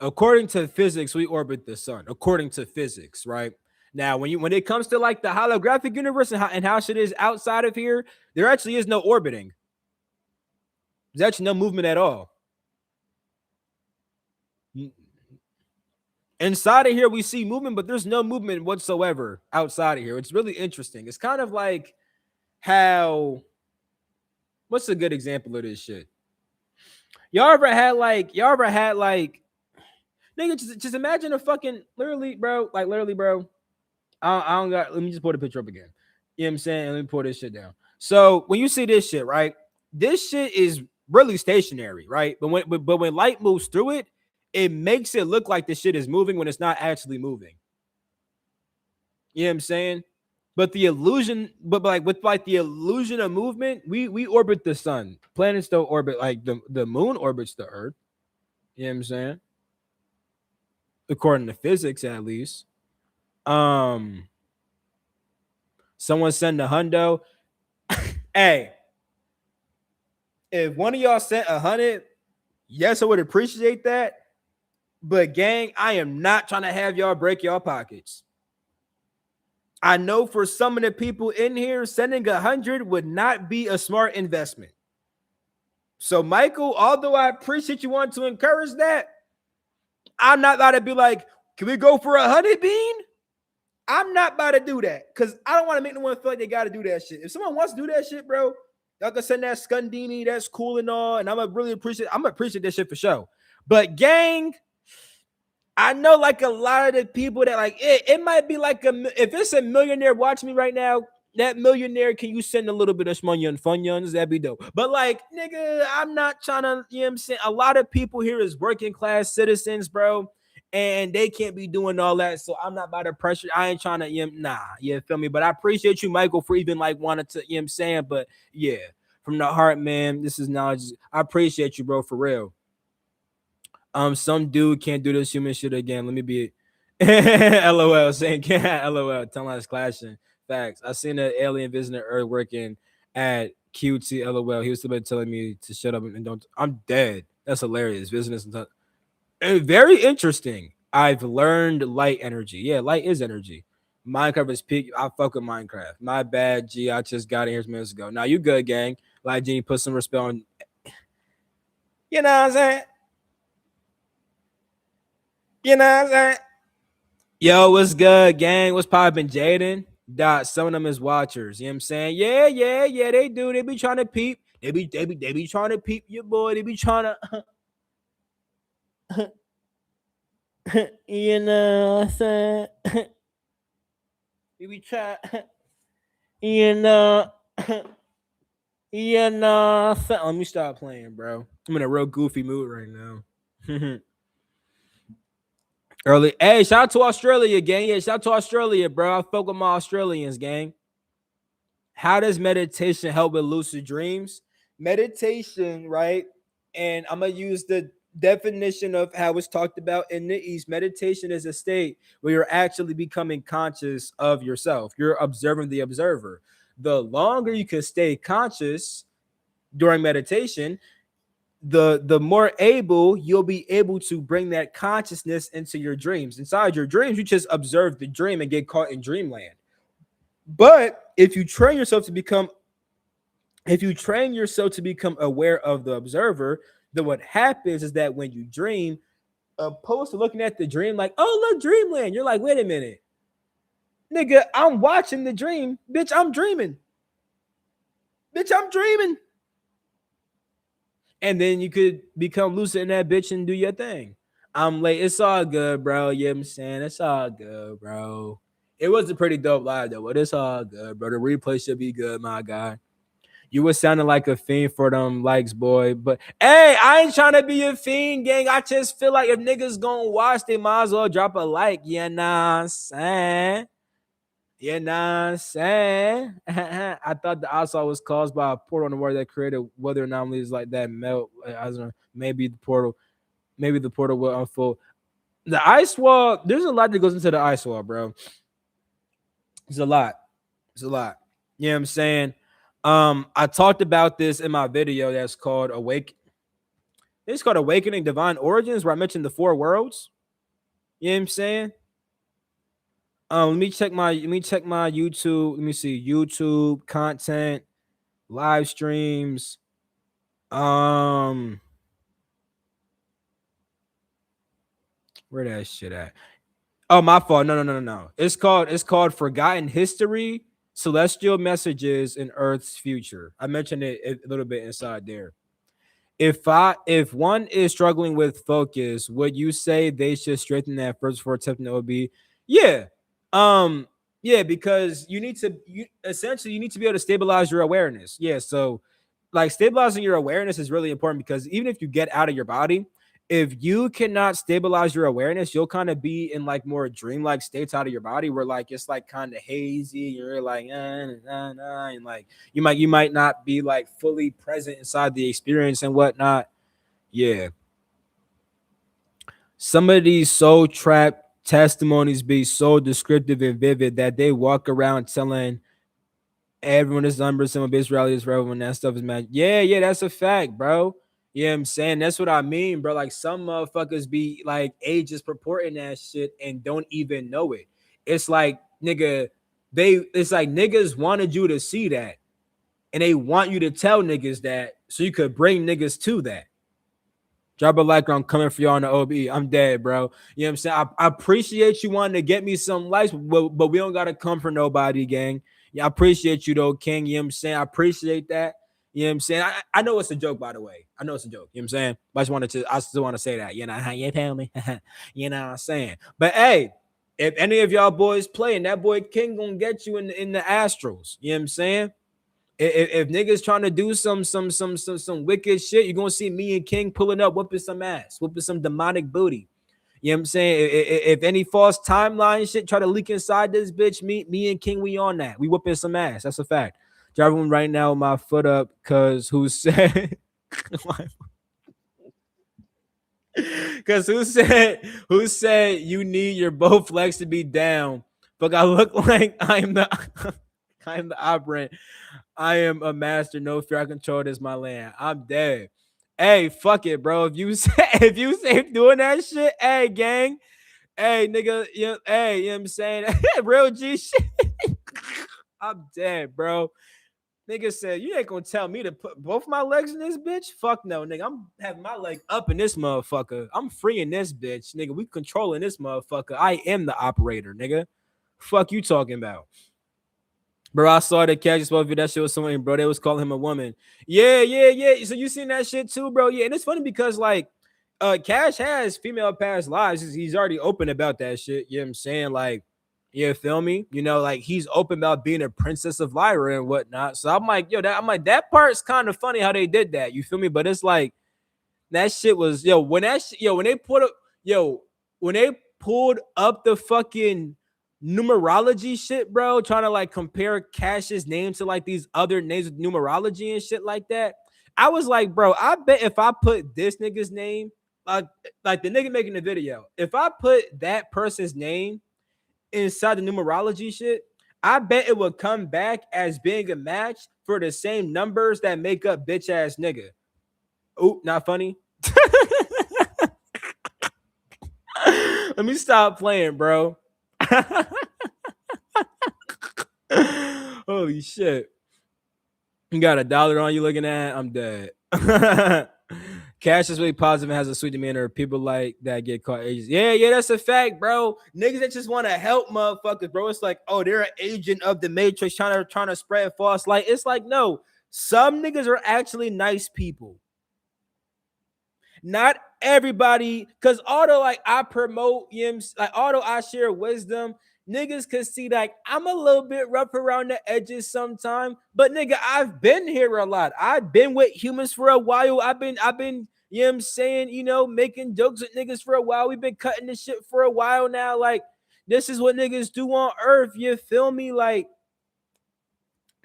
According to physics, we orbit the sun. According to physics, right? Now, when it comes to like the holographic universe and how shit is outside of here, there actually is no orbiting. There's actually no movement at all. Inside of here, we see movement, but there's no movement whatsoever outside of here. It's really interesting. It's kind of like how, what's a good example of this shit? Y'all ever had like, nigga, just imagine a fucking, literally, bro, I don't got, let me just pull the picture up again. You know what I'm saying? And let me pull this shit down. So when you see this shit, right, this shit is really stationary, right? But when light moves through it, it makes it look like the shit is moving when it's not actually moving. You know what I'm saying? But the illusion, but like with like the illusion of movement, we orbit the sun. Planets don't orbit, like the moon orbits the earth. You know what I'm saying? According to physics, at least. Someone send a hundo. Hey, if one of y'all sent 100, yes, I would appreciate that. But gang, I am not trying to have y'all break y'all pockets. I know for some of the people in here, sending 100 would not be a smart investment. So, Michael, although I appreciate you wanting to encourage that, I'm not about to be like, can we go for a honey bean? I'm not about to do that because I don't want to make no one feel like they got to do that shit. If someone wants to do that shit, bro, y'all can send that Scundini. That's cool and all, and I'm gonna really appreciate. I'm gonna appreciate this shit for sure. But gang, I know like a lot of the people that like it might be like if it's a millionaire watching me right now, that millionaire, can you send a little bit of smunyon funyuns? That'd be dope. But like, nigga, I'm not trying to, you know what I'm saying? A lot of people here is working class citizens, bro. And they can't be doing all that. So I'm not about to pressure. I ain't trying to, nah, you feel me? But I appreciate you, Michael, for even like wanting to, you know what I'm saying? But yeah, from the heart, man, this is knowledge. I appreciate you, bro, for real. Some dude can't do this human shit again. Let me be LOL saying can't LOL. Telling us clashing. Facts. I seen an alien visiting Earth working at QT LOL. He was still telling me to shut up and don't. I'm dead. That's hilarious. Business and very interesting. I've learned light energy. Yeah, light is energy. Minecraft is peak. I fuck with Minecraft. My bad, G. I just got in here some minutes ago. Now you good, gang. Like G, put some respect on. You know what I'm saying? You know what I'm saying? Yo, what's good, gang? What's poppin', Jaden? Dot. Some of them is watchers. You know what I'm saying? Yeah, yeah, yeah. They do. They be trying to peep. They be trying to peep your boy. They be trying to. You know what I'm saying? They be trying. You know. You know. What I'm saying? Let me stop playing, bro. I'm in a real goofy mood right now. Early. Hey, shout out to Australia, gang. Yeah, shout out to Australia, bro. I fuck with my Australians, gang. How does meditation help with lucid dreams? Meditation, right? And I'm gonna use the definition of how it's talked about in the East. Meditation is a state where you're actually becoming conscious of yourself. You're observing the observer. The longer you can stay conscious during meditation, the more able you'll be able to bring that consciousness into your dreams. Inside your dreams, you just observe the dream and get caught in dreamland. But if you train yourself to become aware of the observer, then what happens is that when you dream, opposed to looking at the dream like, oh, look, dreamland, you're like, wait a minute, nigga, I'm watching the dream. Bitch, I'm dreaming. Bitch, I'm dreaming. And then you could become lucid in that bitch and do your thing. I'm late. It's all good, bro. You know what I'm saying? It's all good, bro. It was a pretty dope live, though, but it's all good, bro. The replay should be good, my guy. You was sounding like a fiend for them likes, boy. But hey, I ain't trying to be a fiend, gang. I just feel like if niggas gonna watch, they might as well drop a like. You know what I'm saying? You know what I'm saying? I thought the Astral was caused by a portal in the world that created weather anomalies like that melt. I don't know. Maybe the portal will unfold. The ice wall, there's a lot that goes into the ice wall, bro. It's a lot. It's a lot. You know what I'm saying? I talked about this in my video that's called Awake. It's called Awakening Divine Origins, where I mentioned the four worlds. You know what I'm saying? Let me check my YouTube. Let me see YouTube content, live streams. Where that shit at? Oh, my fault. No. It's called Forgotten History, Celestial Messages in Earth's Future. I mentioned it a little bit inside there. If one is struggling with focus, would you say they should strengthen that first before attempting OB? Yeah. Um, yeah, because you essentially you need to be able to stabilize your awareness. Yeah, so like stabilizing your awareness is really important because even if you get out of your body, if you cannot stabilize your awareness, you'll kind of be in like more dreamlike states out of your body where like it's like kind of hazy. You're like, and like you might not be like fully present inside the experience and whatnot. Yeah. Some of these soul trap testimonies be so descriptive and vivid that they walk around telling everyone is number some of Israel is for everyone. That stuff is mad. Yeah, that's a fact, bro. Yeah, I'm saying that's what I mean, bro. Like some motherfuckers be like ages purporting that shit and don't even know it. It's like nigga, it's like niggas wanted you to see that, and they want you to tell niggas that so you could bring niggas to that. Drop a like or I'm coming for you on the OB. I'm dead, bro. You know what I'm saying? I appreciate you wanting to get me some likes, but we don't gotta come for nobody, gang. Yeah, I appreciate you though, King. You know what I'm saying? I appreciate that. You know what I'm saying? I know it's a joke, by the way. I know it's a joke. You know what I'm saying? But I still want to say that. You know, you feel me? You know what I'm saying? But hey, if any of y'all boys playing, that boy King gonna get you in the Astrals. You know what I'm saying? If niggas trying to do some wicked shit, you're gonna see me and King pulling up, whooping some ass, whooping some demonic booty. You know what I'm saying? If any false timeline shit try to leak inside this bitch, me and King, we on that. We whooping some ass. That's a fact. Driving right now with my foot up, cause who said cause who said you need your both legs to be down? But I look like I'm the operant. I am a master. No fear. I control this my land. I'm dead. Hey, fuck it, bro. If you say doing that shit, hey, gang. Hey, nigga. Hey, you know what I'm saying? Real G shit. I'm dead, bro. Nigga said, you ain't gonna tell me to put both my legs in this bitch? Fuck no, nigga. I'm having my leg up in this motherfucker. I'm freeing this bitch, nigga. We controlling this motherfucker. I am the operator, nigga. Fuck you talking about? Bro, I saw the Cash supposed to that shit was someone, bro. They was calling him a woman. Yeah, yeah, yeah. So you seen that shit too, bro? Yeah, and it's funny because like Cash has female past lives. He's already open about that shit. You know what I'm saying? Like, you feel me? You know, like he's open about being a princess of Lyra and whatnot. So I'm like, that part's kind of funny how they did that. You feel me? But it's like that shit was when they put up when they pulled up the fucking numerology shit, bro, trying to like compare Cash's name to like these other names with numerology and shit like that. I was like, bro, I bet if I put this nigga's name, like the nigga making the video, if I put that person's name inside the numerology shit, I bet it would come back as being a match for the same numbers that make up bitch ass nigga. Ooh, not funny. Let me stop playing, bro. Holy shit. You got $1 on you looking at? I'm dead. Cash is really positive and has a sweet demeanor. People like that get caught agents. Yeah, yeah, that's a fact, bro. Niggas that just want to help motherfuckers, bro. It's like, oh, they're an agent of the Matrix trying to spread false light. It's like, no, some niggas are actually nice people. Not everybody, because although like I promote yims, like although I share wisdom, niggas could see like I'm a little bit rough around the edges sometimes. But nigga, I've been here a lot. I've been with humans for a while. I've been, you know what I'm saying, making jokes with niggas for a while. We've been cutting this shit for a while now. Like, this is what niggas do on earth. You feel me? Like,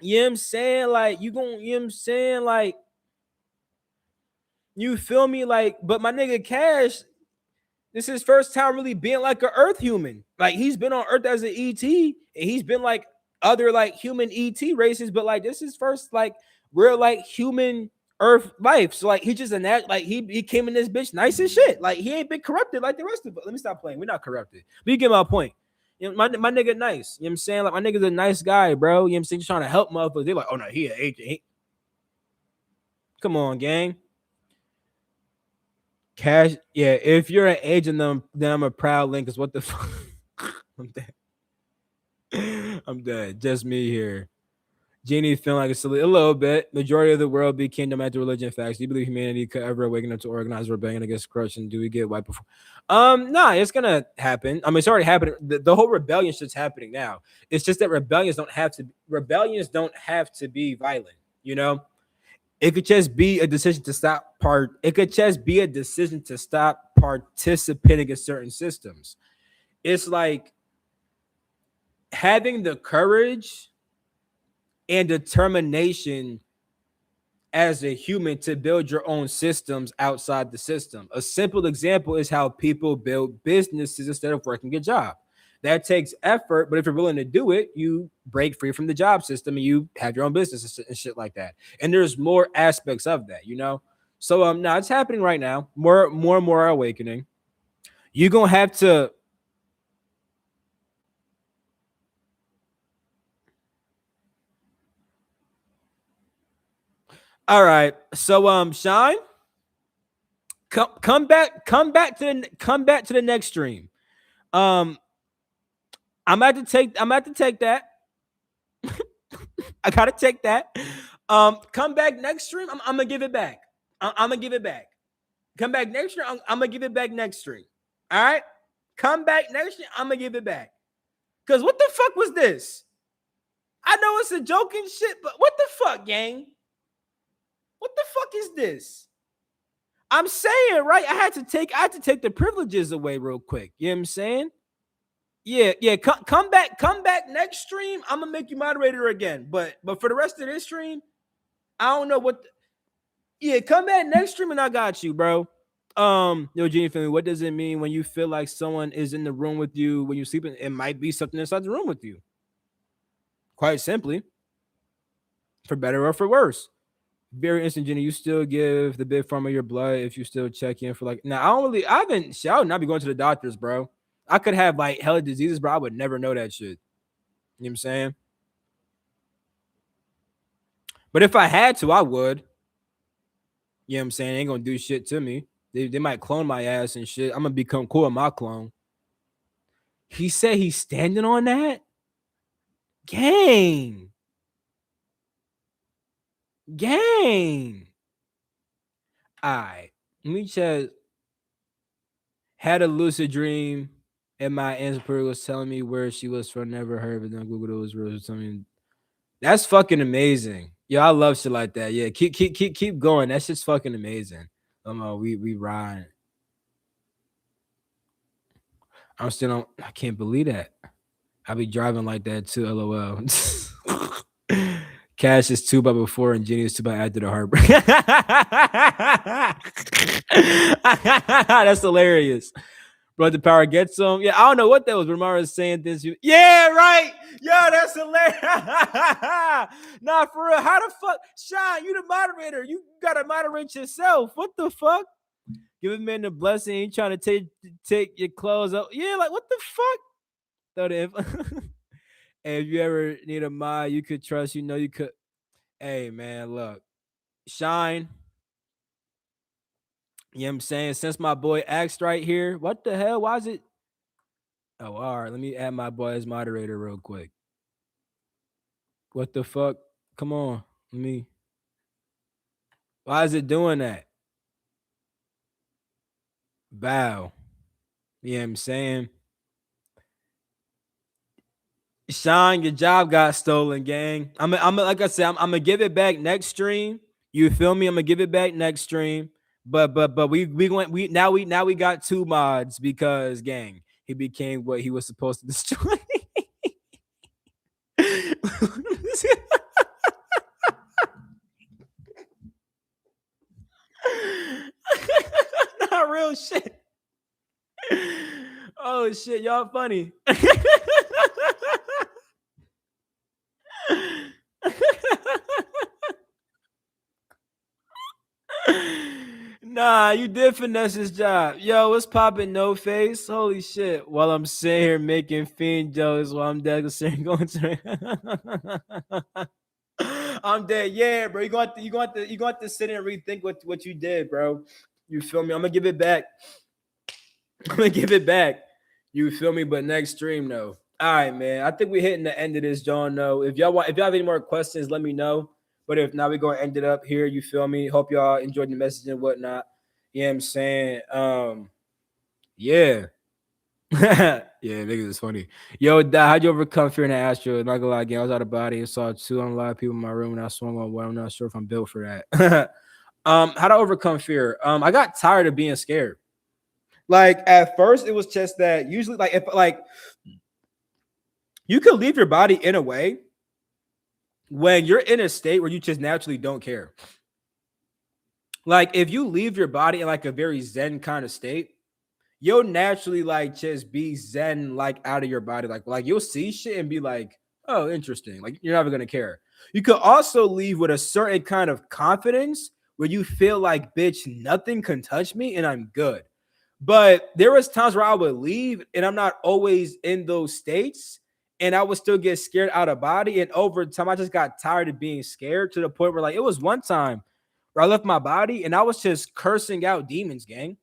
you know what I'm saying? Like, you know what I'm saying? Like, you feel me? Like, but my nigga Cash, this is his first time really being like an Earth human. Like, he's been on Earth as an ET, and he's been like other like human ET races, but like this is first like real like human Earth life. So like he just a like he came in this bitch nice as shit. Like he ain't been corrupted like the rest of us. Let me stop playing. We're not corrupted. But you get my point. You know, my nigga nice. You know what I'm saying? Like my nigga's a nice guy, bro. You know what I'm saying? He's trying to help motherfuckers. They're like, oh no, he an agent. Come on, gang. Cash, yeah. If you're an agent, then I'm a proud link. Cause what the fuck? I'm dead. I'm dead. Just me here. Genie feeling like a little bit. Majority of the world be kingdom after religion facts. Do you believe humanity could ever awaken up to organized rebellion against corruption? Do we get wiped before? Nah, it's gonna happen. I mean, it's already happening. The whole rebellion shit's happening now. It's just that rebellions don't have to be violent. You know, it could just be a decision to stop It could just be a decision to stop participating in certain systems. It's like having the courage and determination as a human to build your own systems outside the system. A simple example is how people build businesses instead of working a job. That takes effort, but if you're willing to do it, you break free from the job system and you have your own business and shit like that. And there's more aspects of that, you know. So now it's happening right now. More are awakening. You're gonna have to. All right. So Shine, come back to the next stream. Um, I'm about to take that. I gotta take that. Come back next stream. I'm gonna give it back. I'm gonna give it back. Come back next stream. I'm gonna give it back next stream. All right. Come back next stream. I'm gonna give it back. Cause what the fuck was this? I know it's a joke and shit, but what the fuck, gang? What the fuck is this? I'm saying, right? I had to take the privileges away real quick. You know what I'm saying? Yeah, yeah. Come back next stream. I'm gonna make you moderator again. But for the rest of this stream, I don't know what. Yeah, come back next stream and I got you, bro. Yo, Genie family, what does it mean when you feel like someone is in the room with you when you're sleeping? It might be something inside the room with you. Quite simply, for better or for worse. Very instant, Jenny. You still give the big pharma your blood if you still check in for like. Now, I haven't. Shit, I would not be going to the doctors, bro. I could have like hella diseases, bro. I would never know that shit. You know what I'm saying? But if I had to, I would. You know what I'm saying? They ain't gonna do shit to me. They might clone my ass and shit. I'm gonna become cool with my clone. He said he's standing on that? Gang. Gang. Alright. Let me check. Had a lucid dream and my ancestor was telling me where she was from. Never heard of it. Then Google those rules or something. That's fucking amazing. Yo, I love shit like that. Yeah, keep going. That shit's fucking amazing. We ride. I'm still on. I can't believe that. I be driving like that too. LOL. Cash is 2 by before and Jenny is 2 by after the heartbreak. That's hilarious. Bro, the power gets some. Yeah, I don't know what that was. Ramara is saying this. Yeah, right. Yo, that's hilarious. Nah, for real. How the fuck? Sean, you the moderator. You gotta moderate yourself. What the fuck? Give a man the blessing. You trying to take your clothes up. Yeah, like what the fuck? Throw the if you ever need a mod, you could trust. You know you could. Hey man, look, Shine. You know what I'm saying? Since my boy asked right here, what the hell? Why is it? Oh, all right. Let me add my boy as moderator real quick. What the fuck? Come on. Let me. Why is it doing that? Bow. You know what I'm saying? Sean, your job got stolen, gang. I'm like I said, I'm gonna give it back next stream. You feel me? I'm gonna give it back next stream. But we got 2 mods because gang, he became what he was supposed to destroy. Not real shit. Oh shit, y'all funny. Nah, you did finesse his job. Yo, what's popping? No face. Holy shit. While I'm sitting here making fiend jokes while I'm dead sitting going to I'm dead. Yeah, bro. You going to sit and rethink what you did, bro. You feel me? I'm gonna give it back. I'm gonna give it back. You feel me? But next stream, though. All right, man. I think we're hitting the end of this, John. No, if y'all have any more questions, let me know. But if not, we're gonna end it up here. You feel me? Hope y'all enjoyed the message and whatnot. You know what I'm saying? Yeah. Yeah, niggas is funny. Yo, how'd you overcome fear in the Astral? Not gonna lie, again, I was out of body and saw 2 unlocked people in my room and I swung on one. I'm not sure if I'm built for that. How to overcome fear? I got tired of being scared. Like at first, it was just that usually, like if like you can leave your body in a way when you're in a state where you just naturally don't care. Like if you leave your body in like a very zen kind of state, you'll naturally like just be zen like out of your body. Like you'll see shit and be like, oh, interesting. Like you're never gonna care. You could also leave with a certain kind of confidence where you feel like, bitch, nothing can touch me and I'm good. But there was times where I would leave and I'm not always in those states and I would still get scared out of body. And over time, I just got tired of being scared to the point where like it was one time where I left my body and I was just cursing out demons, gang.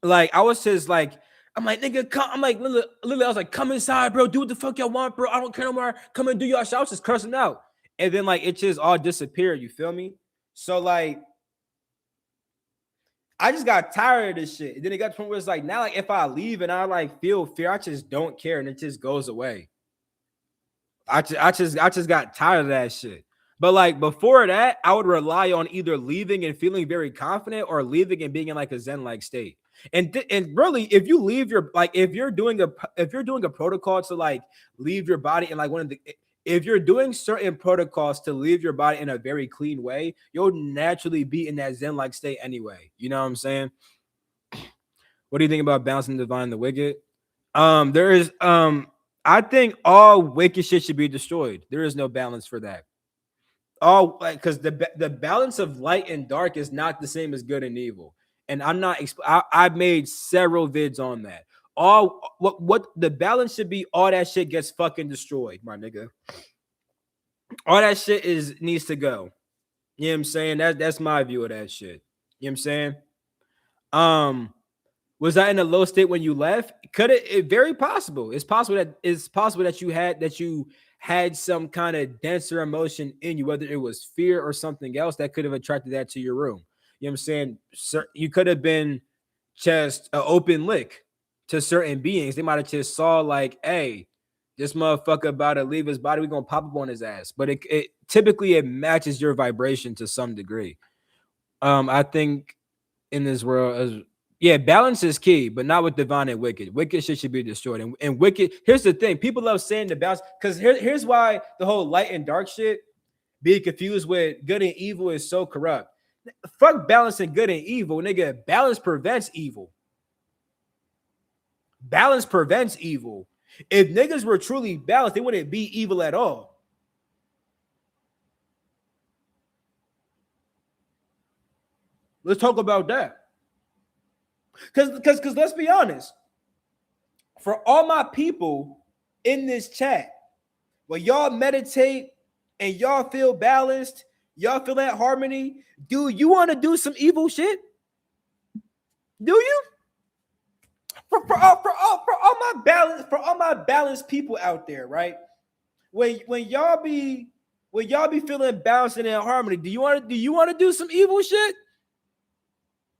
Like I was just like, I'm like, nigga, come. I'm like, literally, I was like, come inside, bro. Do what the fuck y'all want, bro. I don't care no more. Come and do y'all shit. I was just cursing out. And then like it just all disappeared. You feel me? So like I just got tired of this shit. And then it got to the point where it's like now, like if I leave and I like feel fear, I just don't care and it just goes away. I just got tired of that shit. But like before that, I would rely on either leaving and feeling very confident or leaving and being in like a zen like state. And really, if you leave your like if you're doing a protocol to like leave your body in like one of the if you're doing certain protocols to leave your body in a very clean way, you'll naturally be in that zen like state anyway. You know what I'm saying? What do you think about balancing the divine and the wicked? There is I think all wicked shit should be destroyed. There is no balance for that. All like because the balance of light and dark is not the same as good and evil. And I'm not. I've made several vids on that. All what the balance should be. All that shit gets fucking destroyed, my nigga. All that shit is needs to go. You know what I'm saying? That's my view of that shit. You know what I'm saying? Um, Was I in a low state when you left? Could it very possible. It's possible that you had some kind of denser emotion in you, whether it was fear or something else that could have attracted that to your room. You know what I'm saying? You could have been just an open lick to certain beings. They might have just saw like, hey, this motherfucker about to leave his body. We're gonna pop up on his ass. But it typically it matches your vibration to some degree. I think in this world as yeah, balance is key, but not with divine and wicked. Wicked shit should be destroyed. And wicked, here's the thing: people love saying the balance because here's why the whole light and dark shit being confused with good and evil is so corrupt. Fuck balancing good and evil, nigga. Balance prevents evil. Balance prevents evil. If niggas were truly balanced, they wouldn't be evil at all. Let's talk about that. Because let's be honest, for all my people in this chat, when y'all meditate and y'all feel balanced, y'all feel that harmony, do you want to do some evil shit? Do you? For all my balanced people out there, right? When y'all be feeling balanced and in harmony, do you want to do some evil shit?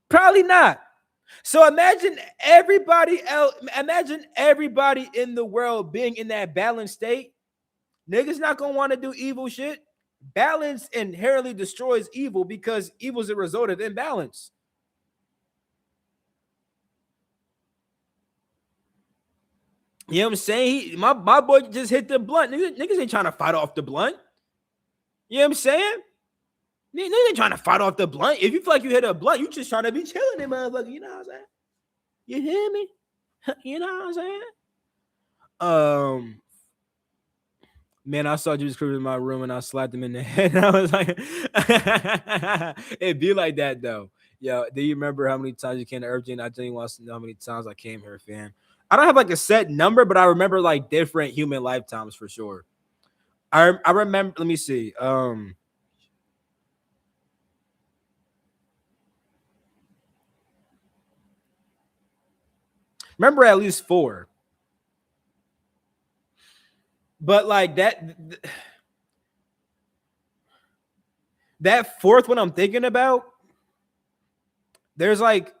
Probably not. So imagine everybody in the world being in that balanced state. Niggas not gonna want to do evil shit. Balance inherently destroys evil because evil is a result of imbalance. You know what I'm saying? My boy just hit the blunt. Niggas ain't trying to fight off the blunt. You know what I'm saying? Niggas ain't trying to fight off the blunt. If you feel like you hit a blunt, you just trying to be chilling in motherfucker. You know what I'm saying? You hear me? You know what I'm saying? Um, Man, I saw Juice Crew in my room and I slapped him in the head. And I was like, it'd be like that though. Yo, do you remember how many times you came to Earth Gene? I tell you once to know how many times I came here, fam. I don't have like a set number, but I remember like different human lifetimes for sure. I remember, let me see. Remember at least four. But like that fourth one I'm thinking about, there's like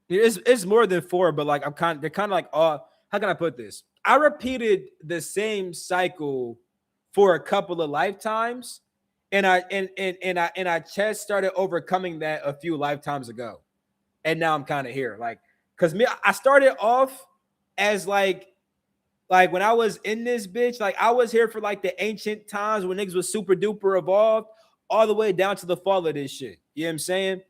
it's more than four, but like they're kind of like how can I put this? I repeated the same cycle for a couple of lifetimes, and I just started overcoming that a few lifetimes ago, and now I'm kind of here, like because me I started off as like when I was in this bitch, like I was here for like the ancient times when niggas was super duper evolved, all the way down to the fall of this shit. You know what I'm saying?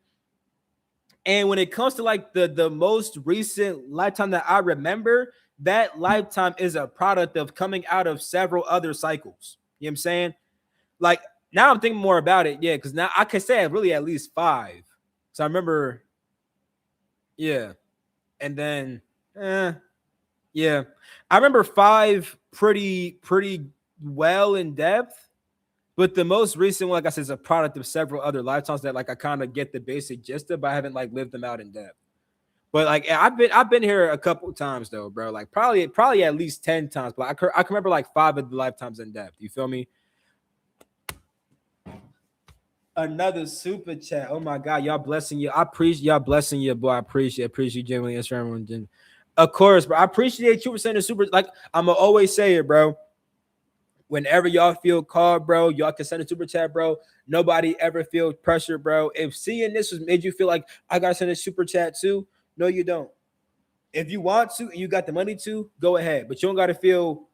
And when it comes to like the most recent lifetime that I remember, that lifetime is a product of coming out of several other cycles. You know what I'm saying? Like now I'm thinking more about it, yeah, because now I can say really at least five. So I remember, yeah, and then yeah, I remember five pretty well in depth. But the most recent one, like I said, is a product of several other lifetimes that like I kind of get the basic gist of, but I haven't like lived them out in depth. But like I've been here a couple times though, bro. Like probably at least 10 times. But I can remember like 5 of the lifetimes in depth. You feel me? Another super chat. Oh my god, y'all blessing you. I appreciate y'all blessing you, boy. I appreciate you genuinely answering everyone. Of course, bro. I appreciate you for sending super. Like I'ma always say it, bro. Whenever y'all feel called, bro, y'all can send a super chat, bro. Nobody ever feel pressure, bro. If seeing this was made you feel like I gotta send a super chat too, no, you don't. If you want to and you got the money to, go ahead. But you don't gotta feel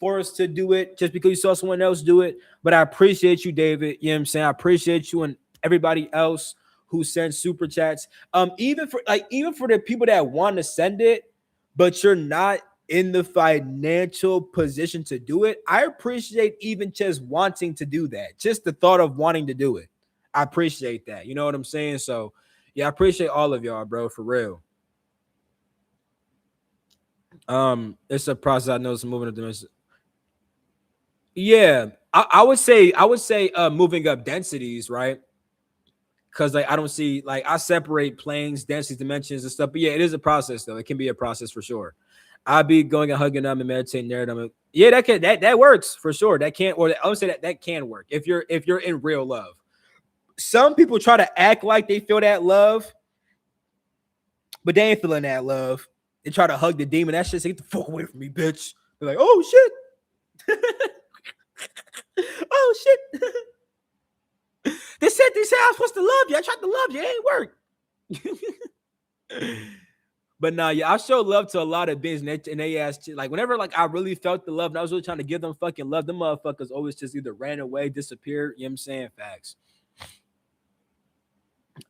forced to do it just because you saw someone else do it. But I appreciate you, David. You know what I'm saying? I appreciate you and everybody else who sends super chats. Even for the people that want to send it, but you're not in the financial position to do it. I appreciate even just wanting to do that. Just the thought of wanting to do it. I appreciate that. You know what I'm saying? So yeah, I appreciate all of y'all, bro, for real. It's a process. I know it's moving to dimension. Yeah, I would say moving up densities, right? Because like I don't see like I separate planes, densities, dimensions, and stuff. But yeah, it is a process though. It can be a process for sure. I'd be going and hugging them and meditating there. Yeah, that works for sure. That can or I would say that can work if you're in real love. Some people try to act like they feel that love, but they ain't feeling that love. They try to hug the demon. That shit say, get the fuck away from me, bitch. They're like, oh shit. Oh shit. They said I was supposed to love you. I tried to love you. It ain't work. But nah, yeah, I show love to a lot of bitches, and they asked like whenever like I really felt the love and I was really trying to give them fucking love, them motherfuckers always just either ran away, disappeared. You know what I'm saying? Facts.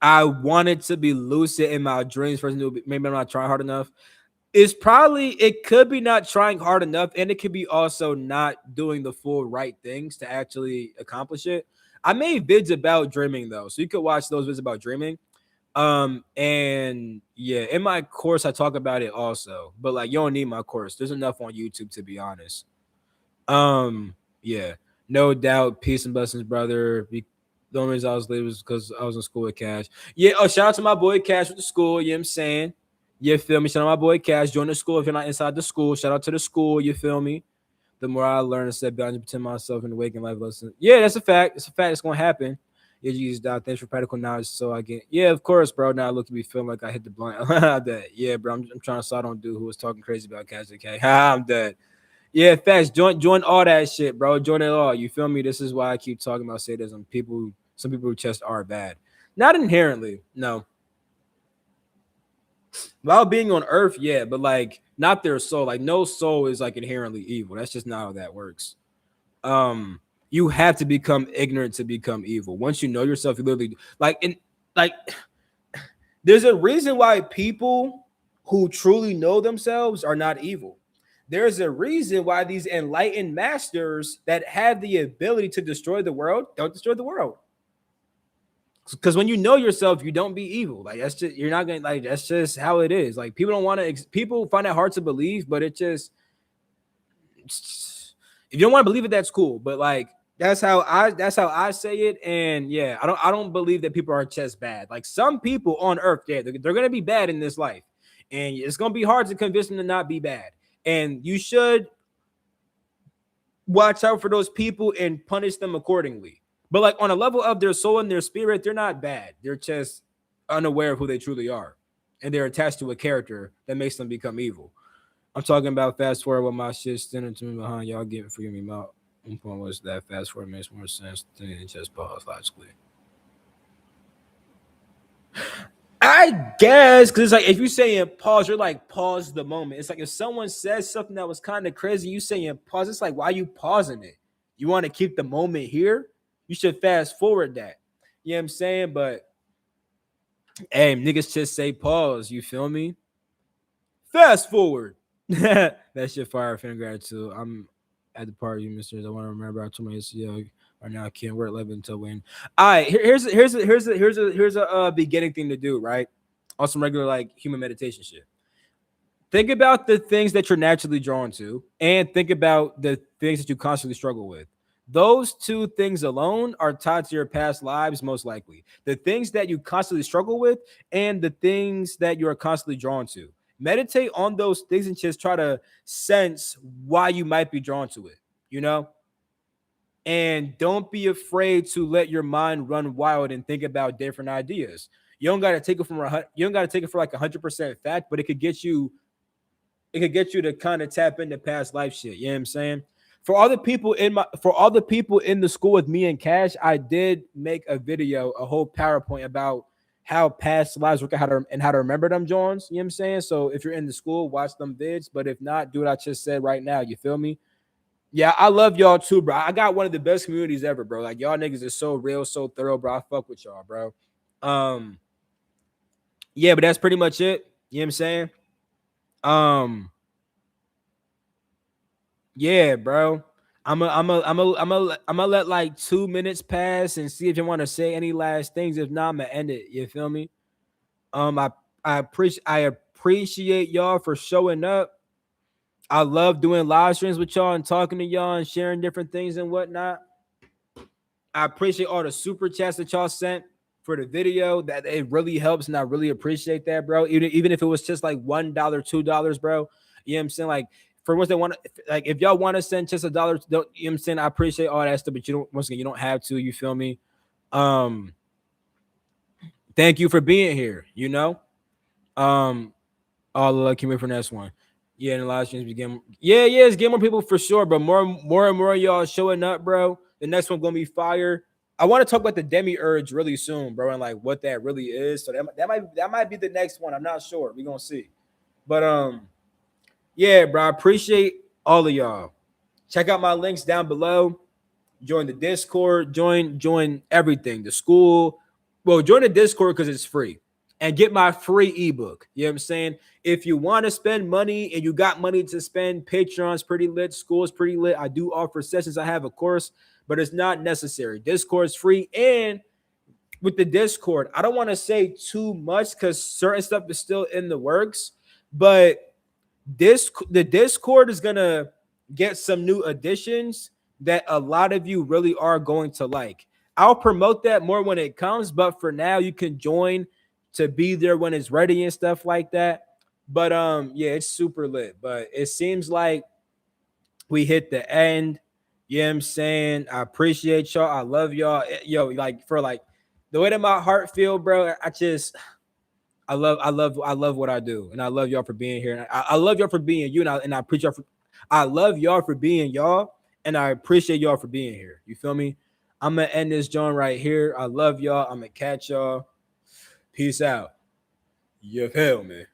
I wanted to be lucid in my dreams. Maybe I'm not trying hard enough. It could be not trying hard enough, and it could be also not doing the full right things to actually accomplish it. I made vids about dreaming though, so you could watch those vids about dreaming. And yeah, in my course I talk about it also, but like you don't need my course. There's enough on YouTube to be honest. Yeah, no doubt. Peace and blessings, brother. The only reason I was late was because I was in school with Cash. Yeah. Oh, shout out to my boy Cash with the school. You know what I'm saying? You feel me? Shout out to my boy Cash. Join the school if you're not inside the school. Shout out to the school. You feel me? The more I learn to set boundaries, pretend myself in the waking life lesson. Yeah, that's a fact. It's a fact. It's gonna happen. Yeah, Jesus, dog. Thanks for practical knowledge. So I get. Yeah, of course, bro. Now I look at me feeling like I hit the blind. That. Yeah, bro. I'm trying to so I don't do who was talking crazy about Cash. Okay, I'm dead. Yeah, facts. Join all that shit, bro. Join it all. You feel me? This is why I keep talking about sadism. Some people who just are bad. Not inherently, no. While being on Earth, yeah, but like not their soul. Like no soul is like inherently evil. That's just not how that works. You have to become ignorant to become evil. Once you know yourself, you literally like there's a reason why people who truly know themselves are not evil. There's a reason why these enlightened masters that have the ability to destroy the world don't destroy the world. Because when you know yourself, you don't be evil. Like that's just you're not gonna like that's just how it is. Like people don't want to. People find that hard to believe, but if you don't want to believe it, that's cool. But like that's how I say it. And yeah, I don't believe that people are just bad. Like some people on Earth, yeah, they're gonna be bad in this life, and it's gonna be hard to convince them to not be bad. And you should watch out for those people and punish them accordingly. But like on a level of their soul and their spirit, they're not bad. They're just unaware of who they truly are. And they're attached to a character that makes them become evil. I'm talking about fast forward with my shit standing to me behind y'all getting forgive me my point was that fast forward makes more sense than just pause logically. I guess because it's like if you saying pause, you're like pause the moment. It's like if someone says something that was kind of crazy, you saying pause. It's like why are you pausing it? You want to keep the moment here? You should fast forward that. You know what I'm saying? But hey, niggas just say pause. You feel me? Fast forward. That shit fire fan gratitude. I'm at the party, Mr. I want to remember I told my ACL right now I can't work 11 until when. All right, here's a beginning thing to do, right? On some regular like human meditation shit. Think about the things that you're naturally drawn to, and think about the things that you constantly struggle with. Those two things alone are tied to your past lives, most likely. The things that you constantly struggle with and the things that you are constantly drawn to. Meditate on those things and just try to sense why you might be drawn to it, you know? And don't be afraid to let your mind run wild and think about different ideas. You don't got to take it from you don't got to take it for like 100% fact, but it could get you to kind of tap into past life shit. You know what I'm saying? For all the people in the school with me and Cash, I did make a video, a whole PowerPoint about how past lives work, and how to remember them, Jones. You know what I'm saying? So if you're in the school, watch them vids. But if not, do what I just said right now. You feel me? Yeah, I love y'all too, bro. I got one of the best communities ever, bro. Like y'all niggas is so real, so thorough, bro. I fuck with y'all, bro. Um, yeah, but that's pretty much it. You know what I'm saying? Um, yeah, bro. I'm gonna let like 2 minutes pass and see if you want to say any last things. If not, I'm gonna end it. You feel me? Um, I I appreciate y'all for showing up. I love doing live streams with y'all and talking to y'all and sharing different things and whatnot. I appreciate all the super chats that y'all sent for the video. That it really helps, and I really appreciate that, bro. Even if it was just like $1, $2, bro. You know what I'm saying? Like for ones that want to, like if y'all want to send just $1, don't, you know what I'm saying? I appreciate all that stuff, but you don't. Once again, you don't have to. You feel me? Um, thank you for being here. You know. Um, all the luck came for next one. Yeah, and the live streams begin. Yeah, it's getting more people for sure, but more and more y'all showing up, bro. The next one gonna be fire. I want to talk about the demiurge really soon, bro, and like what that really is. So that might be the next one. I'm not sure. We gonna see. But yeah, bro. I appreciate all of y'all. Check out my links down below. Join the Discord. Join everything. The school. Well, join the Discord because it's free. And get my free ebook. You know what I'm saying? If you want to spend money and you got money to spend, Patreon's pretty lit, school's pretty lit. I do offer sessions. I have a course, but it's not necessary. Discord's free. And with the Discord, I don't want to say too much because certain stuff is still in the works. But the Discord is gonna get some new additions that a lot of you really are going to like. I'll promote that more when it comes, but for now, you can join to be there when it's ready and stuff like that. But yeah, it's super lit. But it seems like we hit the end. You know what I'm saying? I appreciate y'all. I love y'all. Yo, like for like the way that my heart feel, bro. I love what I do, and I love y'all for being here. I love y'all for being you, and I appreciate y'all for. I love y'all for being y'all, and I appreciate y'all for being here. You feel me? I'm gonna end this joint right here. I love y'all. I'm gonna catch y'all. Peace out. You feel me?